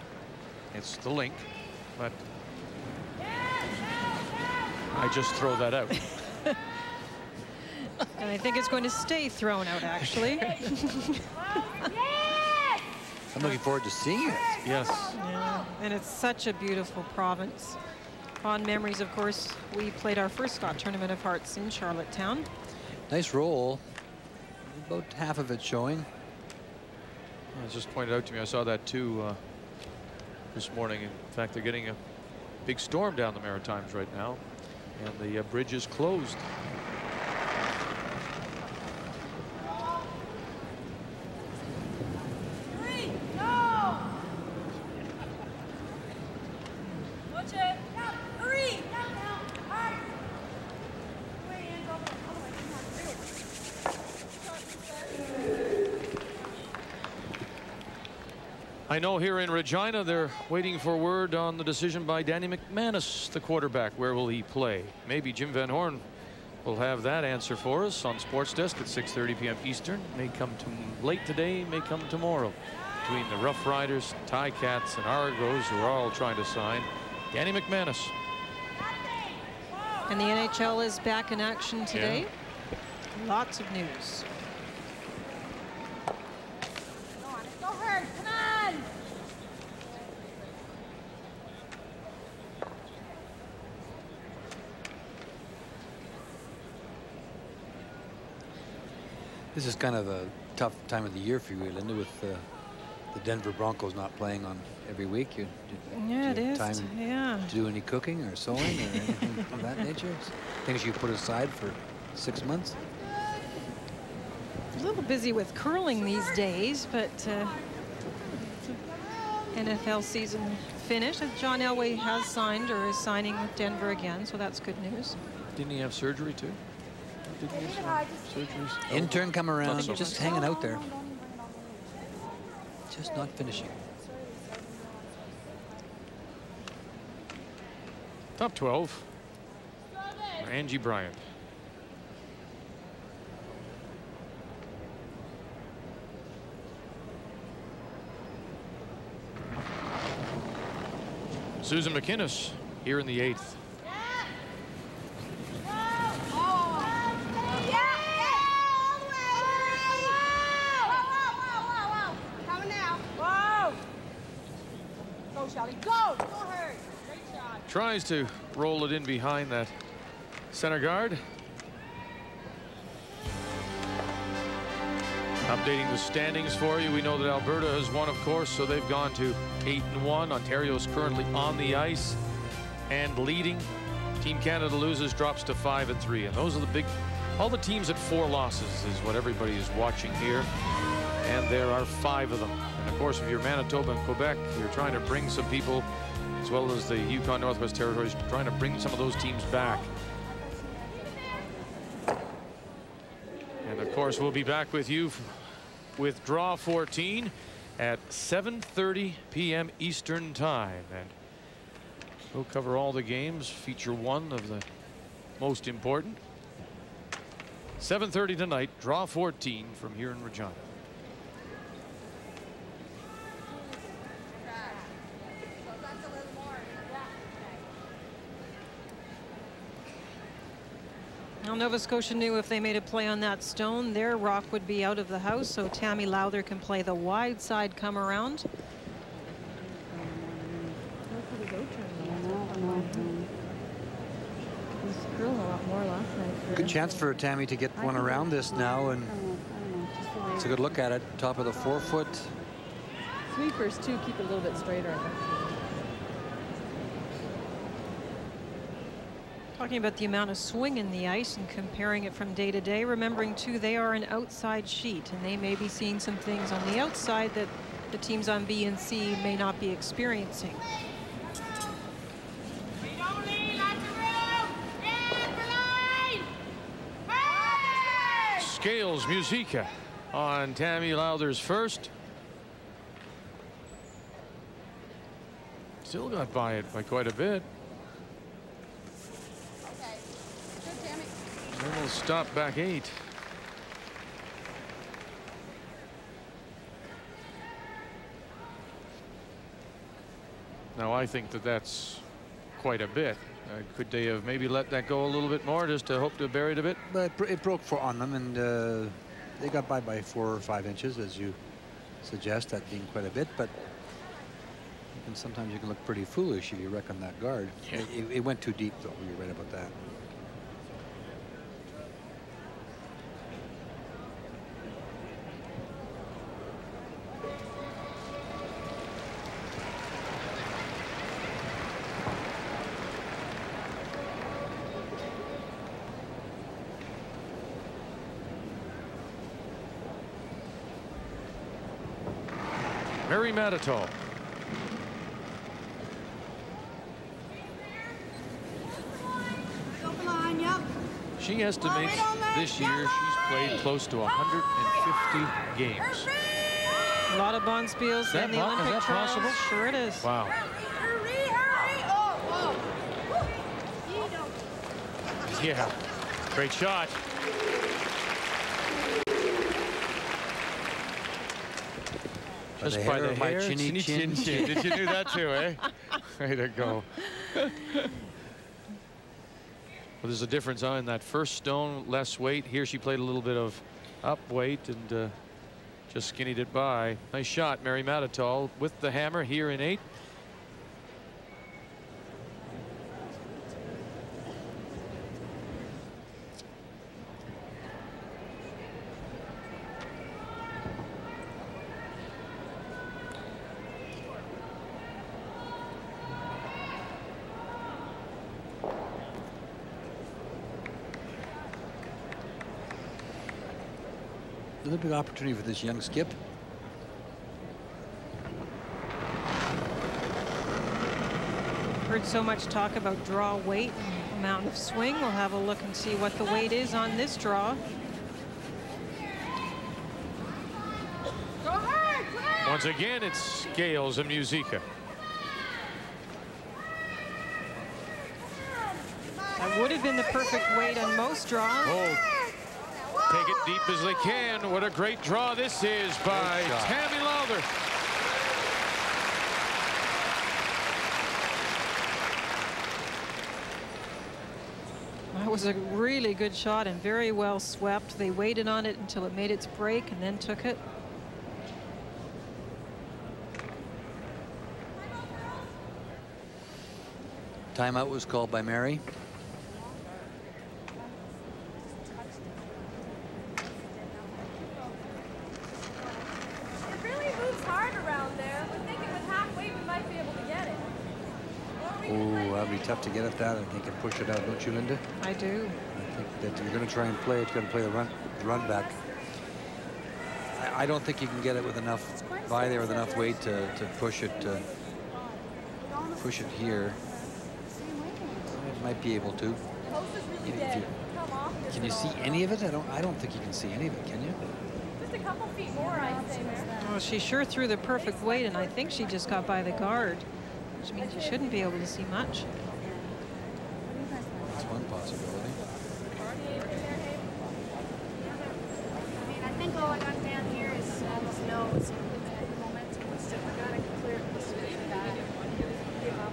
It's the link, but I just throw that out. And I think it's going to stay thrown out, actually. I'm looking forward to seeing it. Yes. Yeah, and it's such a beautiful province. Fond memories, of course. We played our first Scott Tournament of Hearts in Charlottetown. Nice roll. About half of it showing. It was just pointed out to me. I saw that too this morning. In fact, they're getting a big storm down the Maritimes right now, and the bridge is closed. I know here in Regina they're waiting for word on the decision by Danny McManus, the quarterback. Where will he play? Maybe Jim Van Horn will have that answer for us on Sports Desk at 6:30 p.m. Eastern. May come to late today, may come tomorrow. Between the Rough Riders, Ticats, and Argos, who are all trying to sign Danny McManus. And the NHL is back in action today. Yeah. Lots of news. This is kind of a tough time of the year for you, Linda, with the Denver Broncos not playing on every week. Yeah, it is. Time to do any cooking or sewing or anything of that nature? Things you put aside for 6 months? A little busy with curling these days, but NFL season finished. John Elway has signed or is signing with Denver again, so that's good news. Didn't he have surgery too? Didn't he have surgeries? Intern come around, just hanging out there. Just not finishing. Top 12. Angie Bryant. Susan McInnes here in the 8th. Tries to roll it in behind that center guard. Updating the standings for you. We know that Alberta has won, of course, so they've gone to 8-1. Ontario's currently on the ice and leading. Team Canada loses, drops to 5-3. And those are the big, all the teams at 4 losses is what everybody is watching here. And there are 5 of them. And of course, if you're Manitoba and Quebec, you're trying to bring some people, as well as the Yukon Northwest Territories, trying to bring some of those teams back. And of course, we'll be back with you with Draw 14 at 7:30 p.m. Eastern Time. And we'll cover all the games, feature one of the most important. 7:30 tonight, Draw 14 from here in Regina. Well, Nova Scotia knew if they made a play on that stone, their rock would be out of the house, so Tammi Lowther can play the wide side come around. Good chance for Tammi to get one around this now, and it's a good look at it. Top of the 4-foot. Sweepers too keep it a little bit straighter, I think. Talking about the amount of swing in the ice and comparing it from day to day, remembering too they are an outside sheet and they may be seeing some things on the outside that the teams on B and C may not be experiencing. Scales Musica on Tammi Lowther's first. Still got by it by quite a bit. And we'll stop back 8. Now I think that that's quite a bit. Could they have maybe let that go a little bit more just to hope to bury it a bit? But it broke on them, and they got by 4 or 5 inches, as you suggest, that being quite a bit. But sometimes you can look pretty foolish if you wreck on that guard. Yeah. It went too deep, though. You're right about that. Mary Mattatall. She estimates this year she's played close to 150 games. A lot of bonspiels in the Olympic trials. Possible? Sure it is. Wow. Yeah, great shot. Just by the hair. Chinny chin chin. Did you do that too, eh? Way to go. Well, there's a difference in that first stone, less weight. Here she played a little bit of up weight and just skinnied it by. Nice shot, Mary Mattatall with the hammer here in 8. another big opportunity for this young skip. Heard so much talk about draw weight and amount of swing. We'll have a look and see what the weight is on this draw. Once again, it's scales and musica. That would have been the perfect weight on most draws. Oh, take it deep as they can. What a great draw this is by Tammi Lowther. That was a really good shot and very well swept. They waited on it until it made its break and then took it. Timeout was called by Mary. It really moves hard around there. We're thinking with halfway we might be able to get it. Oh, that'd be tough to get at that. I think and push it out, don't you, Linda? I do. I think that you're going to try and play it. You're going to play the run back. I don't think you can get it with enough by there with enough weight to push it here. It might be able to. Can you see any of it? I don't think you can see any of it, can you? Just a couple feet more, I'd say, Mary. Well, she sure threw the perfect weight, and I think she just got by the guard, which means you shouldn't be able to see much. That's one possibility. I mean, I think all I got down here is nose. The momentum was just, we gotta clear this back. Give up.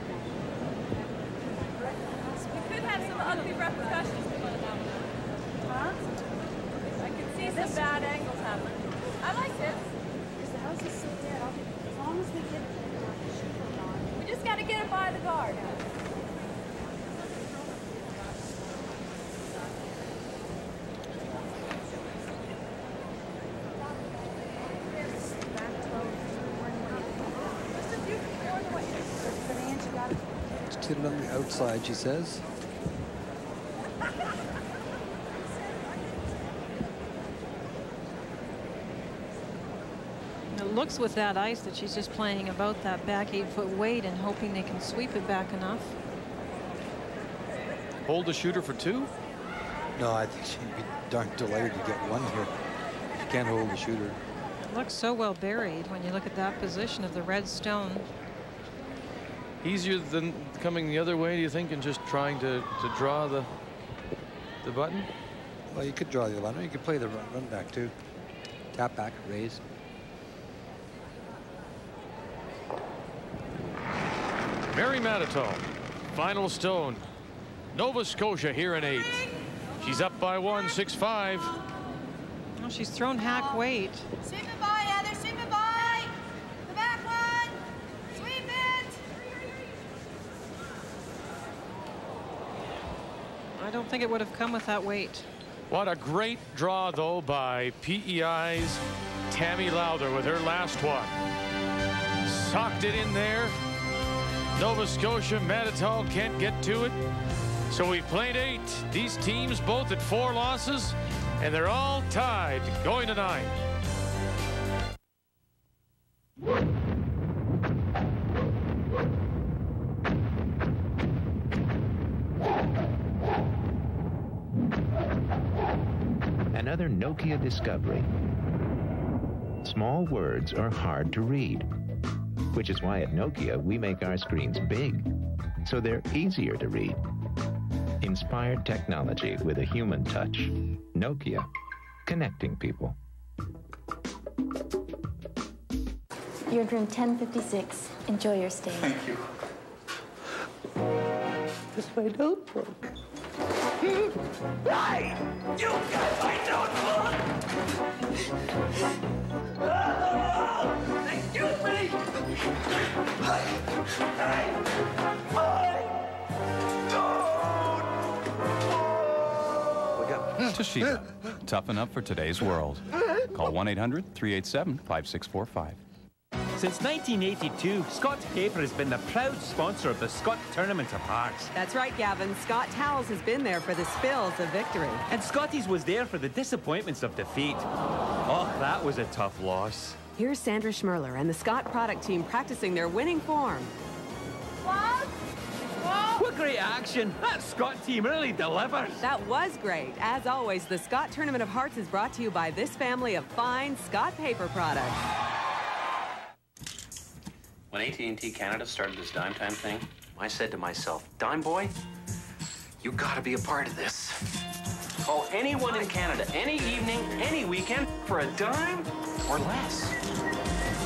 We could have some ugly repercussions. Huh? I can see some bad angles happening. I like this. Because the house is so dead. As long as we get it, we just gotta get it by the guard. Just get it on the outside, she says. It looks with that ice that she's just playing about that back 8-foot weight and hoping they can sweep it back enough. Hold the shooter for two? No, I think she'd be darn delighted to get one here. She can't hold the shooter. It looks so well buried when you look at that position of the red stone. Easier than coming the other way, do you think, and just trying to draw the button? Well, you could draw the button. You could play the run back too. Tap back, raise. Mary Mattatall, final stone. Nova Scotia here in 8. She's up by 1, 6-5. Well, she's thrown hack weight. Sweep it by, Heather, sweep it by. The back one. Sweep it. I don't think it would have come with that weight. What a great draw, though, by PEI's Tammi Lowther with her last one. Socked it in there. Nova Scotia, Mattatall can't get to it. So we've played 8. These teams both at 4 losses, and they're all tied going to 9. Another Nokia discovery. Small words are hard to read, which is why at Nokia we make our screens big, so they're easier to read. Inspired technology with a human touch. Nokia, connecting people. You're in room 1056. Enjoy your stay. Thank you. This my notebook. Hey! You got my notebook! Excuse me! Hey! Toshiba, toughen up for today's world. Call 1-800-387-5645. Since 1982, Scott's Paper has been the proud sponsor of the Scott Tournament of Hearts. That's right, Gavin. Scott Towels has been there for the spills of victory. And Scotties was there for the disappointments of defeat. Oh, that was a tough loss. Here's Sandra Schmirler and the Scott product team practicing their winning form. What great action! That Scott team really delivers. That was great. As always, the Scott Tournament of Hearts is brought to you by this family of fine Scott paper products. When AT&T Canada started this Dime Time thing, I said to myself, Dime Boy, you gotta be a part of this. Call anyone in Canada, any evening, any weekend, for a dime or less.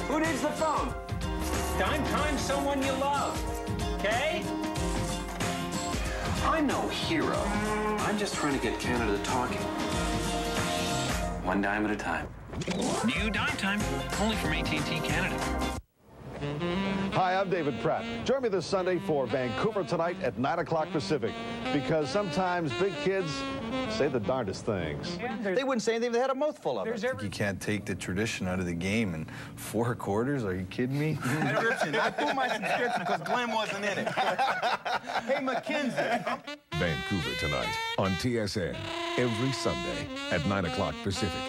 Who needs the phone? Dime Time someone you love, okay? I'm no hero. I'm just trying to get Canada talking. One dime at a time. New Dime Time, only from AT&T Canada. Hi, I'm David Pratt. Join me this Sunday for Vancouver Tonight at 9 o'clock Pacific, because sometimes big kids say the darndest things. They wouldn't say anything if they had a mouthful of it. You can't take the tradition out of the game in 4 quarters. Are you kidding me? I pulled my subscription because Glenn wasn't in it. Hey, Mackenzie. Vancouver Tonight on TSN every Sunday at 9 o'clock Pacific,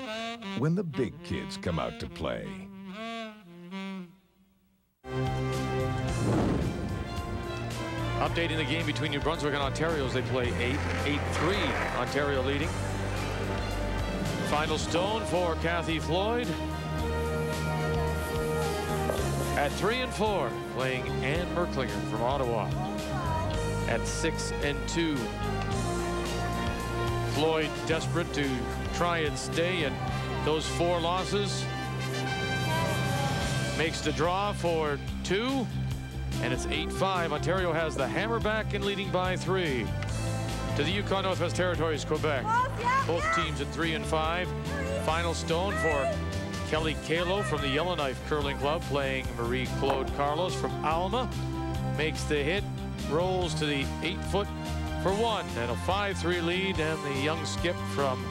when the big kids come out to play. Updating the game between New Brunswick and Ontario as they play 8-3. Ontario leading. Final stone for Cathy Floyd. At 3-4, playing Ann Merklinger from Ottawa. At 6-2. Floyd desperate to try and stay in those 4 losses. Makes the draw for 2. And it's 8-5. Ontario has the hammer back and leading by 3. To the Yukon Northwest Territories, Quebec. Both teams at 3-5. Final stone for Kelly Kalo from the Yellowknife Curling Club, playing Marie-Claude Carlos from Alma. Makes the hit, rolls to the 8-foot for 1, and a 5-3 lead, and the young skip from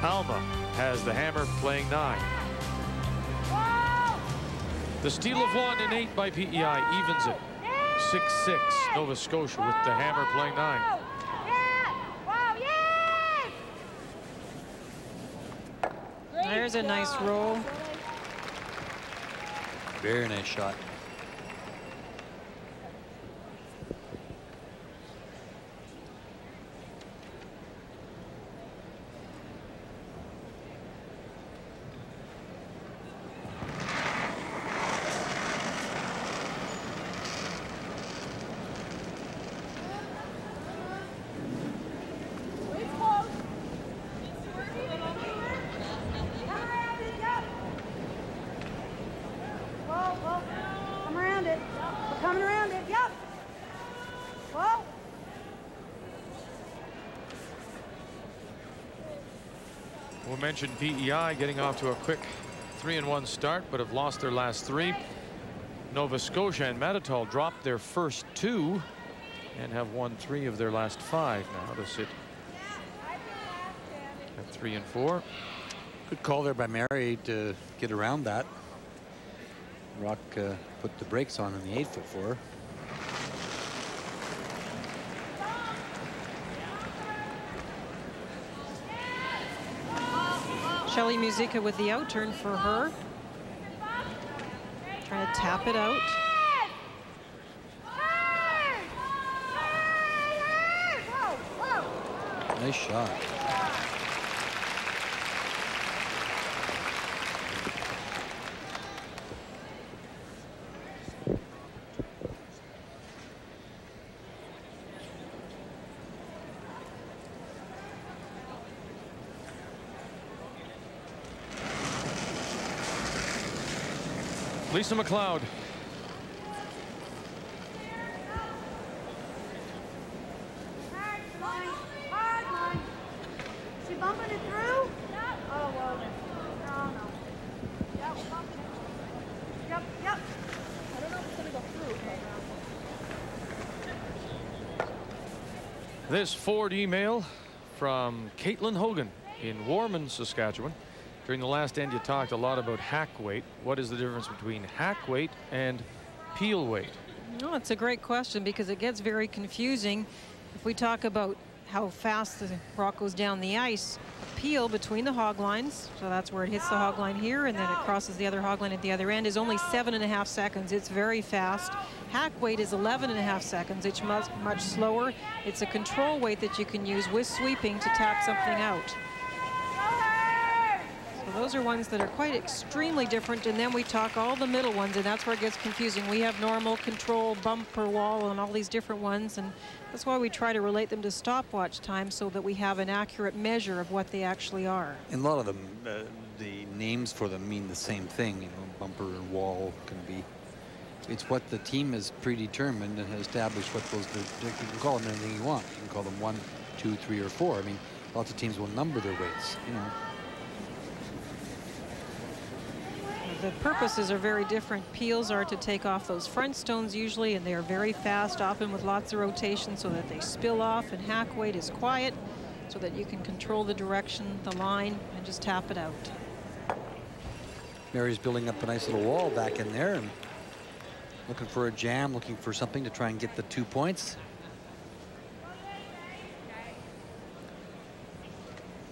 Alma has the hammer, playing 9. The steal of 1 and 8 by PEI evens it. 6-6, Nova Scotia with the hammer, playing 9. There's a nice roll. Very nice shot. We'll mention PEI getting off to a quick 3-1 start, but have lost their last 3. Nova Scotia and Mattatall dropped their first 2 and have won 3 of their last 5 now to sit at 3-4. Good call there by Mary to get around that. Rock put the brakes on in the 8-foot for her. Shelly Musica with the outturn for her. Trying to tap it out. Nice shot. Lisa McLeod. She bumping it through? Oh, well, no. Yep, bumping it. Yep. I don't know if it's going to go through. This Ford email from Caitlin Hogan in Warman, Saskatchewan. During the last end, you talked a lot about hack weight. What is the difference between hack weight and peel weight? No, it's a great question because it gets very confusing. If we talk about how fast the rock goes down the ice. A peel between the hog lines, so that's where it hits the hog line here, and then it crosses the other hog line at the other end, is only 7.5 seconds. It's very fast. Hack weight is 11.5 seconds. It's much slower. It's a control weight that you can use with sweeping to tap something out. So those are ones that are quite extremely different, and then we talk all the middle ones, and that's where it gets confusing. We have normal, control, bumper, wall, and all these different ones, and that's why we try to relate them to stopwatch time so that we have an accurate measure of what they actually are. And a lot of them, the names for them mean the same thing. You know, bumper and wall can be. It's what the team has predetermined and has established what those. You can call them anything you want. You can call them 1, 2, 3, or 4. I mean, lots of teams will number their weights. You know. The purposes are very different. Peels are to take off those front stones usually, and they are very fast, often with lots of rotation so that they spill off, and hack weight is quiet so that you can control the direction, the line, and just tap it out. Mary's building up a nice little wall back in there and looking for a jam, looking for something to try and get the 2 points.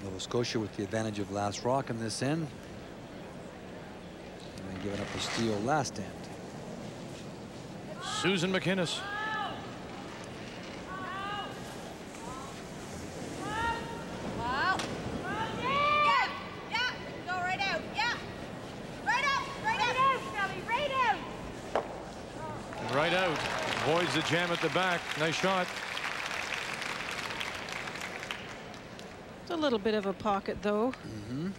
Nova Scotia with the advantage of last rock in this end. And giving up a steal last end. Susan McInnes. Wow. Yeah. Yeah. Go right out. Yeah. Right up. Right out. Shelby. Right out. Right out. Avoids the jam at the back. Nice shot. It's a little bit of a pocket, though. Mm-hmm.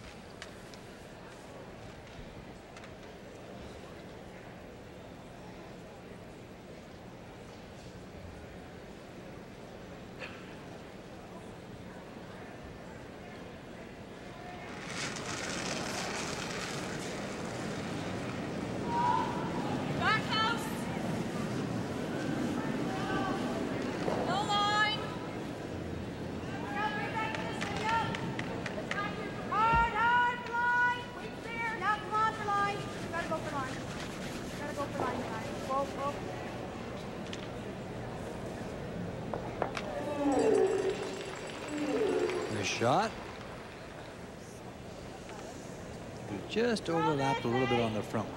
Shot. We just overlapped a little bit on the front one.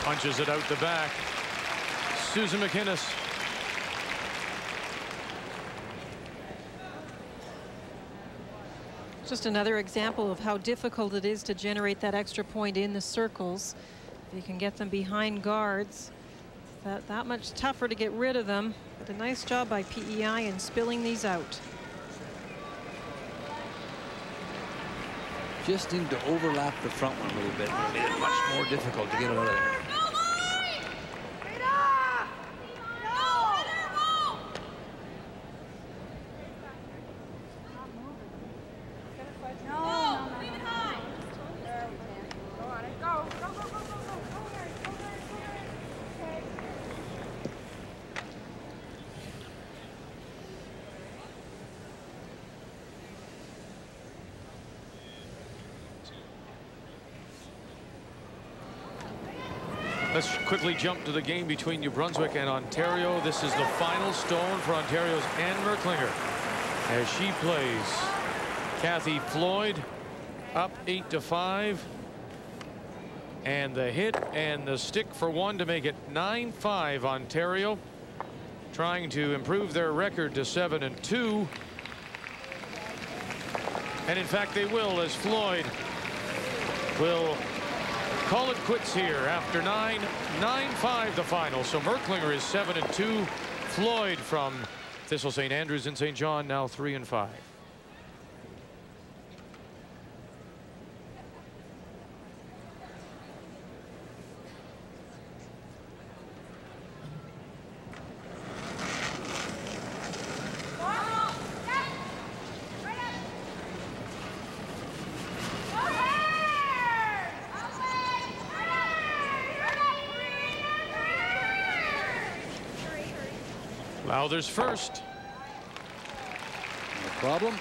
Punches it out the back. Susan McInnes. Just another example of how difficult it is to generate that extra point in the circles. If you can get them behind guards, it's that much tougher to get rid of them. But a nice job by PEI in spilling these out. Just need to overlap the front one a little bit. It made it much more difficult to get it out of there. Let's quickly jump to the game between New Brunswick and Ontario. This is the final stone for Ontario's Ann Merklinger as she plays Cathy Floyd up 8-5. And the hit and the stick for one to make it 9-5 Ontario, trying to improve their record to 7-2. And in fact they will, as Floyd will call it quits here after 9-5 the final. So Merklinger is 7-2. Floyd from Thistle St. Andrews and St. John now 3-5. Lowther's first. No problem.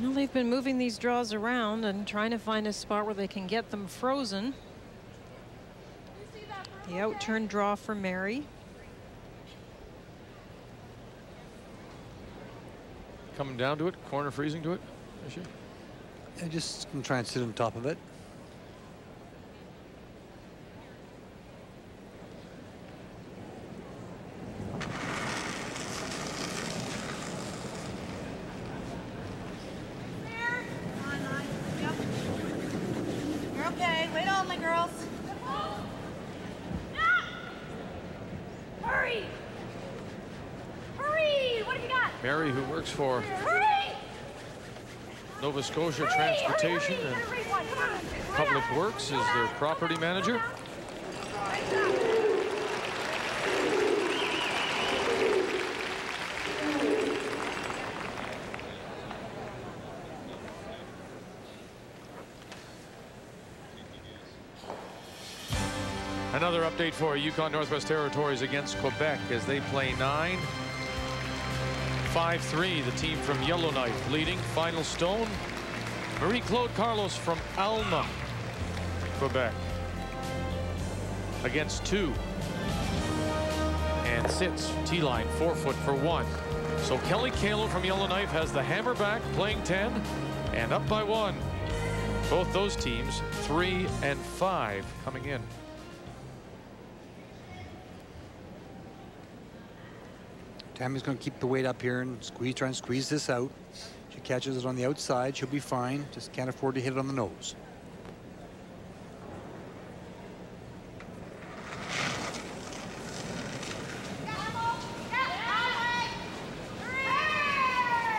Well, they've been moving these draws around and trying to find a spot where they can get them frozen. The out-turn draw for Mary. Coming down to it, corner freezing to it. Is she? I'm just going to try and sit on top of it. Mary, who works for Nova Scotia Transportation and Public Works, is their property manager. Another update for Yukon Northwest Territories against Quebec as they play 9. 5-3, the team from Yellowknife leading. Final stone, Marie-Claude Carlos from Alma, Quebec, against 2. And sits T-line 4 foot for 1. So Kelly Kalo from Yellowknife has the hammer back, playing 10 and up by 1. Both those teams 3 and 5 coming in. Tammy's going to keep the weight up here and try and squeeze this out. She catches it on the outside, she'll be fine. Just can't afford to hit it on the nose.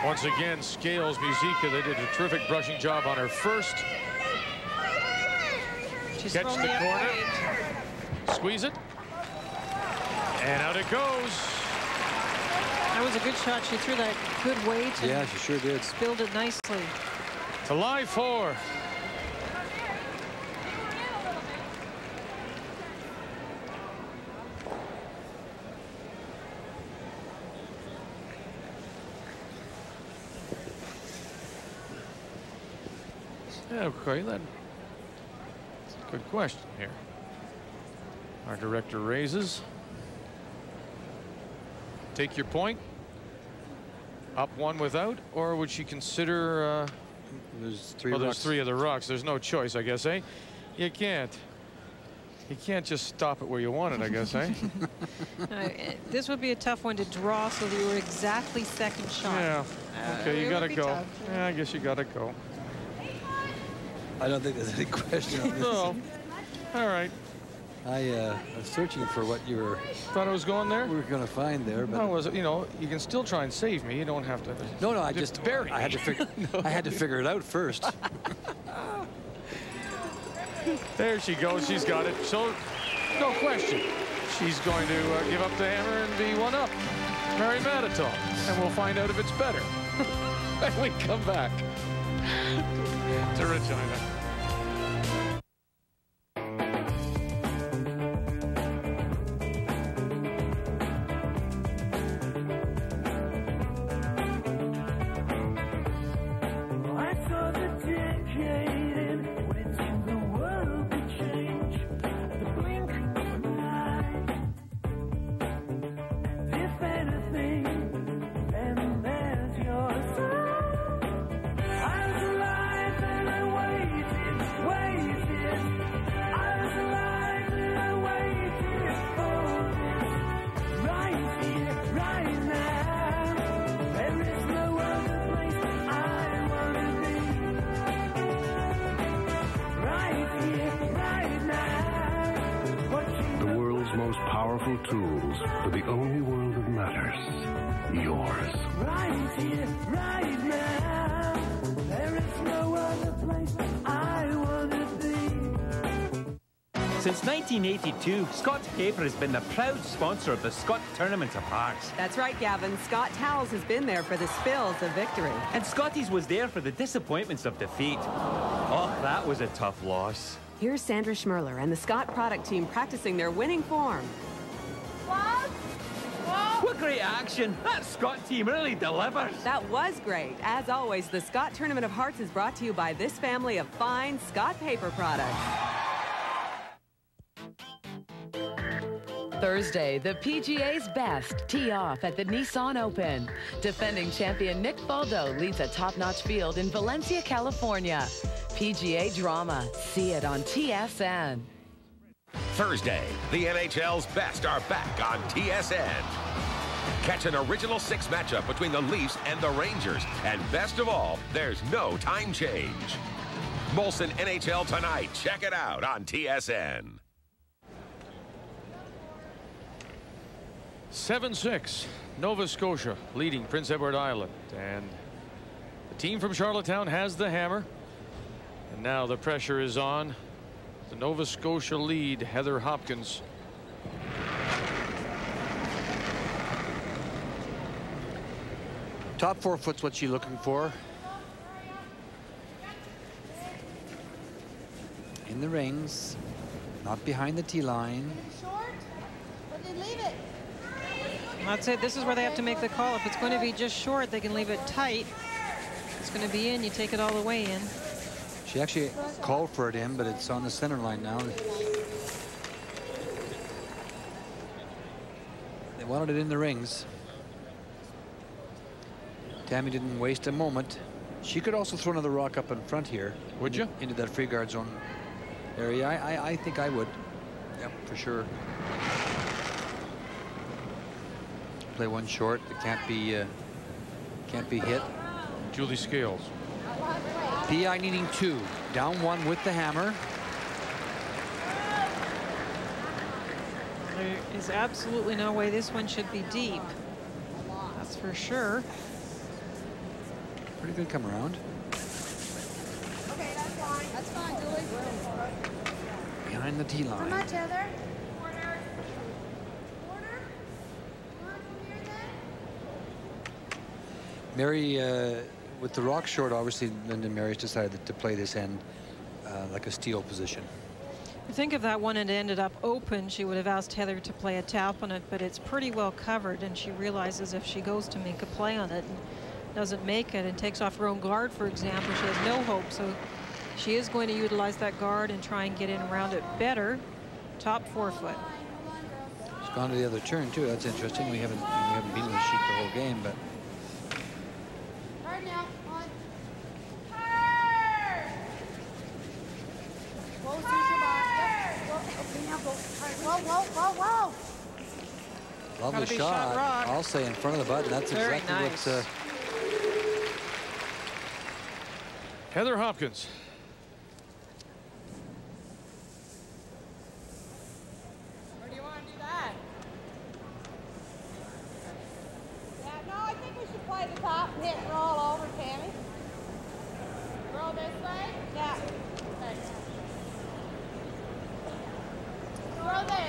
Once again, Scales Musica, they did a terrific brushing job on her first. Catch the corner, squeeze it, and out it goes. That was a good shot. She threw that good weight. Yeah, she sure did. Spilled it nicely. To lie 4. Okay, that's a good question here. Our director raises. Take your point. Up 1 without, or would she consider? There's 3 well, rocks. there's 3 of the rocks. There's no choice, I guess, eh? You can't. You can't just stop it where you want it, I guess, eh? This would be a tough one to draw, so that you were exactly second shot. Yeah. Okay, you gotta go. Tough. Yeah, I guess you gotta go. I don't think there's any question on this. No. All right. I was searching for what you were. Thought I was going there. We were going to find there, but no, was it? You know, you can still try and save me. You don't have to. No, I just bury. I had to figure. No. I had to figure it out first. There she goes. She's got it. So, no question. She's going to give up the hammer and be 1 up. Mary Mattatall, and we'll find out if it's better when we come back to Regina. Tools for the only world that matters, yours. Right here, right now, there is no other place I want to be. Since 1982, Scott's Paper has been the proud sponsor of the Scott Tournament of Hearts. That's right, Gavin. Scott Towels has been there for the spills of victory. And Scotties was there for the disappointments of defeat. Oh, that was a tough loss. Here's Sandra Schmirler and the Scott product team practicing their winning form. What great action! That Scott team really delivers. That was great. As always, the Scott Tournament of Hearts is brought to you by this family of fine Scott paper products. Thursday, the PGA's best tee off at the Nissan Open. Defending champion Nick Faldo leads a top-notch field in Valencia, California. PGA drama. See it on TSN. Thursday, the NHL's best are back on TSN. Catch an original six matchup between the Leafs and the Rangers. And best of all, there's no time change. Molson NHL tonight. Check it out on TSN. 7-6, Nova Scotia leading Prince Edward Island. And the team from Charlottetown has the hammer. And now the pressure is on the Nova Scotia lead, Heather Hopkins. Top 4 foot's what she's looking for. In the rings, not behind the tee line. That's it. This is where they have to make the call. If it's going to be just short, they can leave it tight. If it's going to be in, you take it all the way in. She actually called for it in, but it's on the center line now. They wanted it in the rings. Tammi didn't waste a moment. She could also throw another rock up in front here. Would you? Into that free guard zone area. I think I would. Yep, for sure. Play one short. It can't be hit. Julie Scales. PI needing 2. Down 1 with the hammer. There is absolutely no way this one should be deep. That's for sure. Pretty good come around. Okay, that's fine. That's fine, Julie. Behind the tee line. How much, Heather? Mary, with the rock short, obviously, Linda Mary's decided to play this end like a steal position. I think if that one had ended up open, she would have asked Heather to play a tap on it, but it's pretty well covered, and she realizes if she goes to make a play on it and doesn't make it and takes off her own guard, for example, she has no hope. So she is going to utilize that guard and try and get in around it better. Top 4 foot. It's gone to the other turn too. That's interesting. We haven't been on the sheet the whole game, but. Whoa. Lovely shot. I'll say in front of the button. That's very exactly nice. what. Heather Hopkins. Or do you want to do that? Yeah, no, I think we should play the top and hit and roll over, Tammi. Roll this way? Yeah. Okay. Roll this.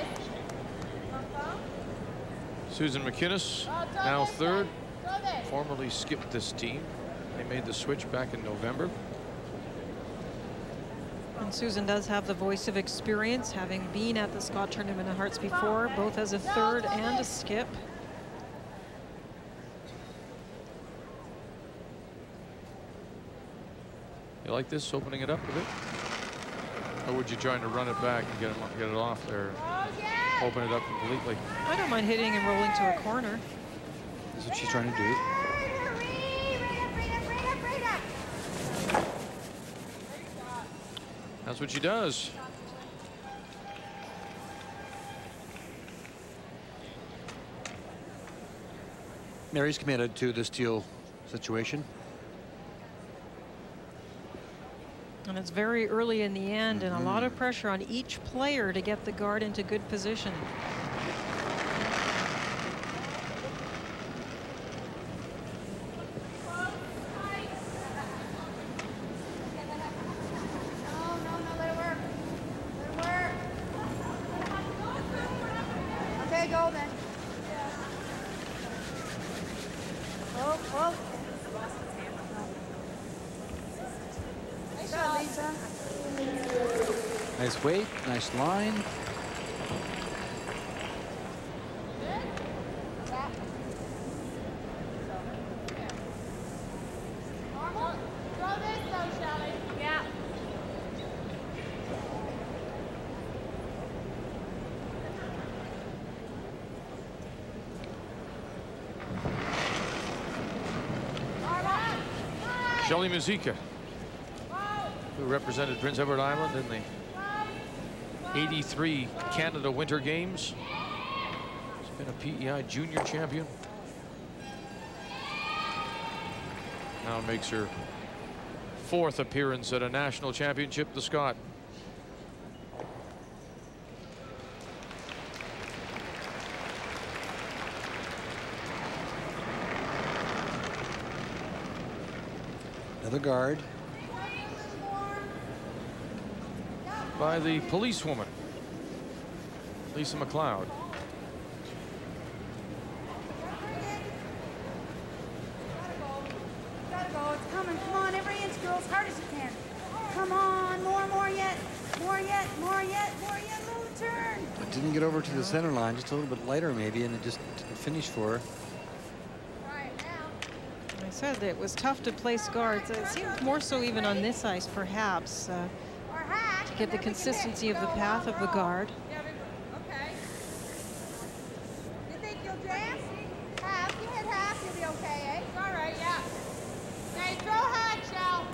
Susan McInnes, now 3rd, formerly skipped this team. They made the switch back in November. And Susan does have the voice of experience, having been at the Scott Tournament of Hearts before, both as a 3rd and a skip. You like this, opening it up a bit? Or would you try to run it back and get it off there? Open it up completely. I don't mind hitting and rolling to a corner. That's what she's trying to do. That's what she does. Mary's committed to the steal situation. And it's very early in the end, and a lot of pressure on each player to get the guard into good position. go then. Oh, oh. Nice shot, Lisa. Nice weight, nice line. Normal? Throw this though, Shelly. Yeah. Shelley Muzica, who represented Prince Edward Island in the '83 Canada Winter Games. She's been a PEI junior champion. Now makes her 4th appearance at a national championship, the Scot. Another guard. By the policewoman, Lisa McLeod. Gotta go. It's coming. Come on, every inch, girls, hard as you can. Come on, more yet. More yet. Little turn. It didn't get over to the center line, just a little bit lighter maybe, and it just didn't finish for her. I said that it was tough to place guards. It seemed more so even on this ice, perhaps, to get the consistency of the path of the guard. Okay. You think you'll jam? Half. You hit half, you'll be okay, eh? It's all right, yeah. Hey, throw hack, Shell.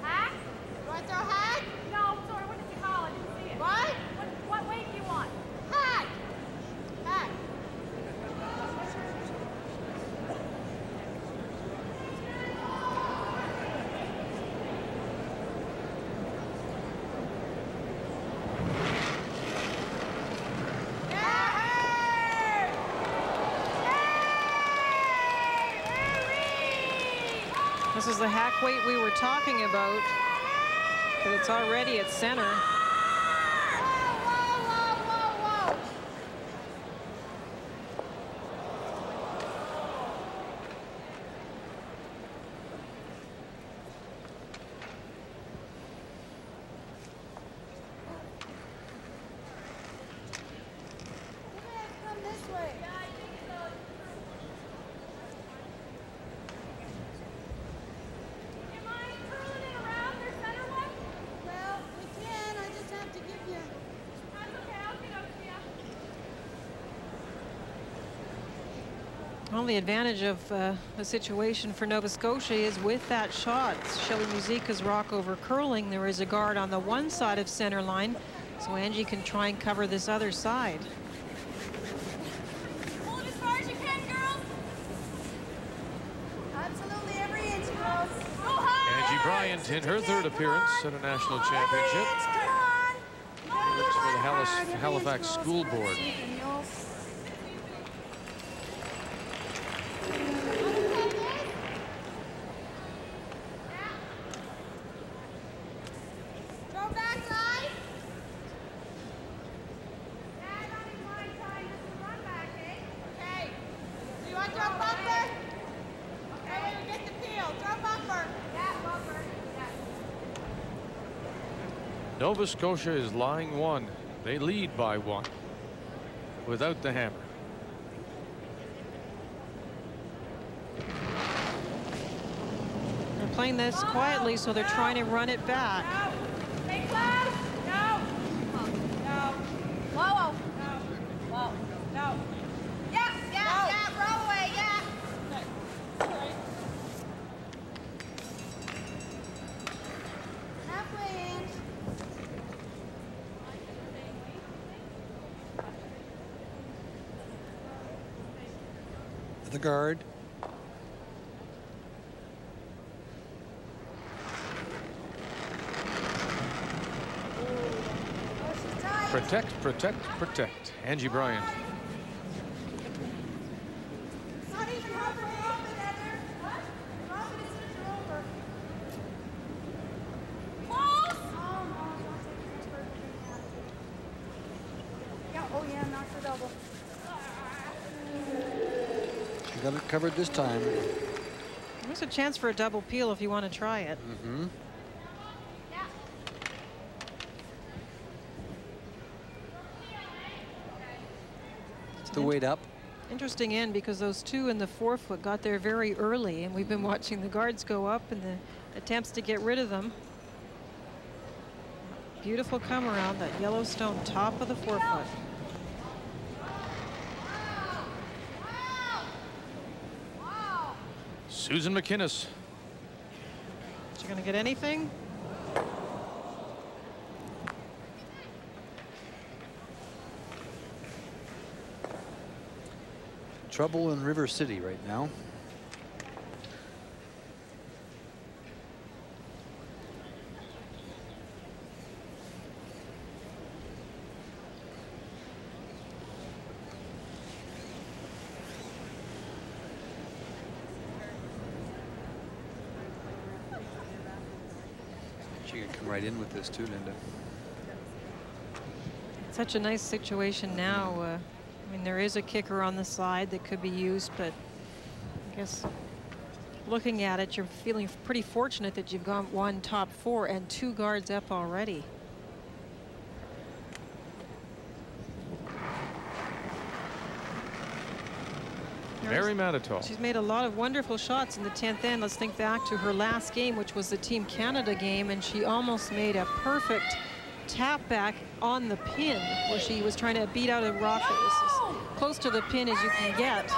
Hack? You want to throw hack? No, sorry, what did you call it? I didn't see it. What? What weight do you want? Hack. Hack. This is the hack weight we were talking about, but it's already at center. Whoa. Come this way. Well, we can. I just have to give you. That's okay. I'll get up to you. Well, the advantage of the situation for Nova Scotia is with that shot. Shelley Muzica's rock over curling. There is a guard on the one side of center line, so Angie can try and cover this other side. Pull it as far as you can, girls. Absolutely every inch, girls. Go hard. Angie Bryant in her 3rd appearance at a national championship. Looks for the Halifax School Board. Throw back line. Yeah, I don't even mind trying just to run back, eh? Okay. Do you want to throw bumper? Okay, we get the peel. Throw bumper. Yeah, bumper. Yeah. Nova Scotia is lying 1. They lead by 1 without the hammer. They're playing this quietly, so they're trying to run it back. Stay close. No. No. Whoa. No. Yeah. Roll away, yeah. Halfway in. The guard. Protect. Angie Bryant. Not even halfway open, Heather. What? Drop it as soon as you're over. Close! Oh, no, don't take the transfer. Yeah, knock for double. She got it covered this time. There's a chance for a double peel if you want to try it. Mm-hmm. The weight up. Interesting end because those two in the forefoot got there very early, and we've been watching the guards go up and the attempts to get rid of them. Beautiful come around, that Yellowstone top of the forefoot. Susan McInnes. Is she going to get anything? Trouble in River City right now. She could come right in with this too, Linda. Such a nice situation now. I mean, there is a kicker on the side that could be used, but I guess looking at it, you're feeling pretty fortunate that you've got one top four and two guards up already. Mary Mattatall. She's made a lot of wonderful shots in the 10th end. Let's think back to her last game, which was the Team Canada game, and she almost made a perfect tap back on the pin where she was trying to beat out a rock that was as close to the pin as you can get.